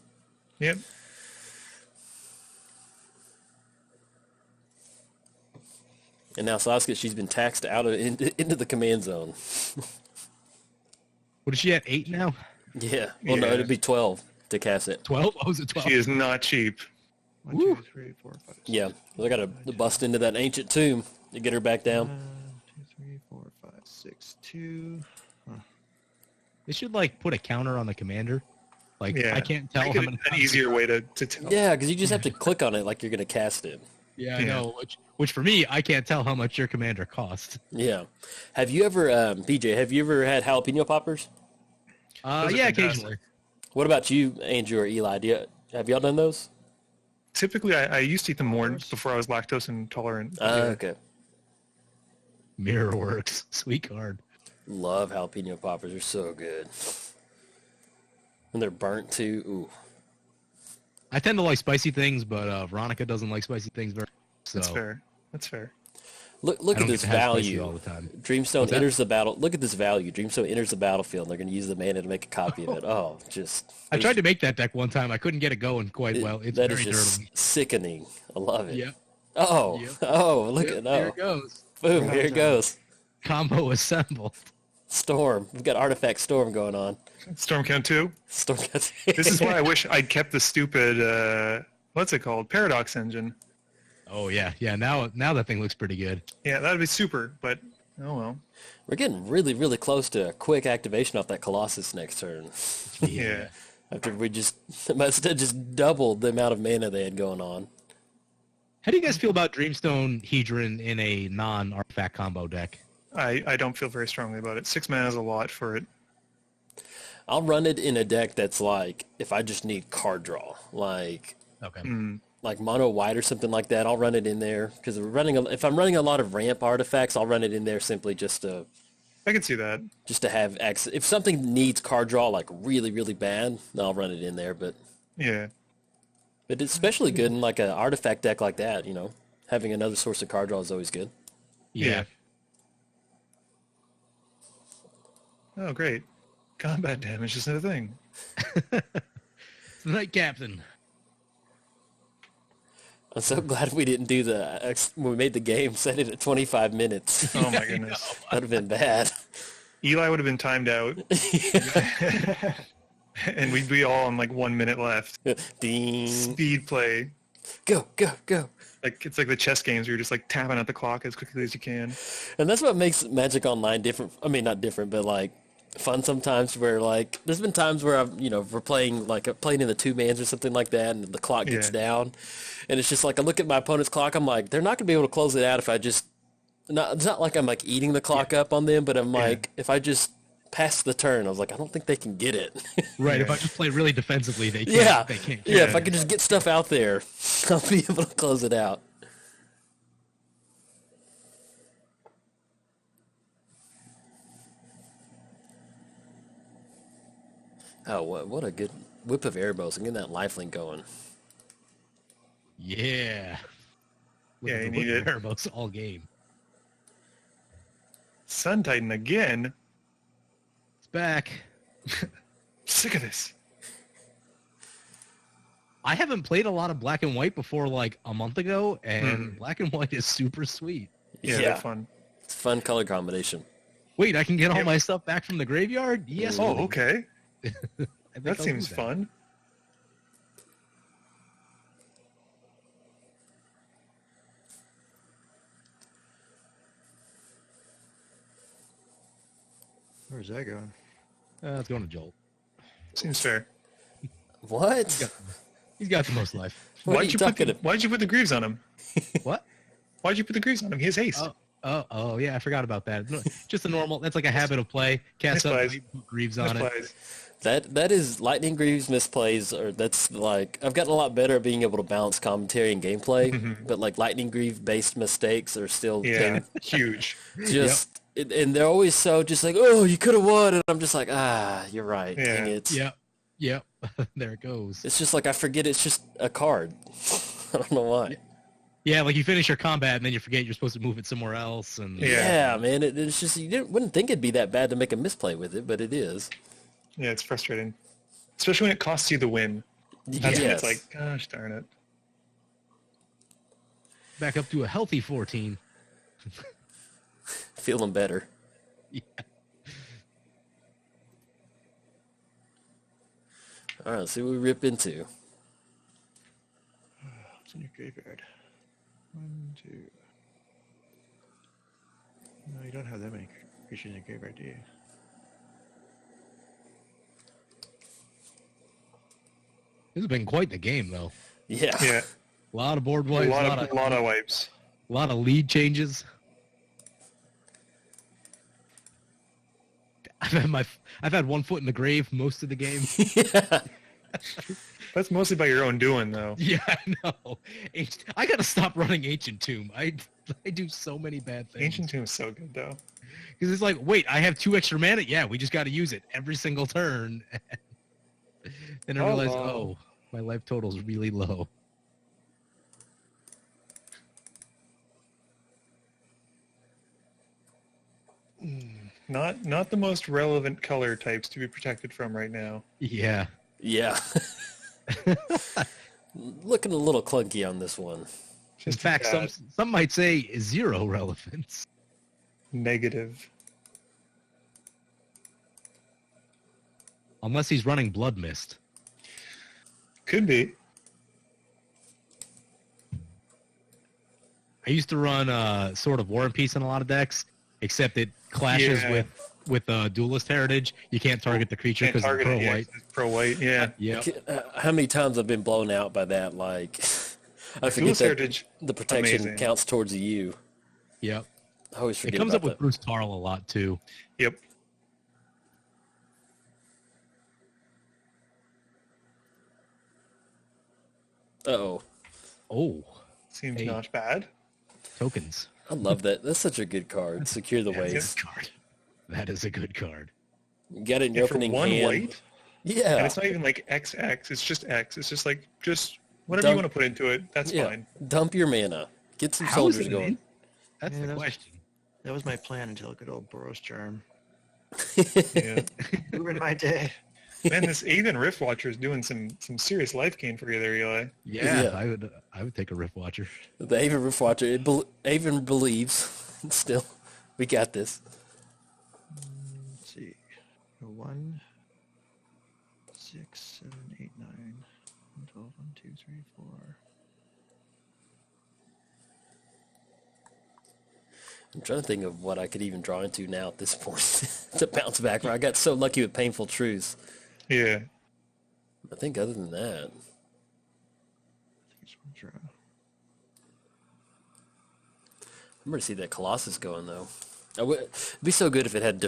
Yep. And now Saskia, she's been taxed out of into the command zone. What is she at? 8 now? Yeah. Well, no, Yeah. it'd be 12 to cast it. 12? Oh, is it 12? She is not cheap. 1, 2, 3, 4, 5. Yeah. I got to bust into that ancient tomb to get her back down. 2, 3, 4, 5, 6, 2. They should like put a counter on the commander. Like Yeah. I can't tell Make how it many. an easier way to tell. Yeah, because you just have to click on it like you're going to cast it. Yeah, I Yeah. know. Which for me, I can't tell how much your commander costs. Yeah. Have you ever, BJ, have you ever had jalapeno poppers? Those are Yeah, fantastic. occasionally. What about you, Andrew or Eli? Have y'all done those? Typically, I used to eat them more before I was lactose intolerant. Yeah. Okay. Mirror works. Sweet card. Love jalapeno poppers. They're so good. And they're burnt too. Ooh. I tend to like spicy things, but Veronica doesn't like spicy things very So That's fair. That's fair. Look I at don't this get to have spicy value. all the time. Dreamstone What's that? enters the battle. Look at this value. Dreamstone enters the battlefield, and they're going to use the mana to make a copy of it. Oh, just... I tried to make that deck one time. I couldn't get it going quite well. It's that very is just dirty. sickening. I love it. Yep. Oh, Yep. oh, look at There that. it goes. Boom, here it goes. Combo assembled. Storm. We've got Artifact Storm going on. Storm count 2. Storm gets... This is why I wish I'd kept the stupid, what's it called? Paradox engine. Oh yeah, yeah. Now that thing looks pretty good. Yeah, that'd be super, but oh well. We're getting really, really close to a quick activation off that Colossus next turn. Yeah. After we Muddstah just doubled the amount of mana they had going on. How do you guys feel about Dreamstone Hedron in a non-artifact combo deck? I don't feel very strongly about it. 6 mana is a lot for it. I'll run it in a deck that's like, if I just need card draw, like Okay. like mono white or something like that, I'll run it in there. Because if I'm running a lot of ramp artifacts, I'll run it in there simply just to I can see that. have access. If something needs card draw like really, really bad, then I'll run it in there. But Yeah. it's especially good in like an artifact deck like that, you know. Having another source of card draw is always good. Yeah. Oh, great. Combat damage is a thing. The Knight Captain. I'm so glad we didn't do when we made the game, set it at 25 minutes. Oh my goodness. That would have been bad. Eli would have been timed out. And we'd be all on like 1 minute left. Ding. Speed play. Go, go, go. Like it's like the chess games where you're just like tapping at the clock as quickly as you can. And that's what makes Magic Online different. I mean, not different, but like fun sometimes where like there's been times where we're playing in the 2-mans or something like that and the clock gets down. And it's just like I look at my opponent's clock, I'm like, they're not going to be able to close it out if I just it's not like I'm like eating the clock up on them, but I'm like if I just pass the turn, I was like, I don't think they can get it. Right. If I just play really defensively, they can't. They can't. Yeah, if I can just get stuff out there, I'll be able to close it out. Oh, what a good whip of airbows. I'm getting that lifelink going. Yeah. Yeah, you need it. Airboats all game. Sun Titan again. It's back. Sick of this. I haven't played a lot of black and white before like a month ago, and black and white is super sweet. Yeah, they're fun. It's a fun color combination. Wait, I can get all my stuff back from the graveyard? Yes. Oh, please. okay. I think That I'll seems do fun. Where's that going? It's going to Jolt. Seems fair. What? He's got the most life. Why'd you put the greaves on him? What? Why'd you put the greaves on him? He has haste. Oh, yeah, I forgot about that. No, just a normal, that's like a habit of play. Cast up, Misplays. put Greaves on it. Misplays. That is Lightning Greaves misplays, or that's like I've gotten a lot better at being able to balance commentary and gameplay, but like Lightning Greave based mistakes are still Yeah, huge. just and they're always so just like, oh, you could have won, and I'm just like, you're right. Yeah. Dang it. Yep. There it goes. It's just like I forget it's just a card. I don't know why. Yeah, like you finish your combat and then you forget you're supposed to move it somewhere else. And Yeah, man, it's just wouldn't think it'd be that bad to make a misplay with it, but it is. Yeah, it's frustrating. Especially when it costs you the win. That's when it's like, gosh darn it. Back up to a healthy 14. Feeling better. Yeah. All right, let's see what we rip into. What's in your graveyard? 1, 2. No, you don't have that many creatures in your graveyard, do you? This has been quite the game, though. Yeah. Yeah. A lot of board wipes, A lot of wipes. a lot of lead changes. I've had one foot in the grave most of the game. Yeah. That's mostly by your own doing, though. Yeah, I know. I gotta stop running Ancient Tomb. I do so many bad things. Ancient Tomb is so good, though. Because it's like, wait, I have 2 extra mana? Yeah, we just gotta use it every single turn. Then I realized, my life total's really low. Not the most relevant color types to be protected from right now. Yeah. Yeah. Looking a little clunky on this one. In fact, some might say zero relevance. Negative. Unless he's running Blood Mist. Could be. I used to run Sword of War and Peace in a lot of decks, except it clashes with Duelist Heritage. You can't target the creature because it's pro-white. Pro-white, yeah. Yeah. How many times I've been blown out by that? Like, I forget Duelist that Heritage, the protection amazing. counts towards you. Yep. I always forget It comes about up with that. Bruce Tarl a lot, too. Yep. Uh-oh. Oh, Seems Hey. not bad. tokens. I love that. That's such a good card. Secure the ways. Card. That is a good card. You get it in your For opening one hand. white, and Yeah. it's not even like XX, it's just X. It's just like, whatever you want to put into it, that's Yeah. fine. Dump your mana. Get some How is soldiers it going. That's Yeah, the that was- question. That was my plan until good old Boros Charm. Yeah. Ruined my day. Man, this Aven Rift Watcher is doing some serious life gain for you there, Eli. Yeah, Yeah. I would take a Rift Watcher. The Aven Rift Watcher, Aven believes. Still, we got this. Let's see. 1, 6, 7, 8, 9, 12, 1, 2, 3, 4. I'm trying to think of what I could even draw into now at this point to bounce back. I got so lucky with Painful Truths. Yeah. I think other than that, Just one draw. I'm ready to see that Colossus going, though. It'd be so good if it had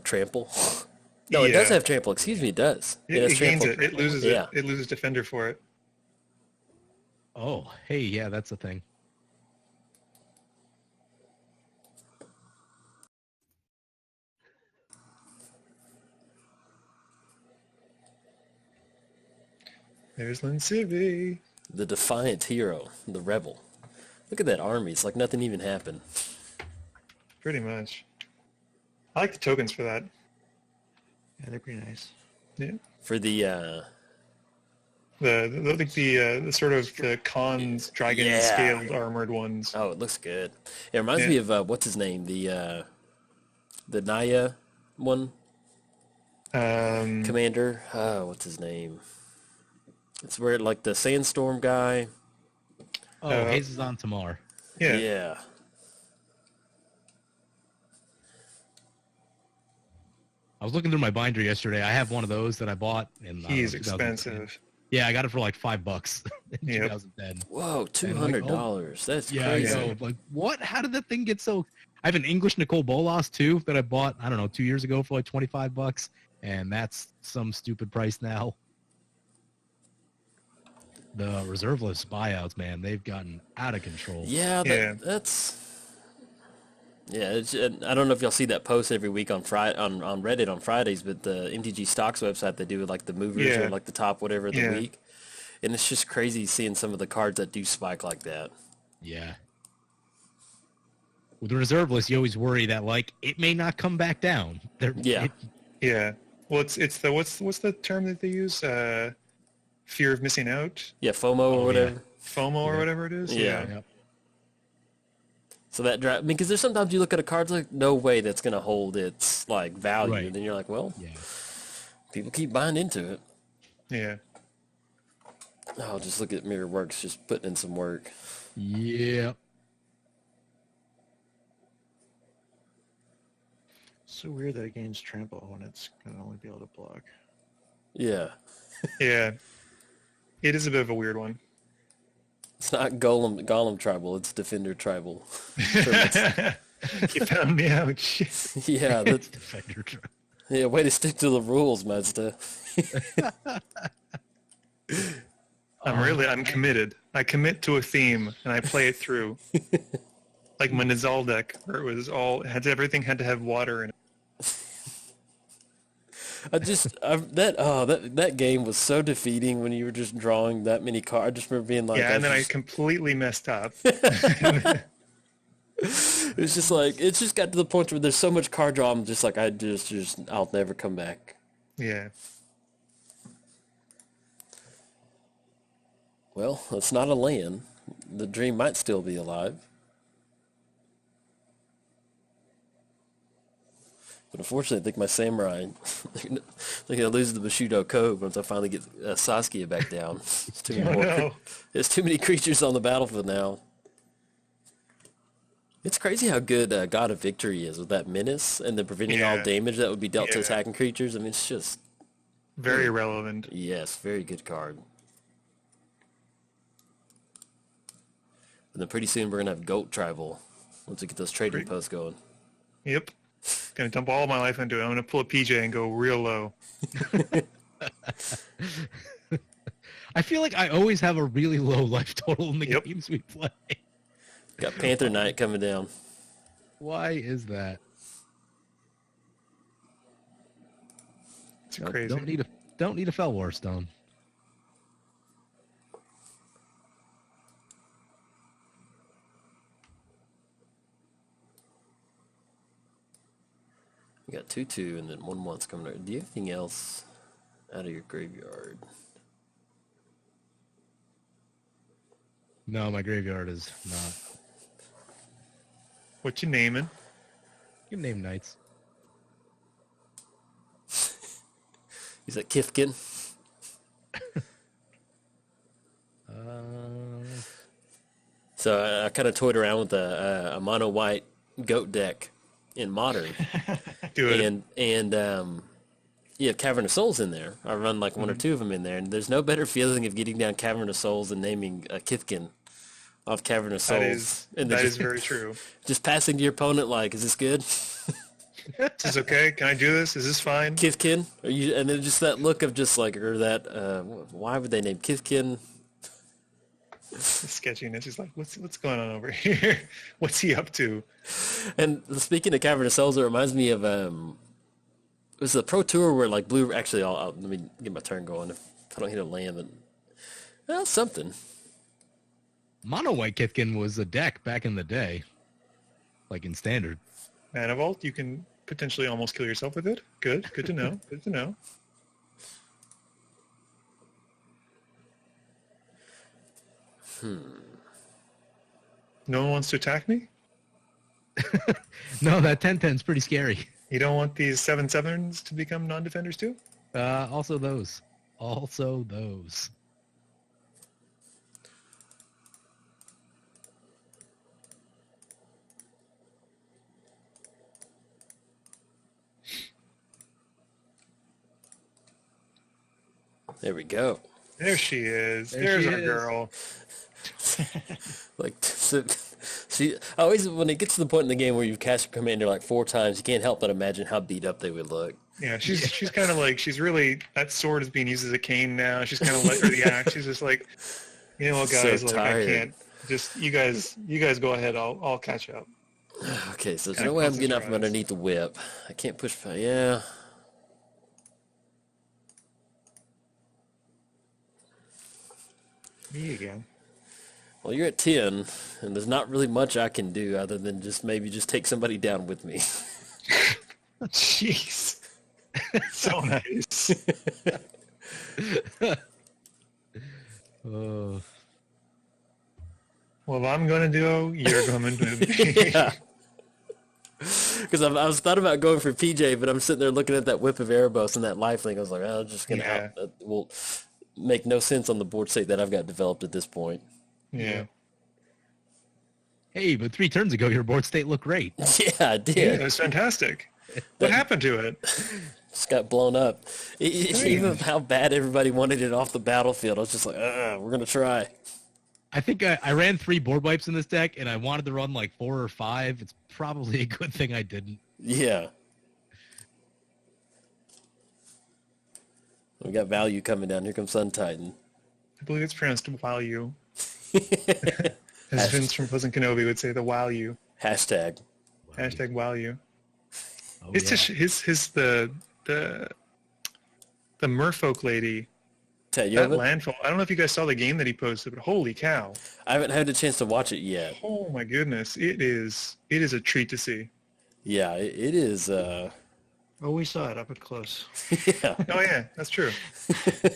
Trample. No, it does Yeah. have Trample. Excuse me, it does. It has gains Trample. it. It loses Yeah. it. It loses Defender for it. Oh, hey, yeah, that's the thing. There's Lynn Sivvi. The Defiant hero, the Rebel. Look at that army. It's like nothing even happened. Pretty much. I like the tokens for that. Yeah, they're pretty nice. Yeah. For the, The sort of the Khan's dragon Yeah. scaled armored ones. oh, it looks good. It reminds Yeah. me of, what's his name? The Naya one? Commander. What's his name? It's where, like, the Sandstorm guy. Oh, Hazes on Tamar. Yeah. Yeah. I was looking through my binder yesterday. I have one of those that I bought in. He's 2010. expensive. Yeah, I got it for like $5 in Yep. 2010. Whoa, $200. That's Yeah, crazy. I know. Like, what? How did that thing get so? I have an English Nicole Bolas too that I bought. I don't know, 2 years ago for like $25, and that's some stupid price now. The reserve list buyouts, man, they've gotten out of control. Yeah, Yeah. that's... Yeah, I don't know if y'all see that post every week on on Reddit on Fridays, but the MTG Stocks website, they do like the movers Yeah. or like the top whatever of the Yeah. week. And it's just crazy seeing some of the cards that do spike like that. Yeah. With the reserve list, you always worry that like it may not come back down. Yeah. Yeah. Well, it's the what's the term that they use? Fear of missing out, Yeah, FOMO or whatever. FOMO or whatever it is. Yeah. Yep. So that I mean, because there's sometimes you look at a card like, no way that's going to hold its like value. Right. And then you're like, well, Yeah. people keep buying into it. Yeah. Oh, just look at Mirror Works just putting in some work. Yep. So weird that it gains trample when it's going to only be able to block. Yeah. Yeah. It is a bit of a weird one. It's not Golem tribal, it's Defender tribal. You found me out. Shit. Yeah, that's, Defender. yeah, way to stick to the rules, Muddstah. I'm committed. I commit to a theme and I play it through. Like my Nizal deck, where it was everything had to have water in it. That game was so defeating when you were just drawing that many cards. I just remember being like, Yeah, and then I completely messed up. it It's just like, it's just got to the point where there's so much card draw, I'm just like, I'll never come back. Yeah. Well, it's not a land. The dream might still be alive. But unfortunately, I think my samurai, they're going to lose the Bushido Cove once I finally get Saskia back down. It's too many there's too many creatures on the battlefield now. It's crazy how good God of Victory is with that menace and then preventing all damage that would be dealt to attacking creatures. I mean, it's just... Very relevant. Yes, very good card. And then pretty soon we're going to have Goat Tribal once we get those trading posts going. Yep. Gonna dump all my life into it. I'm gonna pull a PJ and go real low. I feel like I always have a really low life total in the games we play. Got Panther Knight coming down. Why is that? It's crazy. Don't need a Fell War Stone. You got 2/2 and then 1/1's coming out. Do you have anything else out of your graveyard? No, my graveyard is not. What you naming? You can name knights. Is that Kifkin? So I kind of toyed around with a mono white goat deck in Modern. Do it. And you have Cavern of Souls in there. I run like one or two of them in there, and there's no better feeling of getting down Cavern of Souls and naming a Kifkin off Cavern of Souls. That is very true. Just passing to your opponent like, is this good? Is this okay? Can I do this? Is this fine? Kifkin? And then just that look of just like, or that, why would they name Kifkin? The sketchiness is like, what's going on over here? What's he up to? And speaking of Cavern of Souls, it reminds me of it was a Pro Tour where like blue. Actually, let me get my turn going. If I don't hit a land, then well, something. Mono White Kithkin was a deck back in the day, like in Standard. Mana Vault, you can potentially almost kill yourself with it. Good to know. Good to know. No one wants to attack me? No, that 10/10's pretty scary. You don't want these 7/7s to become non-defenders too? Also those. Also those. There we go. There she is. There's our girl. Like, so, she always, when it gets to the point in the game where you've cast your commander like 4 times, you can't help but imagine how beat up they would look. Yeah, she's kind of like, she's really, that sword is being used as a cane now. She's kind of like, or the axe. She's just like, you know what, guys, So like, tired. I can't. Just you guys go ahead. I'll catch up. Okay, so there's Kinda no way I'm getting out closes from your eyes. underneath the whip. I can't push. Yeah. Me again. Well, you're at 10, and there's not really much I can do other than just maybe just take somebody down with me. Jeez. So nice. Oh. Well, if I'm going to do, you're going to do. Yeah. Because I was thought about going for PJ, but I'm sitting there looking at that Whip of Erebos and that lifelink. I was like, I'm just going to will make no sense on the board state that I've got developed at this point. Yeah. Hey, but 3 turns ago, your board state looked great. Yeah, I did. Yeah, it was fantastic. What happened to it? Just got blown up. Even how bad everybody wanted it off the battlefield, I was just like, we're going to try. I think I ran 3 board wipes in this deck, and I wanted to run like 4 or 5. It's probably a good thing I didn't. Yeah. We got value coming down. Here comes Sun Titan. I believe it's pronounced value. As Vince from Pleasant Kenobi would say, the value. Hashtag. Hashtag value. Oh, It's yeah. just the merfolk lady You That haven't? landfall. I don't know if you guys saw the game that he posted, but holy cow! I haven't had a chance to watch it yet. Oh my goodness, it is a treat to see. Yeah, it is. Oh, we saw it up close. Yeah. Oh yeah, that's true.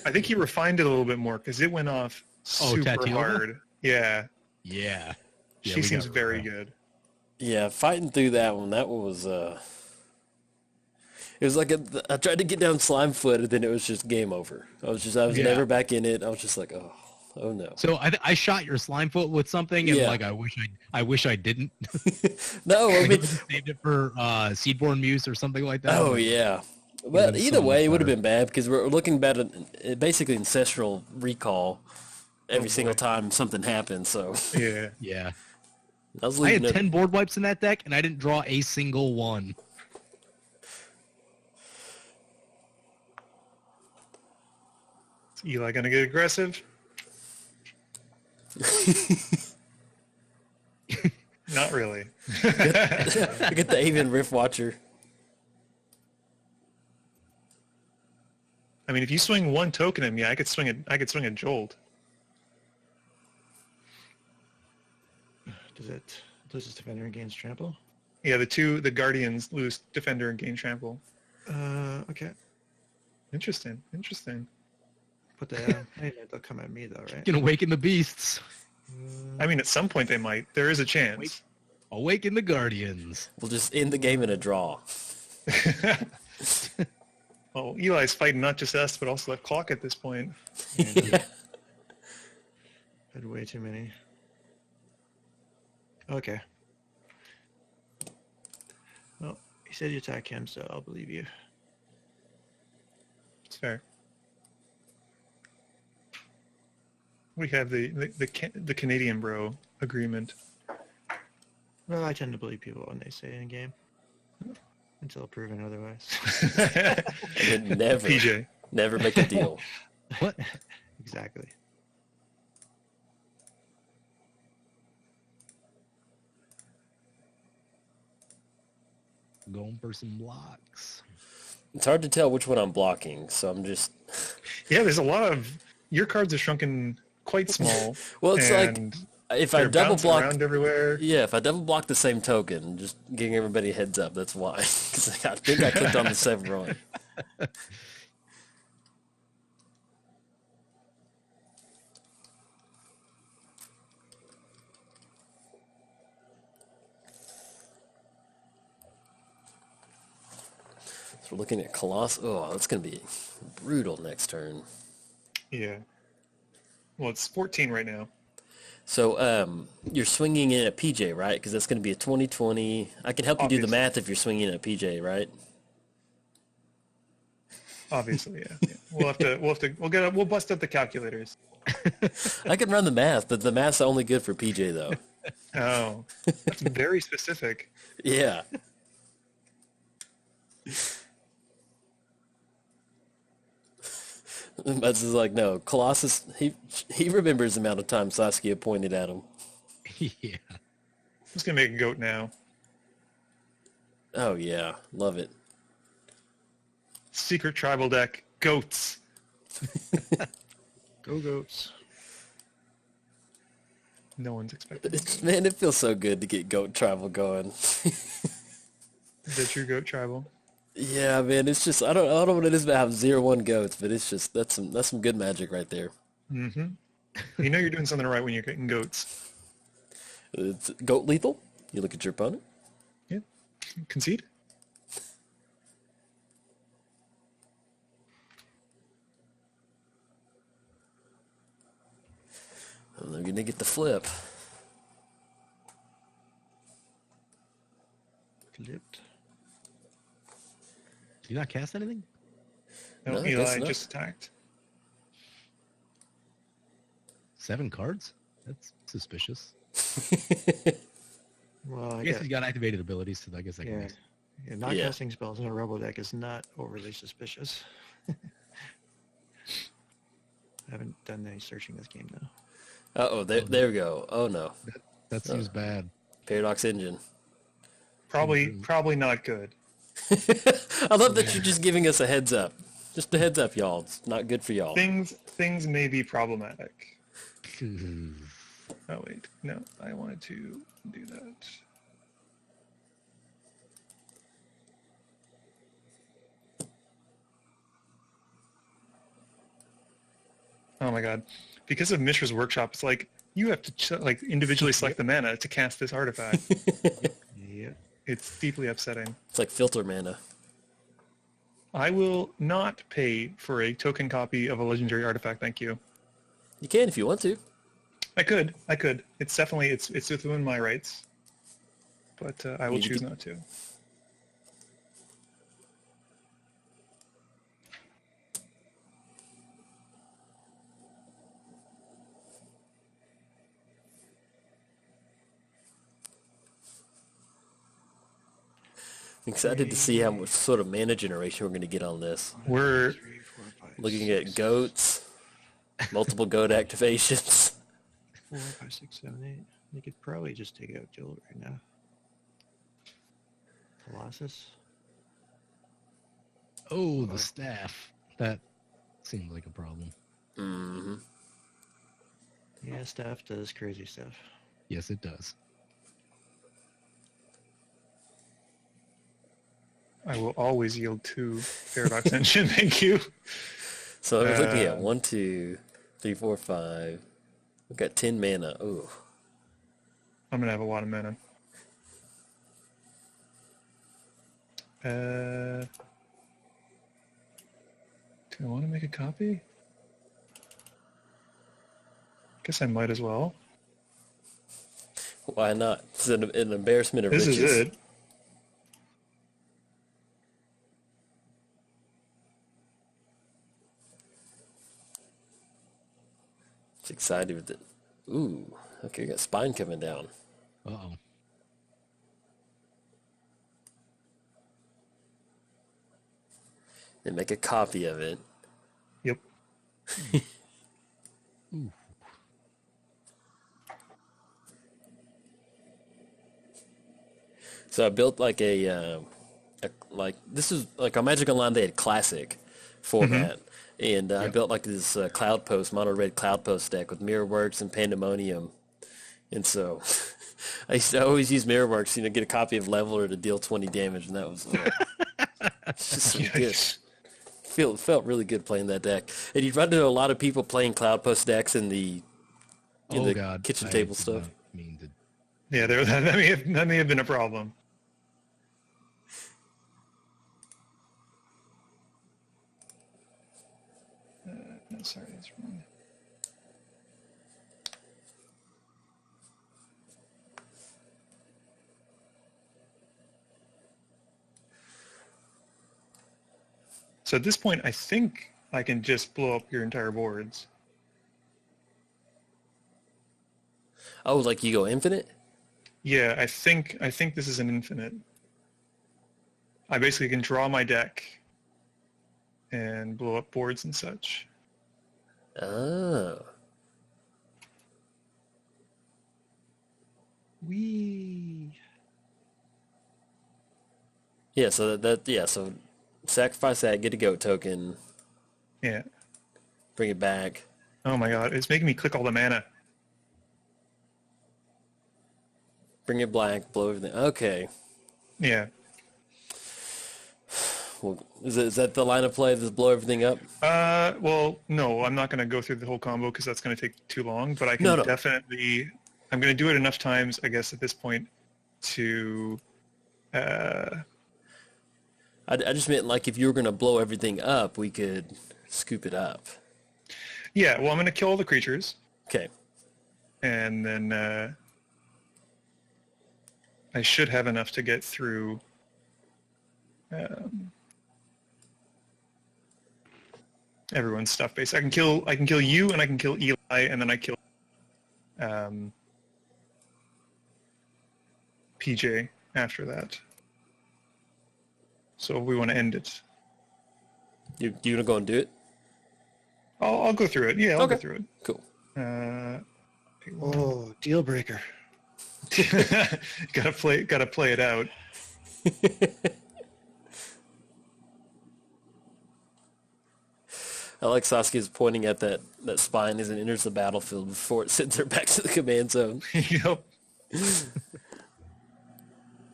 I think he refined it a little bit more because it went off super Tatiana? hard. Yeah, Yeah. she seems very good. Yeah, fighting through that one was it was like I tried to get down Slimefoot and then it was just game over. I was never back in it. I was just like, oh no. So I shot your Slimefoot with something, and Yeah. like I wish I didn't. No, I Like, mean, saved it for Seedborn Muse or something like that. oh yeah. Well, been either so way, much it would have better. been bad because we're looking back at basically ancestral recall every single time something happened. So Yeah. Yeah. I was I had leaving 10 board wipes in that deck, and I didn't draw a single one. Is Eli gonna get aggressive? Not really. Look at the Aven Rift Watcher. I mean, if you swing one token at me, I could swing a Jolt. Does it loses defender and gains trample? Yeah, the Guardians lose Defender and gain Trample. Okay. Interesting. But they'll come at me though, right? Can awaken the beasts. I mean, at some point they might. There is a chance. Awaken the guardians. We'll just end the game in a draw. Well, Eli's fighting not just us, but also that clock at this point. Yeah. Had way too many. Okay. Well, he said you attack him, so I'll believe you. It's fair. We have the Canadian bro agreement. Well, I tend to believe people when they say in game. Until proven otherwise. Never, PJ. never make a deal. What? Exactly. Going for some blocks. It's hard to tell which one I'm blocking, so I'm just. Yeah, there's a lot of your cards are shrunken quite small. Well, it's like and if I they're double bouncing block. around everywhere. Yeah, if I double block the same token, just giving everybody a heads up. That's why, because I think I clicked on the same run. So we're looking at Colossus. Oh, that's going to be brutal next turn. Yeah. Well, it's 14 right now. So you're swinging in at PJ, right? Because that's going to be a 2020. I can help you do the Obviously. math if you're swinging at PJ, right? Obviously, yeah. We'll bust out the calculators. I can run the math, but the math's only good for PJ, though. Oh, that's very specific. Yeah. That's just like, no, Colossus, he remembers the amount of time Saskia pointed at him. Yeah. I'm just gonna make a goat now. Oh, yeah. Love it. Secret tribal deck, goats. Go goats. No one's expecting Man, it feels so good to get goat travel going. the true goat tribal. Yeah, man, it's just, I don't know what it is about having 0-1 goats, but it's just, that's some good magic right there. Mm-hmm. You know you're doing something right when you're getting goats. It's goat lethal. You look at your opponent. Yeah. Concede. And they're going to get the flip. Flipped. Did you not cast anything? No, No, I guess Eli not. just attacked. 7 cards? That's suspicious. Well, I I guess guess he's got activated abilities, so I guess I can. yeah. Yeah, not Yeah. casting spells in a robo deck is not overly suspicious. I haven't done any searching this game though. Uh-oh, there we go. Oh, no. That seems bad. Paradox Engine. Probably not good. I love that you're just giving us a heads up. Just a heads up, y'all. It's not good for y'all. Things may be problematic. Oh wait, no, I wanted to do that. Oh my god. Because of Mishra's Workshop, it's like you have to like individually select the mana to cast this artifact. Yep. It's deeply upsetting. It's like filter mana. I will not pay for a token copy of a legendary artifact, thank you. You can if you want to. I could. It's definitely it's within my rights. But I will choose not to. I'm excited to see how much sort of mana generation we're going to get on this. We're 3, 4, 5, Looking at goats, multiple goat activations. 4, 5, 6, 7, 8. They could probably just take out Jolt right now. Colossus. Oh, the staff. That seems like a problem. Mm-hmm. Yeah, staff does crazy stuff. Yes, it does. I will always yield to Paradox Engine, thank you. So I'm looking at 1, 2, 3, 4, 5. We've got 10 mana. Ooh. I'm gonna have a lot of mana. Do I want to make a copy? Guess I might as well. Why not? It's an embarrassment of This riches. is it. It's excited with it. Ooh. Okay, we got spine coming down. Uh-oh. And make a copy of it. Yep. Ooh. So I built like like this is like on Magic Online they had classic format, and I built like this cloud post mono red cloud post deck with Mirrorworks and Pandemonium, and so I used to always use Mirrorworks, get a copy of Leveler to deal 20 damage, and that was it's just so good. Felt really good playing that deck, and you'd run into a lot of people playing cloud post decks in the kitchen table stuff. Yeah, that may have been a problem. No, sorry, that's wrong. So at this point, I think I can just blow up your entire boards. Oh, like you go infinite? Yeah, I think this is an infinite. I basically can draw my deck and blow up boards and such. Oh. Wee. Yeah, so so sacrifice that, get a goat token, Yeah. bring it back. Oh my god, it's making me click all the mana. Bring it black, blow everything. Okay. Yeah. Well, is that the line of play? Just blow everything up? Well, no, I'm not going to go through the whole combo because that's going to take too long, but I can No. definitely... I'm going to do it enough times, I guess, at this point to... I just meant like if you were going to blow everything up, we could scoop it up. Yeah, well, I'm going to kill all the creatures, Okay. and then I should have enough to get through... everyone's stuff base. I can kill you, and I can kill Eli, and then I kill PJ after that. So we want to end it. You want to go and do it? I'll go through it. Yeah, I'll go Okay. through Cool. it. Oh, deal breaker. Gotta play it out. I like Saskia's pointing at that spine as it enters the battlefield before it sends her back to the command zone. Yep.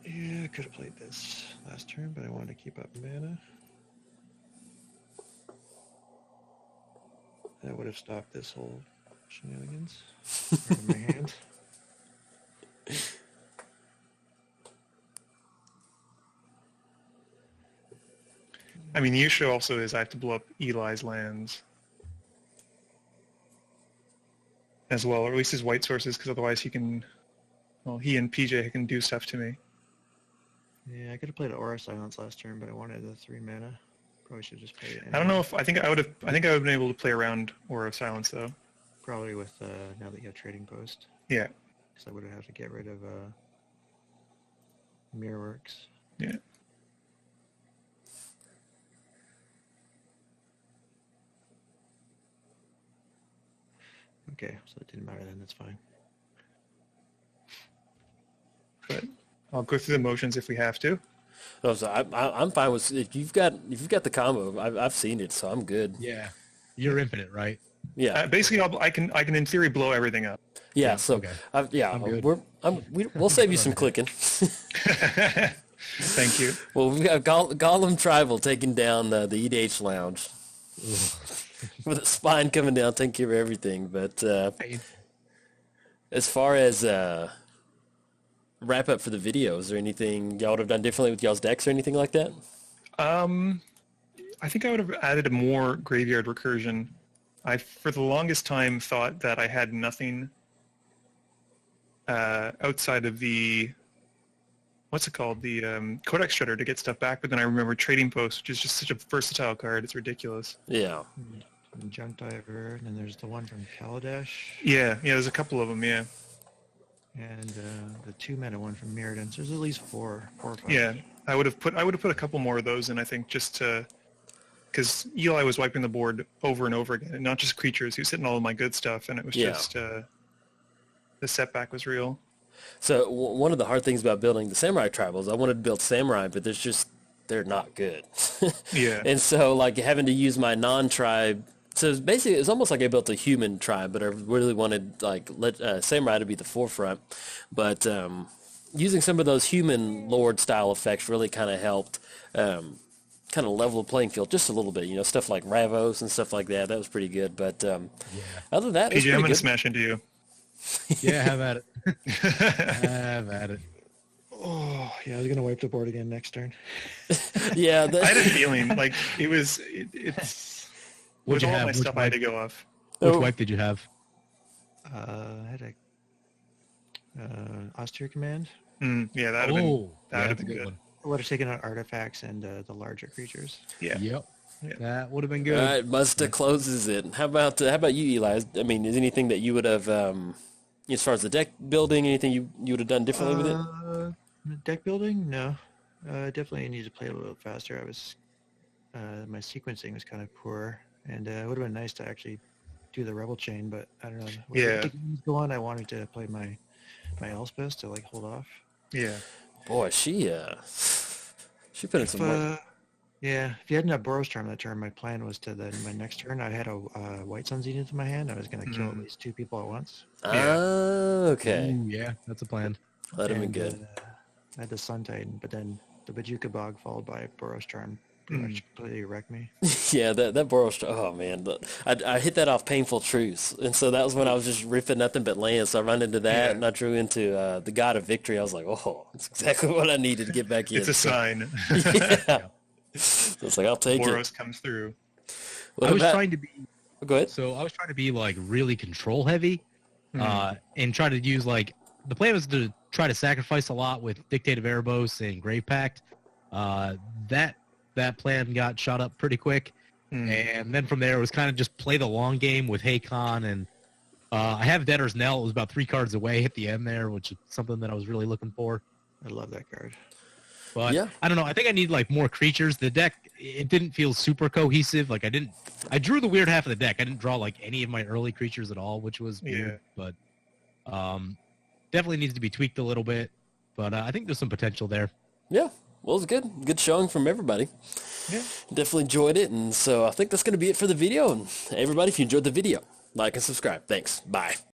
Yeah, I could have played this last turn, but I wanted to keep up mana. That would have stopped this whole shenanigans out of my hand. I mean, the issue also is I have to blow up Eli's lands as well, or at least his white sources, because otherwise he and PJ can do stuff to me. Yeah, I could have played Aura Silence last turn, but I wanted the 3 mana. Probably should just play it. I don't know if I think I would have been able to play around Aura of Silence though. Probably with now that you have Trading Post. Yeah. Because I would have to get rid of Mirrorworks. Yeah. Okay, so it didn't matter then. That's fine. But I'll go through the motions if we have to. No, so I'm fine with if you've got the combo. I've seen it, so I'm good. Yeah. You're infinite, right? Yeah. Basically, I can in theory blow everything up. Yeah. So okay. I'm good. We'll save you some clicking. Thank you. Well, we've got Golem Tribal taking down the EDH Lounge. With a spine coming down, taking care of everything. But as far as wrap up for the video, is there anything y'all would have done differently with y'all's decks or anything like that? I think I would have added a more graveyard recursion. I, for the longest time, thought that I had nothing outside of the, what's it called, the Codex Shredder to get stuff back, but then I remember Trading Post, which is just such a versatile card. It's ridiculous. Yeah. And Junk Diver, and then there's the one from Kaladesh. Yeah, there's a couple of them, yeah. And the 2 mana one from Mirrodin. So there's at least four or five. Yeah, I would have put a couple more of those in, I think, just to, because Eli was wiping the board over and over again, and not just creatures. He was hitting all of my good stuff, and it was just the setback was real. So one of the hard things about building the Samurai Tribals, I wanted to build Samurai, but they're not good. Yeah. And so like having to use my non-tribe. So it's almost like I built a human tribe, but I really wanted like Samurai to be the forefront. But using some of those human lord style effects really kind of helped kind of level the playing field just a little bit. You know, stuff like Ravos and stuff like that. That was pretty good. But other than that, PJ, I'm going to smash into you. Yeah, have at it. Have at it. Oh, yeah, I was going to wipe the board again next turn. Yeah. I had a feeling like it's... What'd with you all have? my Which stuff, I had wipe? to go off. Which wipe did you have? I had a austere command. Yeah, that would have been good. I would have taken out artifacts and the larger creatures. Yeah. Yep. Yeah. That would have been good. All right, Muddstah closes it. How about you, Eli? I mean, is anything that you would have, as far as the deck building, anything you would have done differently with it? Deck building? No. Definitely need to play a little faster. I was, my sequencing was kind of poor, and it would have been nice to actually do the Rebel Chain, but I don't know. Yeah. The games go on, I wanted to play my Elspeth to like hold off. Yeah. Boy, she put in some work. Yeah, if you hadn't had Boros Charm that turn, my plan was to then my next turn I had a White Sun Zenith in my hand. I was going to kill at least 2 people at once. Oh, okay. Ooh, yeah, that's a plan. That'd have been good. I had the Sun Titan, but then the Bajuka Bog followed by Boros Charm pretty much completely wrecked me. Yeah, that Boros. Oh man, I hit that off Painful Truths, and so that was when I was just ripping nothing but land. So I run into that, and I drew into the God of Victory. I was like, oh, that's exactly what I needed to get back in. It's a sign. Yeah. So it's like I'll take Boros it. comes through. What I was about- trying to be Go ahead. So I was trying to be like really control heavy, and try to use like the plan was to try to sacrifice a lot with Dictate of Erebos and Grave Pact. That plan got shot up pretty quick, and then from there it was kind of just play the long game with Hakon, and I have Debtor's Knell. It was about 3 cards away at the end there, which is something that I was really looking for. I love that card. But Yeah. I don't know. I think I need like more creatures. The deck, it didn't feel super cohesive. Like I drew the weird half of the deck. I didn't draw like any of my early creatures at all, which was weird. But definitely needs to be tweaked a little bit. But I think there's some potential there. Yeah. Well, it was good. Good showing from everybody. Yeah. Definitely enjoyed it. And so I think that's going to be it for the video. And everybody, if you enjoyed the video, like and subscribe. Thanks. Bye.